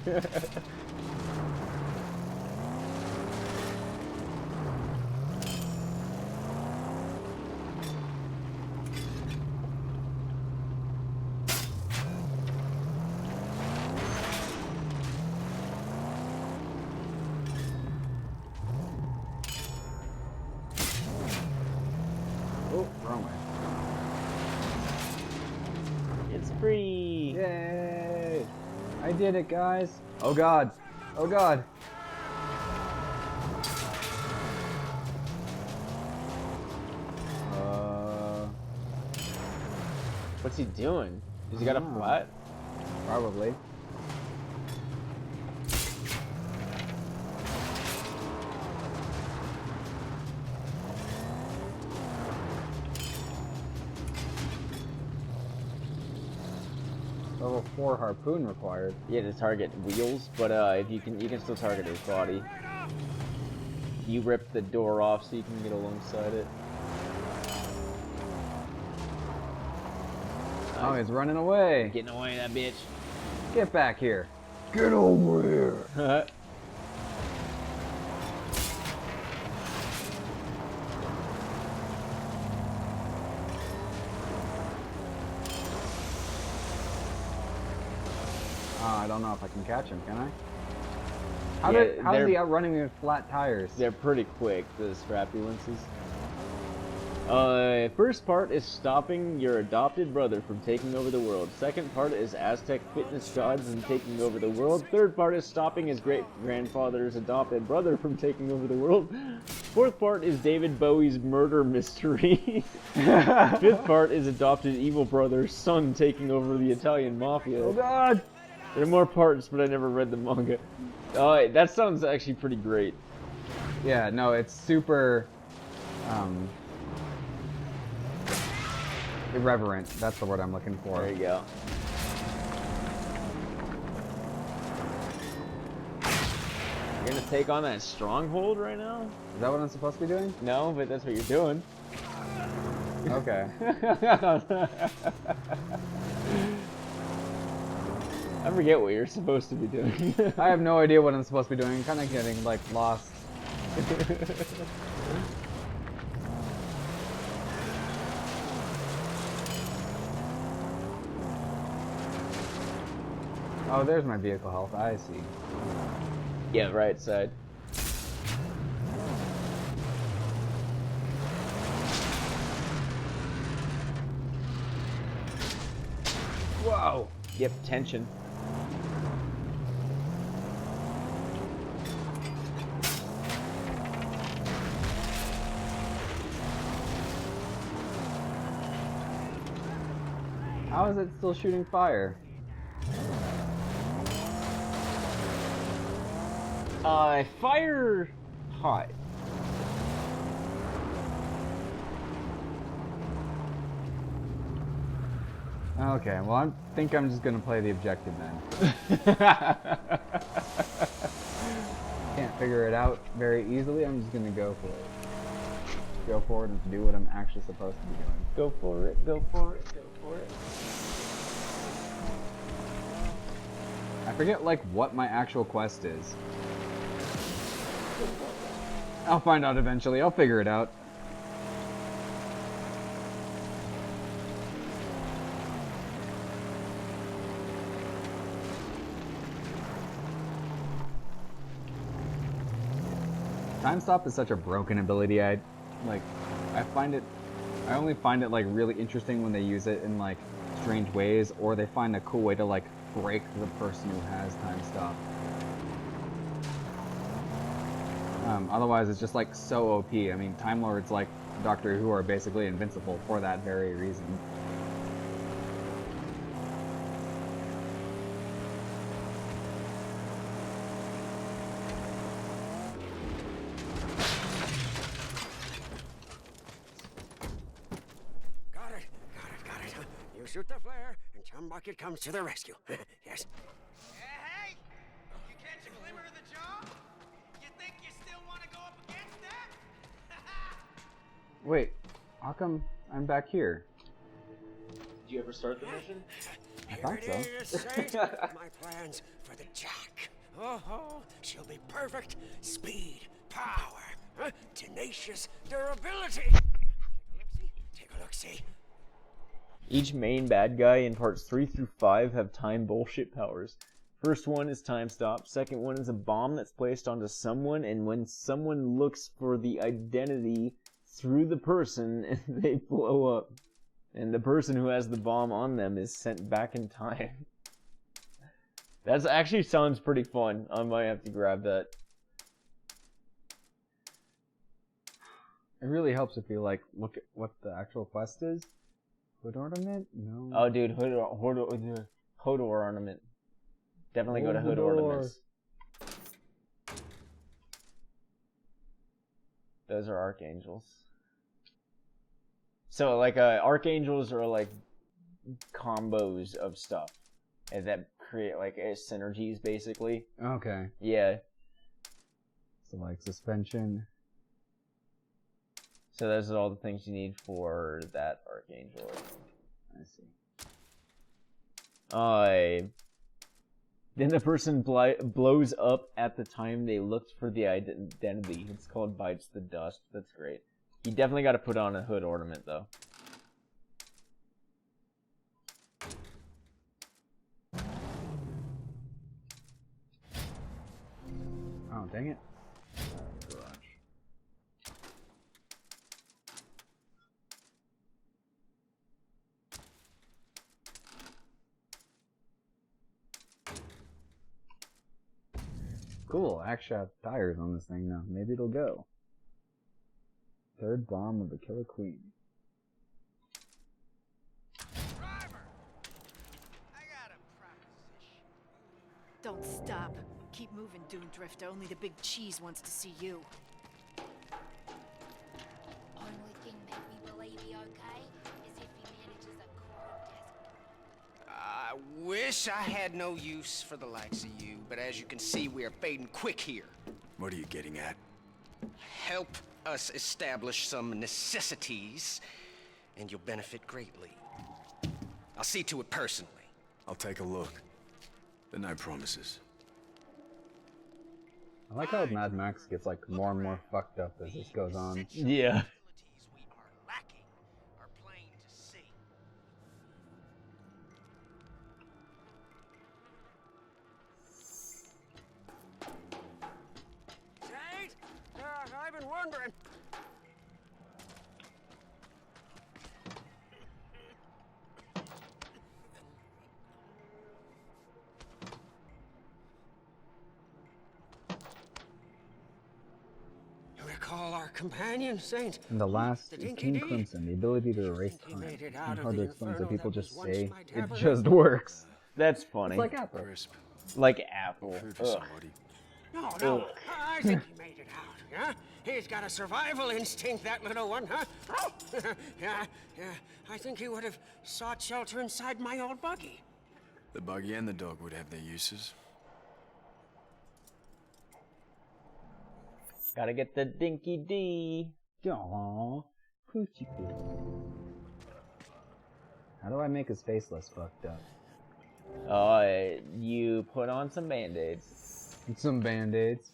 Oh, wrong way. It's free. Yay! I did it, guys. Oh god. Oh god. What's he doing? Has he got a flat? Probably. Level 4 harpoon required. Yeah, to target wheels, but if you can still target his body. You rip the door off so you can get alongside it. Oh, he's running away. Getting away, that bitch. Get back here. Get over here. I don't know if I can catch him, can I? How is he outrunning me with flat tires? They're pretty quick, the scrapulences. First part is stopping your adopted brother from taking over the world. Second part is Aztec fitness gods and taking over the world. Third part is stopping his great-grandfather's adopted brother from taking over the world. Fourth part is David Bowie's murder mystery. Fifth part is adopted evil brother's son taking over the Italian mafia. Oh god! There are more parts, but I never read the manga. That sounds actually pretty great. Yeah, no, it's super... irreverent. That's the word I'm looking for. There you go. You're gonna take on that stronghold right now? Is that what I'm supposed to be doing? No, but that's what you're doing. Okay. I forget what you're supposed to be doing. I have no idea what I'm supposed to be doing. I'm kind of getting, like, lost. Oh, there's my vehicle health. I see. Yeah, right side. Whoa! Yep, tension. How is it still shooting fire? Fire hot. Okay, well I think I'm just gonna play the objective then. Can't figure it out very easily, I'm just gonna go for it. Go for it and do what I'm actually supposed to be doing. Go for it, go for it, go for it. I forget like what my actual quest is. I'll find out eventually, I'll figure it out. Time stop is such a broken ability. I only find it like really interesting when they use it in like strange ways, or they find a cool way to like break the person who has time stop. Otherwise, it's just like so OP. I mean, Time Lords like Doctor Who are basically invincible for that very reason. Got it. You shoot the flare, and Chum Bucket comes to the rescue. Yes. Hey! You catch a glimmer of the job? You think you still want to go up against that? Wait, how come I'm back here? Did you ever start the mission? I thought so. Here it is, Saint. My plans for the Jack. Oh, she'll be perfect. Speed, power, tenacious durability. Take a look-see. Each main bad guy in parts 3 through 5 have time bullshit powers. First one is time stop. Second one is a bomb that's placed onto someone, and when someone looks for the identity through the person, they blow up. And the person who has the bomb on them is sent back in time. That actually sounds pretty fun. I might have to grab that. It really helps if you like look at what the actual quest is. Hood ornament? No. Oh, dude, hood ornament. Definitely go to hood ornaments. Those are archangels. So, like, archangels are like combos of stuff, and that create like synergies, basically. Okay. Yeah. So, like suspension. So those are all the things you need for that archangel. I see. Then the person blows up at the time they looked for the identity. It's called Bites the Dust. That's great. You definitely got to put on a hood ornament, though. Oh, dang it. Cool, actually have tires on this thing now. Maybe it'll go. Third bomb of the Killer Queen. Driver! I got a proposition. Don't stop. Keep moving, Dune Drifter. Only the big cheese wants to see you. Only thing make me believe he okay is if he manages a core desk. I wish I had no use for the likes of you, but as you can see, we are fading quick here. What are you getting at? Help us establish some necessities, and you'll benefit greatly. I'll see to it personally. I'll take a look. But no promises. I like how Mad Max gets like more and more fucked up as this goes on. Yeah. We are lacking are plain to see. Saint, I've been wondering. You recall our companion, Saint? And the last The is Dinky King Dee? Crimson, the ability to erase He time. made it It's out not of hard the to explain, so inferno people that just was once say my it tabernacle. just works. That's funny. It's like Apple. Crisp. Like Apple. Food for Ugh. somebody. No, I think he made it out, yeah? He's got a survival instinct, that little one, huh? Oh, yeah. I think he would have sought shelter inside my old buggy. The buggy and the dog would have their uses. Gotta get the Dinky D. Aww. Coochie coo. How do I make his face less fucked up? You put on some band-aids. And some band-aids.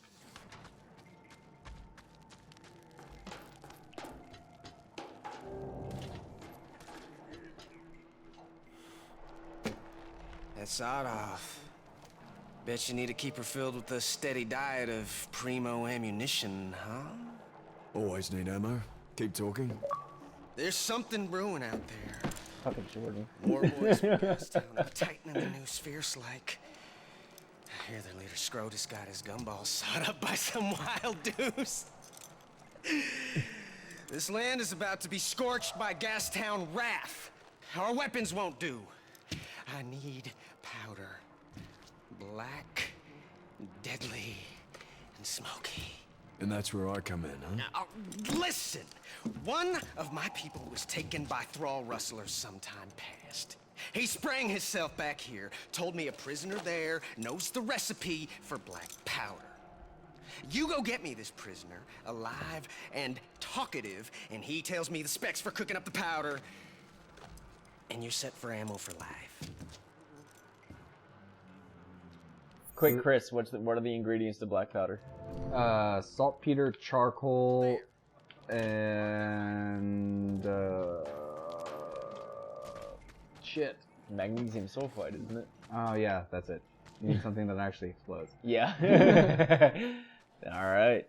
That's sawed off. Bet you need to keep her filled with a steady diet of primo ammunition, huh? Always need ammo. Keep talking. There's something brewing out there. Fucking Jordan. More boys from Gastown are tightening the noose fierce-like. I hear their leader Scrotus got his gumballs sawed up by some wild deuce. This land is about to be scorched by Gastown wrath. Our weapons won't do. I need powder. Black, deadly, and smoky. And that's where I come in, huh? Listen! One of my people was taken by thrall rustlers sometime past. He sprang himself back here, told me a prisoner there knows the recipe for black powder. You go get me this prisoner, alive and talkative, and he tells me the specs for cooking up the powder, and you're set for ammo for life. Quick, Chris, what are the ingredients to black powder? Saltpeter, charcoal, and shit. Magnesium sulfide, isn't it? Oh yeah, that's it. You need something that actually explodes. Yeah. All right.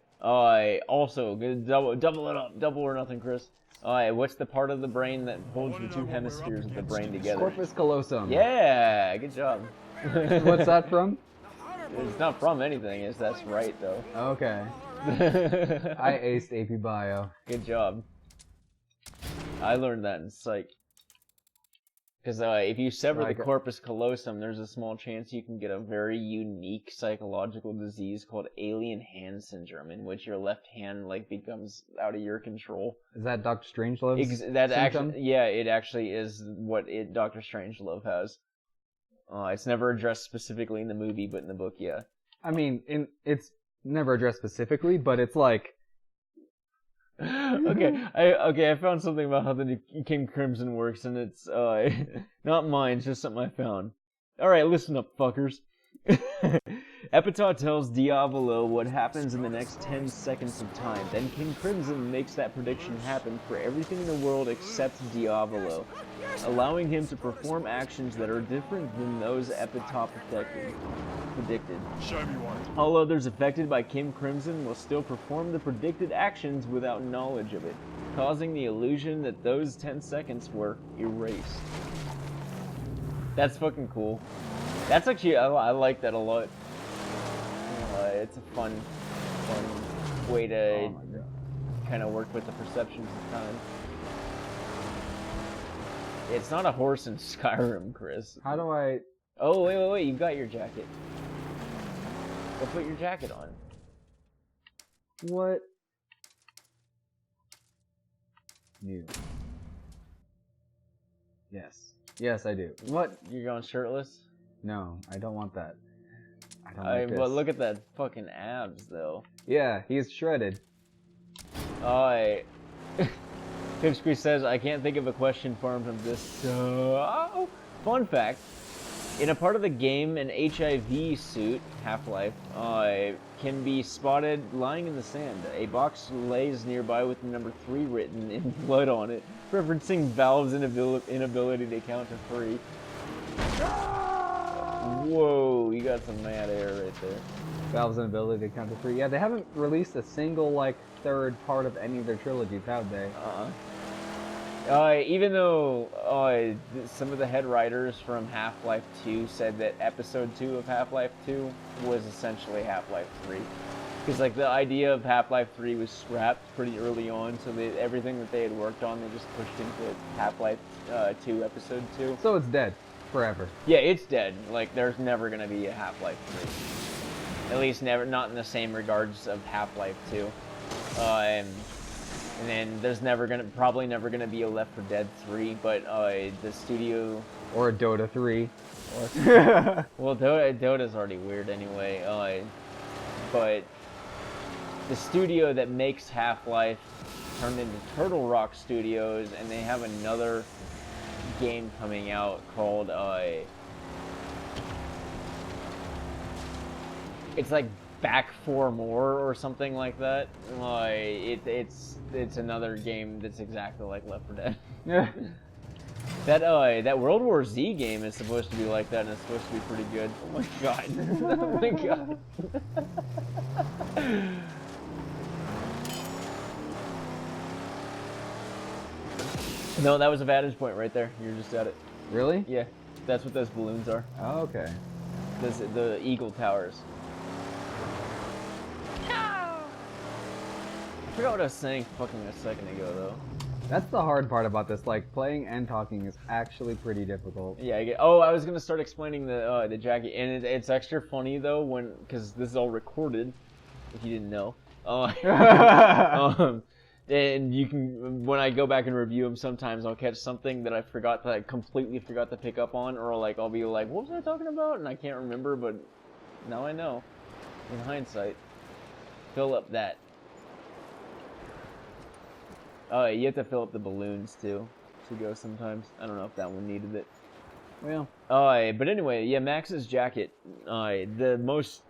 Also, double it up. Double or nothing, Chris. What's the part of the brain that holds the two hemispheres of the brain together? Corpus callosum. Yeah, good job. What's that from? It's not from anything. That's right though. Okay. I aced AP Bio. Good job. I learned that in psych. Because if you sever the corpus callosum, there's a small chance you can get a very unique psychological disease called alien hand syndrome, in which your left hand like becomes out of your control. Is that Dr. Strangelove's that symptom? actually, yeah, it actually is what Dr. Strangelove has. It's never addressed specifically in the movie, but in the book, yeah. I mean, it's never addressed specifically, but it's like. I found something about how the King Crimson works, and it's not mine, it's just something I found. Alright, listen up, fuckers. Epitaph tells Diavolo what happens in the next 10 seconds of time. Then King Crimson makes that prediction happen for everything in the world except Diavolo, allowing him to perform actions that are different than those Epitaph predicted. Show me one. All others affected by King Crimson will still perform the predicted actions without knowledge of it, causing the illusion that those 10 seconds were erased. That's fucking cool. That's actually, I like that a lot. It's a fun way to kind of work with the perceptions of time. It's not a horse in Skyrim, Chris. How do I... Oh, wait, you've got your jacket. Go put your jacket on. What? You. Yes. Yes, I do. What? You're going shirtless? No, I don't want that. I don't like this. But look at that fucking abs, though. Yeah, he's shredded. Pipsqueak says, I can't think of a question farmed from this. Fun fact. In a part of the game, an HIV suit, Half-Life, can be spotted lying in the sand. A box lays nearby with the number 3 written in blood on it, referencing Valve's inability to count to 3. Whoa, you got some mad air right there. Valve's inability to count to 3. Yeah, they haven't released a single, like, third part of any of their trilogies, have they? Even though some of the head writers from Half-Life 2 said that Episode 2 of Half-Life 2 was essentially Half-Life 3. Because like the idea of Half-Life 3 was scrapped pretty early on, so everything that they had worked on, they just pushed into Half-Life 2 Episode 2. So it's dead. Forever. Yeah, it's dead. Like, there's never going to be a Half-Life 3. At least not in the same regards of Half-Life 2. And then there's probably never gonna be a Left 4 Dead 3, but the studio... Or a Dota 3. Well, Dota's already weird anyway, but the studio that makes Half-Life turned into Turtle Rock Studios, and they have another game coming out called, it's like Back 4 More or something like that. It's another game that's exactly like Left 4 Dead. Yeah. That World War Z game is supposed to be like that, and it's supposed to be pretty good. Oh my god. Oh my god. No, that was a vantage point right there. You're just at it. Really? Yeah. That's what those balloons are. Oh, okay. The Eagle Towers. I forgot what I was saying fucking a second ago, though. That's the hard part about this. Like, playing and talking is actually pretty difficult. Yeah, I was gonna start explaining the jacket, and it's extra funny though because this is all recorded. If you didn't know, and you can when I go back and review them, sometimes I'll catch something that I completely forgot to pick up on, or like I'll be like, what was I talking about? And I can't remember, but now I know. In hindsight, fill up that. Oh, you have to fill up the balloons too to go sometimes. I don't know if that one needed it. Well. But anyway, yeah, Max's jacket. The most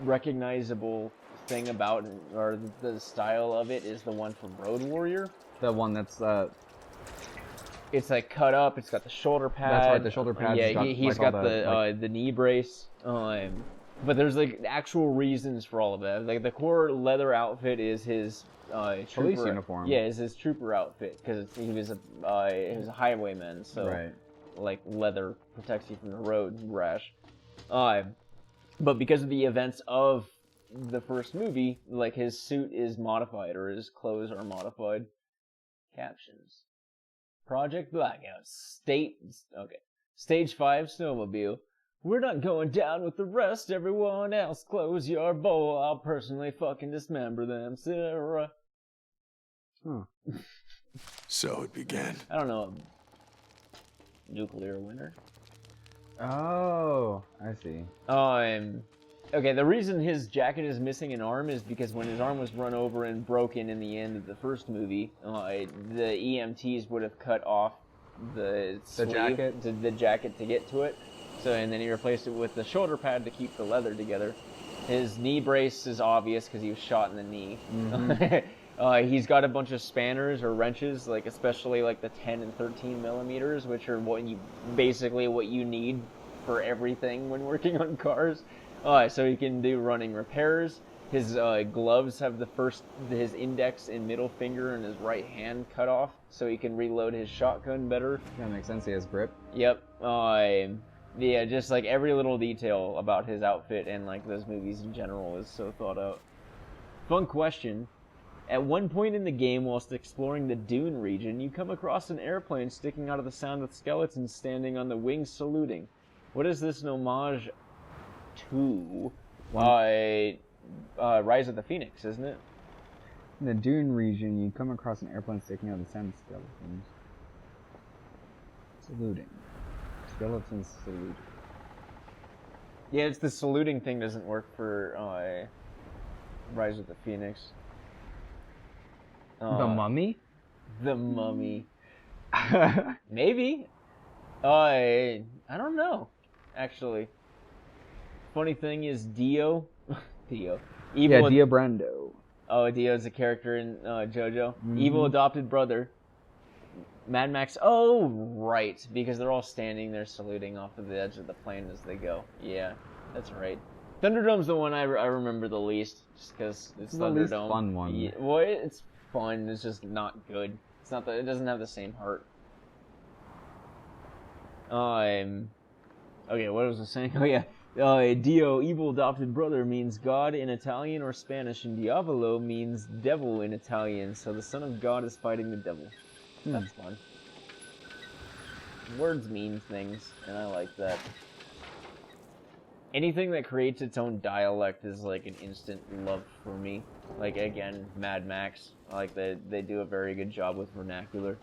recognizable thing about or the style of it is the one from Road Warrior. The one that's it's like cut up. It's got the shoulder pad. That's right, the shoulder pad. Yeah, he's got the knee brace. But there's like actual reasons for all of that. Like the core leather outfit is his police uniform. Yeah, it's his trooper outfit because he was a highwayman. So right. like leather protects you from the road rash. But because of the events of the first movie, like, his suit is modified, or his clothes are modified. Captions. Project Blackout. Stage 5 snowmobile. We're not going down with the rest. Everyone else, close your bowl. I'll personally fucking dismember them, Sarah. Huh. So it began. I don't know. Nuclear winter. Oh, I see. Okay, the reason his jacket is missing an arm is because when his arm was run over and broken in the end of the first movie, the EMTs would have cut off the jacket? the jacket to get to it. So, and then he replaced it with the shoulder pad to keep the leather together. His knee brace is obvious because he was shot in the knee. Mm-hmm. He's got a bunch of spanners or wrenches, like especially like the 10 and 13 millimeters, which are basically what you need for everything when working on cars. So he can do running repairs. His gloves have his index and middle finger and his right hand cut off, so he can reload his shotgun better. That makes sense. He has grip. Yep. Yeah, just like every little detail about his outfit and like those movies in general is so thought out. Fun question. At one point in the game, whilst exploring the Dune region, you come across an airplane sticking out of the sound with skeletons standing on the wings saluting. What is this an homage to? Rise of the Phoenix, isn't it? In the Dune region, you come across an airplane sticking out of the sound of skeletons saluting. Skeletons saluting. Yeah, it's the saluting thing doesn't work for Rise of the Phoenix. The Mummy? The Mummy. Maybe. I don't know, actually. Funny thing is Dio. Dio Brando. Oh, Dio's a character in JoJo. Mm-hmm. Evil adopted brother. Mad Max. Oh, right. Because they're all standing there saluting off of the edge of the plane as they go. Yeah, that's right. Thunderdome's the one I remember the least, just because it's the Thunderdome. least fun one. Yeah, well, it's fun. It's just not good. It's not it doesn't have the same heart. Okay, what was I saying? Oh yeah. Dio, evil adopted brother, means God in Italian or Spanish, and Diavolo means devil in Italian, so the son of God is fighting the devil. That's fun. Words mean things, and I like that. Anything that creates its own dialect is like an instant love for me. Like, again, Mad Max. Like, they do a very good job with vernacular.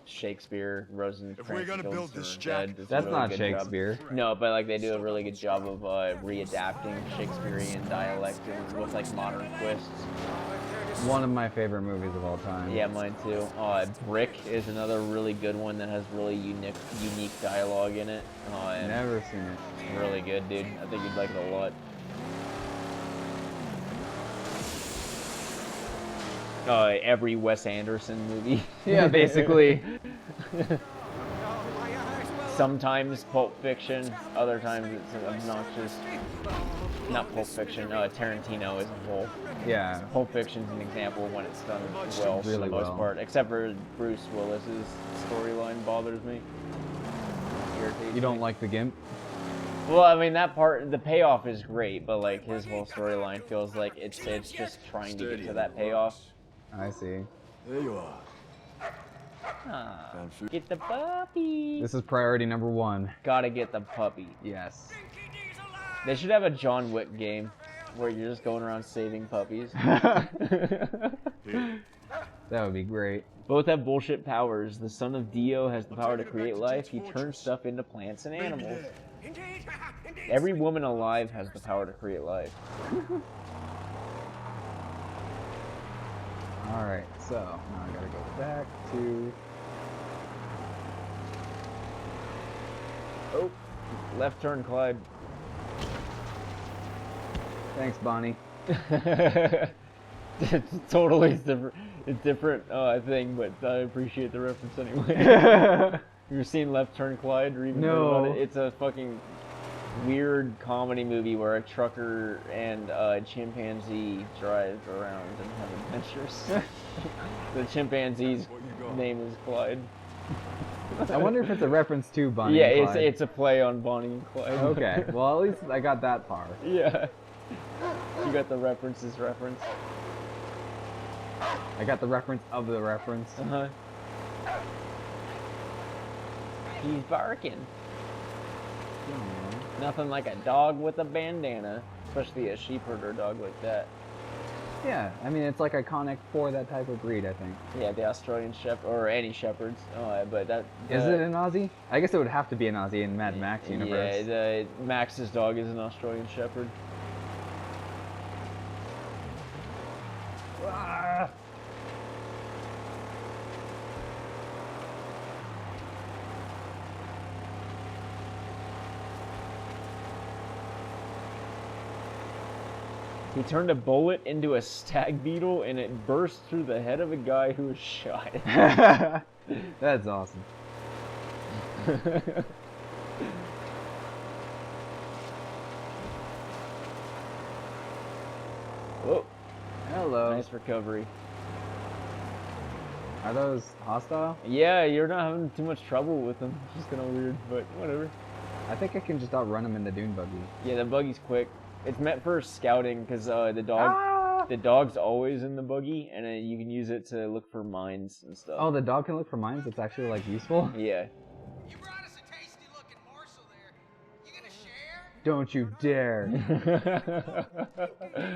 Shakespeare, If we're gonna build this jack, that's not Shakespeare. No, but like they do a really good job of readapting Shakespearean dialect with like modern twists. One of my favorite movies of all time. Yeah, mine too. Brick is another really good one that has really unique dialogue in it. Never seen it. It's really good, dude. I think you'd like it a lot. Every Wes Anderson movie. Yeah, basically. Sometimes Pulp Fiction, other times it's obnoxious. Not Pulp Fiction, Tarantino as a whole. Yeah. Pulp Fiction's an example of when it's done well for the most part. Except for Bruce Willis's storyline bothers me. Irritates You don't me. like the Gimp? Well, I mean, that part, the payoff is great, but like his whole storyline feels like it's just trying to get to that payoff. I see. There you are. Ah, get the puppy. This is priority number 1. Gotta get the puppy. Yes. They should have a John Wick game where you're just going around saving puppies. That would be great. Both have bullshit powers. The son of Dio has the power to create life. He turns stuff into plants and animals. Every woman alive has the power to create life. Alright, so now I gotta go back to... Oh, left turn, Clyde. Thanks, Bonnie. It's totally different thing, but I appreciate the reference anyway. You've seen Left Turn, Clyde? Or even heard about it? It's a fucking weird comedy movie where a trucker and a chimpanzee drive around and have adventures. The chimpanzee's name is Clyde. I wonder if it's a reference to Bonnie Yeah, and Clyde. it's a play on Bonnie and Clyde. Okay, well at least I got that far. Yeah. You got the references reference. I got the reference of the reference. Uh-huh. He's barking. Nothing like a dog with a bandana. Especially a sheep herder dog like that. Yeah, I mean, it's like iconic for that type of breed, I think. Yeah, the Australian Shepherd, or any Shepherds. But that... Is it an Aussie? I guess it would have to be an Aussie in Mad Max universe. Yeah, Max's dog is an Australian Shepherd. Ah! He turned a bullet into a stag beetle and it burst through the head of a guy who was shot. That's awesome. Whoa. Hello. Nice recovery. Are those hostile? Yeah, you're not having too much trouble with them. It's just kind of weird, but whatever. I think I can just outrun them in the dune buggy. Yeah, the buggy's quick. It's meant for scouting because the dog's always in the buggy, and you can use it to look for mines and stuff. Oh, the dog can look for mines? It's actually, like, useful? Yeah. You brought us a tasty looking morsel there. You gonna share? Don't you dare. He's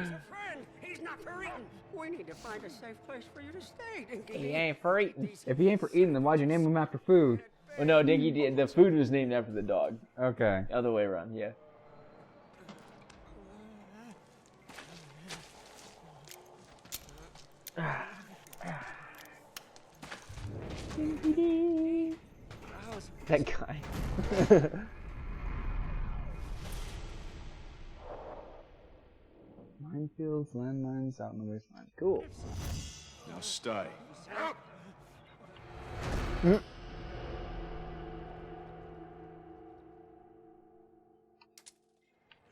a friend. He's not for eating. We need to find a safe place for you to stay, Dinky. He ain't for eating. If he ain't for eating, then why'd you name him after food? Well, no, Dinky, the food was named after the dog. Okay. Other way around, yeah. That guy. Minefields, landmines out in the wasteland. Cool. Now stay.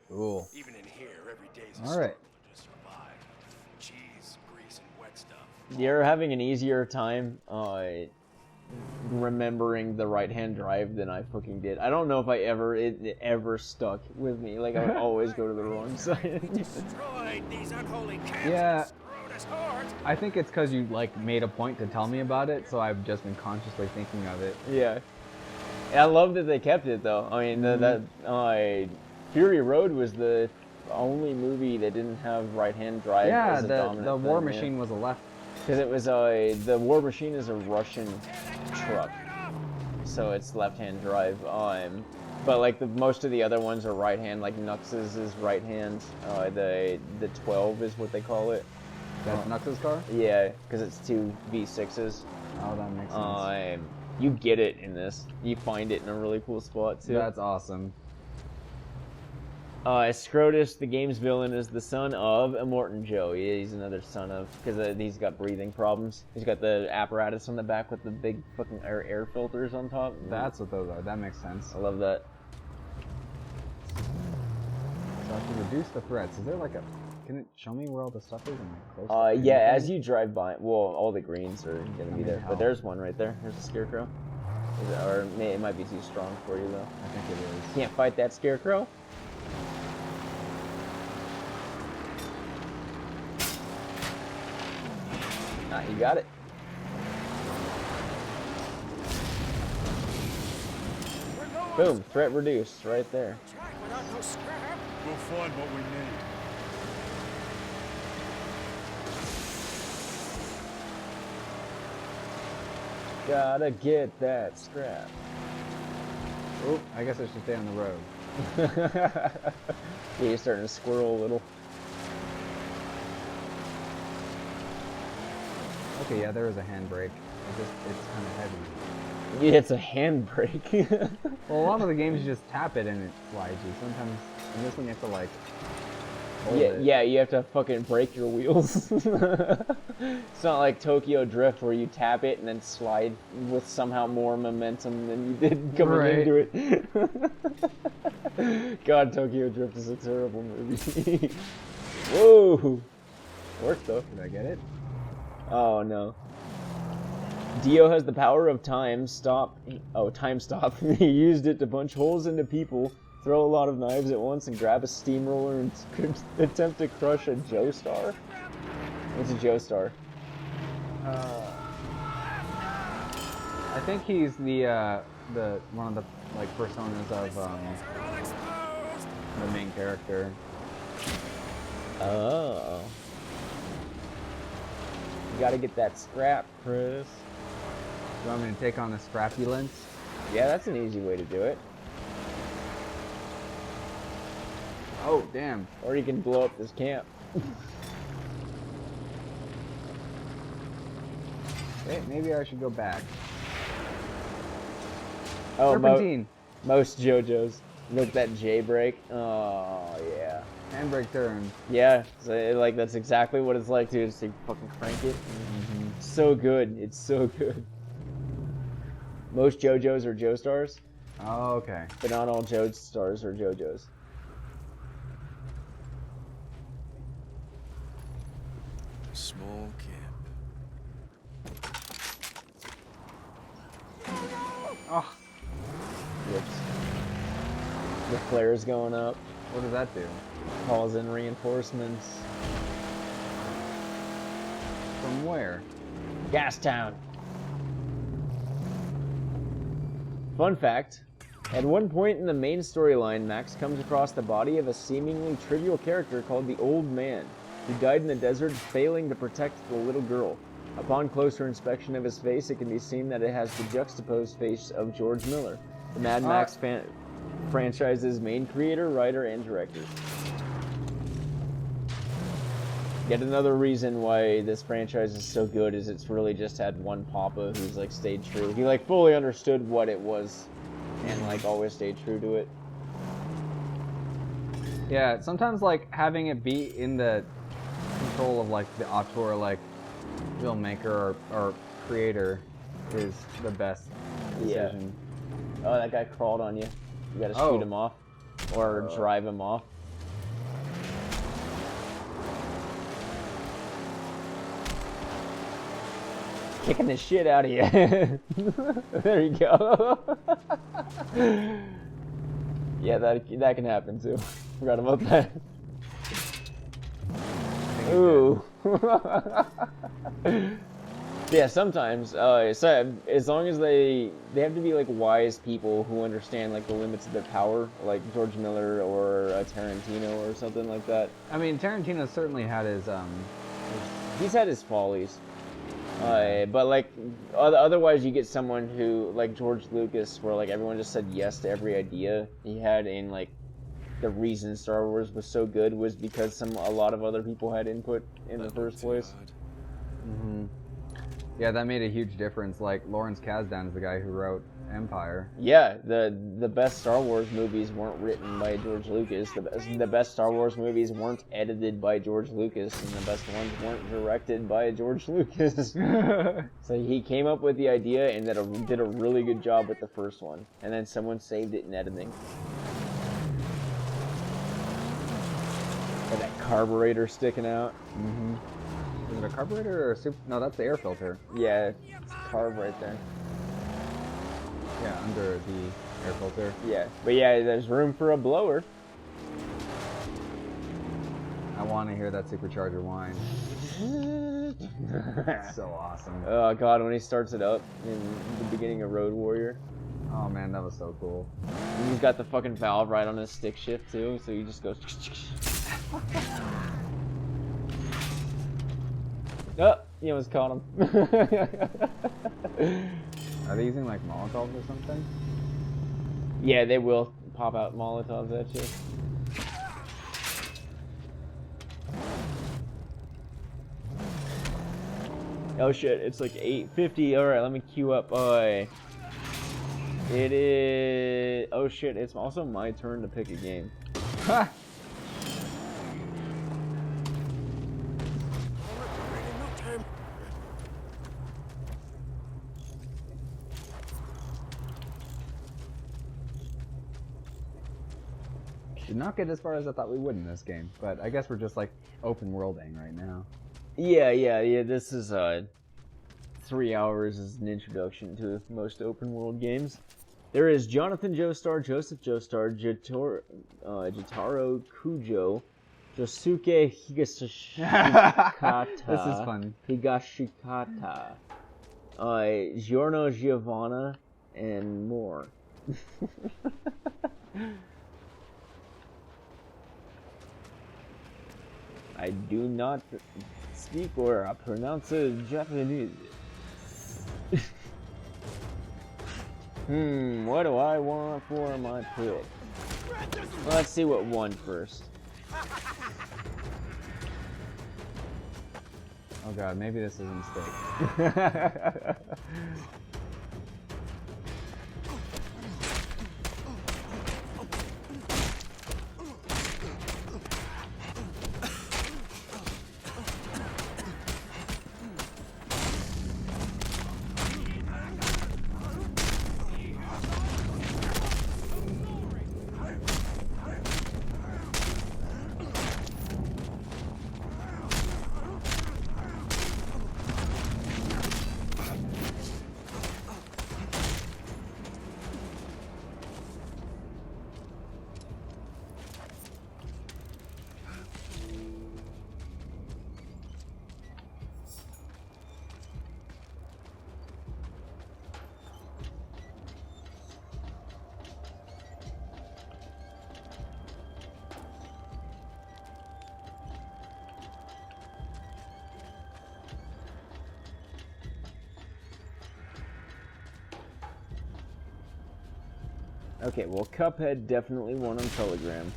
Cool. Even in here, every day's a All right. struggle to survive. Cheese, grease, and wet stuff. You're having an easier time remembering the right-hand drive than I fucking did. I don't know if it ever stuck with me. Like, I would always go to the wrong side. Destroyed these unholy camps. Yeah. Screwed us Hoard. I think it's because you, like, made a point to tell me about it, so I've just been consciously thinking of it. Yeah. And I love that they kept it, though. I mean, Fury Road was the only movie that didn't have right-hand drive Yeah, as a dominant the War thing, Machine was a left. Because it was the War Machine is a Russian truck, so it's left-hand drive. But like most of the other ones are right-hand. Like Nux's is right-hand. The 12 is what they call it. That's Nux's car? Yeah, because it's two V6s. Oh, that makes sense. You get it in this. You find it in a really cool spot too. That's awesome. Scrotus, the game's villain, is the son of Immortan Joe. Yeah, he's another son of, because he's got breathing problems. He's got the apparatus on the back with the big fucking air filters on top. That's what those are. That makes sense. I love that. So I can reduce the threats. Is there like a... Can it show me where all the stuff is? Am I close to Yeah, anything? as you drive by, well, all the greens are gonna be there. how? But there's one right there. There's a scarecrow. Or it might be too strong for you though. I think it is. Can't fight that scarecrow. Ah, you got it. Boom, threat reduced right there. Without no scrap. We'll find what we need. Gotta get that scrap. Oh, I guess I should stay on the road. Yeah, you're starting to squirrel a little. Okay, yeah, there is a handbrake. It's kind of heavy. Yeah, it's a handbrake. Well, a lot of the games you just tap it and it slides you. Sometimes, in this one you have to like hold it. Yeah, you have to fucking break your wheels. It's not like Tokyo Drift where you tap it and then slide with somehow more momentum than you did coming into it. God, Tokyo Drift is a terrible movie. Whoa! Worked though. Did I get it? Oh no. Dio has the power of time stop. Oh, time stop. He used it to punch holes into people, throw a lot of knives at once, and grab a steamroller and attempt to crush a Joestar. What's a Joestar? I think he's the one of the like personas of the main character. Oh. You gotta get that scrap, Chris. You want me to take on the scrapulence? Yeah, that's an easy way to do it. Oh, damn. Or you can blow up this camp. Hey, maybe I should go back. Oh, Serpentine. Most JoJo's. Look at that J break. Oh, yeah. Handbrake turn. Yeah, so like that's exactly what it's like, dude. Just to fucking crank it. Mm-hmm. So good. It's so good. Most JoJo's are Joestars. Oh, okay. But not all Joestars are JoJo's. Small camp. Oh. Whoops. The flare's going up. What does that do? Calls in reinforcements. From where? Gastown. Fun fact. At one point in the main storyline, Max comes across the body of a seemingly trivial character called the Old Man, who died in the desert failing to protect the little girl. Upon closer inspection of his face, it can be seen that it has the juxtaposed face of George Miller, the Mad Max franchise's main creator, writer, and director. Yet another reason why this franchise is so good is it's really just had one Papa who's like stayed true. He like fully understood what it was and like always stayed true to it. Yeah, sometimes like having it be in the control of like the auteur, like filmmaker or creator is the best decision. Yeah. Oh, that guy crawled on you. You gotta shoot him off or drive him off. Kicking the shit out of you. There you go. Yeah, that can happen too. Forgot about that. Ooh. Yeah, sometimes. So as long as they have to be like wise people who understand like the limits of their power, like George Miller or Tarantino or something like that. I mean, Tarantino certainly had his He's had his follies. But like otherwise you get someone who like George Lucas where like everyone just said yes to every idea he had, and like the reason Star Wars was so good was because a lot of other people had input in the first place. Mm-hmm. Yeah, that made a huge difference. Like Lawrence Kasdan is the guy who wrote Empire. Yeah, the best Star Wars movies weren't written by George Lucas. The best Star Wars movies weren't edited by George Lucas, and the best ones weren't directed by George Lucas. So he came up with the idea and did a really good job with the first one, and then someone saved it in editing. Got that carburetor sticking out. Mm-hmm. Is it a carburetor or a super? No, that's the air filter. Yeah, it's carb right there. Yeah, under the air filter. Yeah, but yeah, there's room for a blower. I want to hear that supercharger whine. So awesome. Oh god, when he starts it up in the beginning of Road Warrior. Oh man, that was so cool. And he's got the fucking valve right on his stick shift too, so he just goes. Oh, you almost caught him. Are they using like Molotovs or something? Yeah, they will pop out Molotovs at you. Oh shit, it's like 8:50. Alright, let me queue up. It is... Oh shit, it's also my turn to pick a game. Ha! Did not get as far as I thought we would in this game, but I guess we're just like open worlding right now. Yeah, this is 3 hours as an introduction to most open world games. There is Jonathan Joestar, Joseph Joestar, Jotaro Kujo, Josuke Higashikata. This is funny. Higashikata. Giorno Giovanna, and more. I do not speak or pronounce Japanese. What do I want for my pick? Let's see what won first. Oh god, maybe this is a mistake. Okay, well, Cuphead definitely won on Telegram.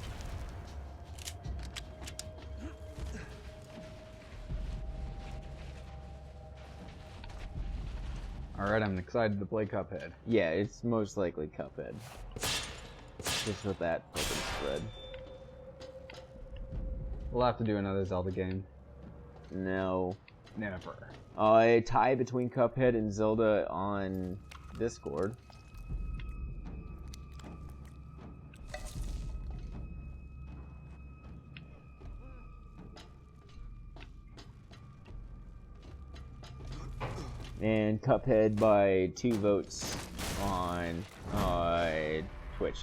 Alright, I'm excited to play Cuphead. Yeah, it's most likely Cuphead. Just with that fucking spread. We'll have to do another Zelda game. No. Never. A tie between Cuphead and Zelda on Discord. And Cuphead by 2 votes on Twitch.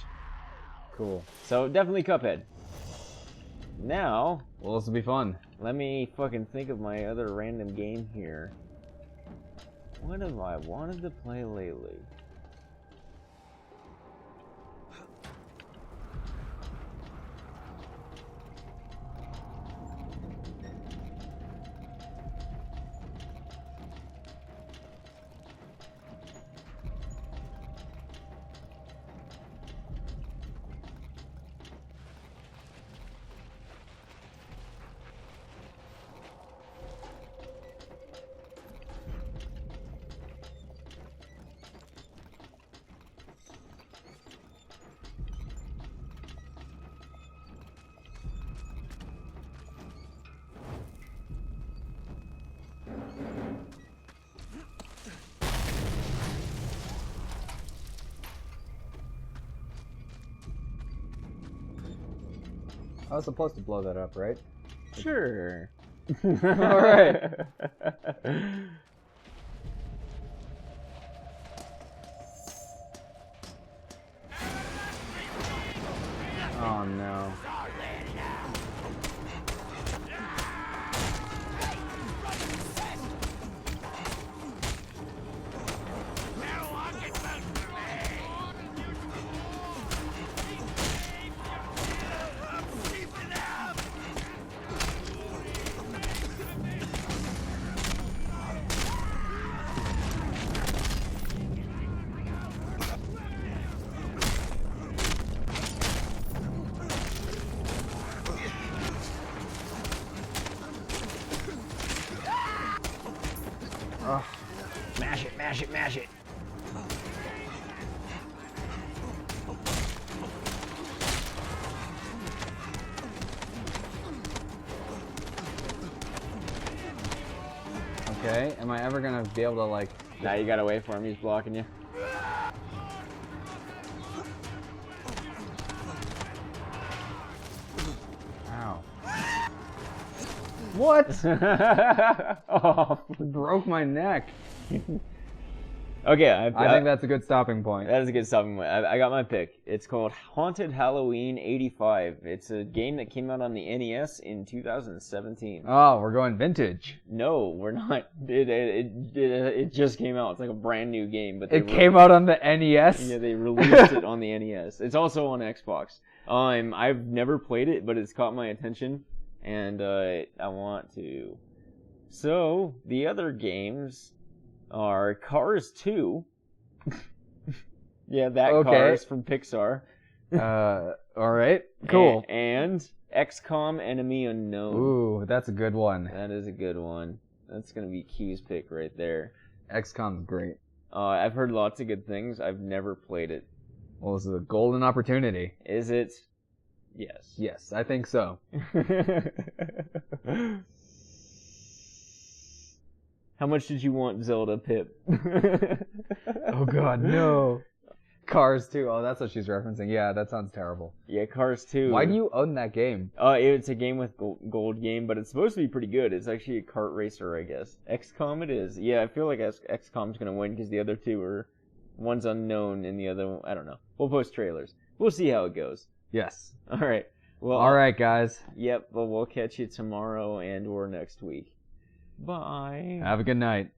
Cool. So definitely Cuphead. Now, well, this will be fun. Let me fucking think of my other random game here. What have I wanted to play lately? I was supposed to blow that up, right? Sure. Alright. Oh no. Mash it, mash it, mash it. Okay, am I ever gonna be able to, like... Now you gotta wait for him, he's blocking you. Ow. What? Oh, broke my neck. Okay, I think that's a good stopping point. That is a good stopping point. I got my pick. It's called Haunted Halloween 85. It's a game that came out on the NES in 2017. Oh, we're going vintage. No, we're not. It just came out. It's like a brand new game. But it came out on the NES? Yeah, they released it on the NES. It's also on Xbox. I've never played it, but it's caught my attention, and I want to. So, the other games are Cars 2. Yeah, that okay. Cars from Pixar. Alright, cool. And XCOM Enemy Unknown. Ooh, that's a good one. That is a good one. That's going to be Q's pick right there. XCOM's great. I've heard lots of good things. I've never played it. Well, this is a golden opportunity. Is it? Yes. Yes, I think so. How much did you want Zelda, Pip? Oh god, no. Cars 2. Oh, that's what she's referencing. Yeah, that sounds terrible. Yeah, Cars 2. Why do you own that game? It's a game with gold game, but it's supposed to be pretty good. It's actually a kart racer, I guess. XCOM it is. Yeah, I feel like XCOM's going to win because the other two are... One's unknown and the other one... I don't know. We'll post trailers. We'll see how it goes. Yes. All right. Well. All right, guys. Yep, well, we'll catch you tomorrow and or next week. Bye. Have a good night.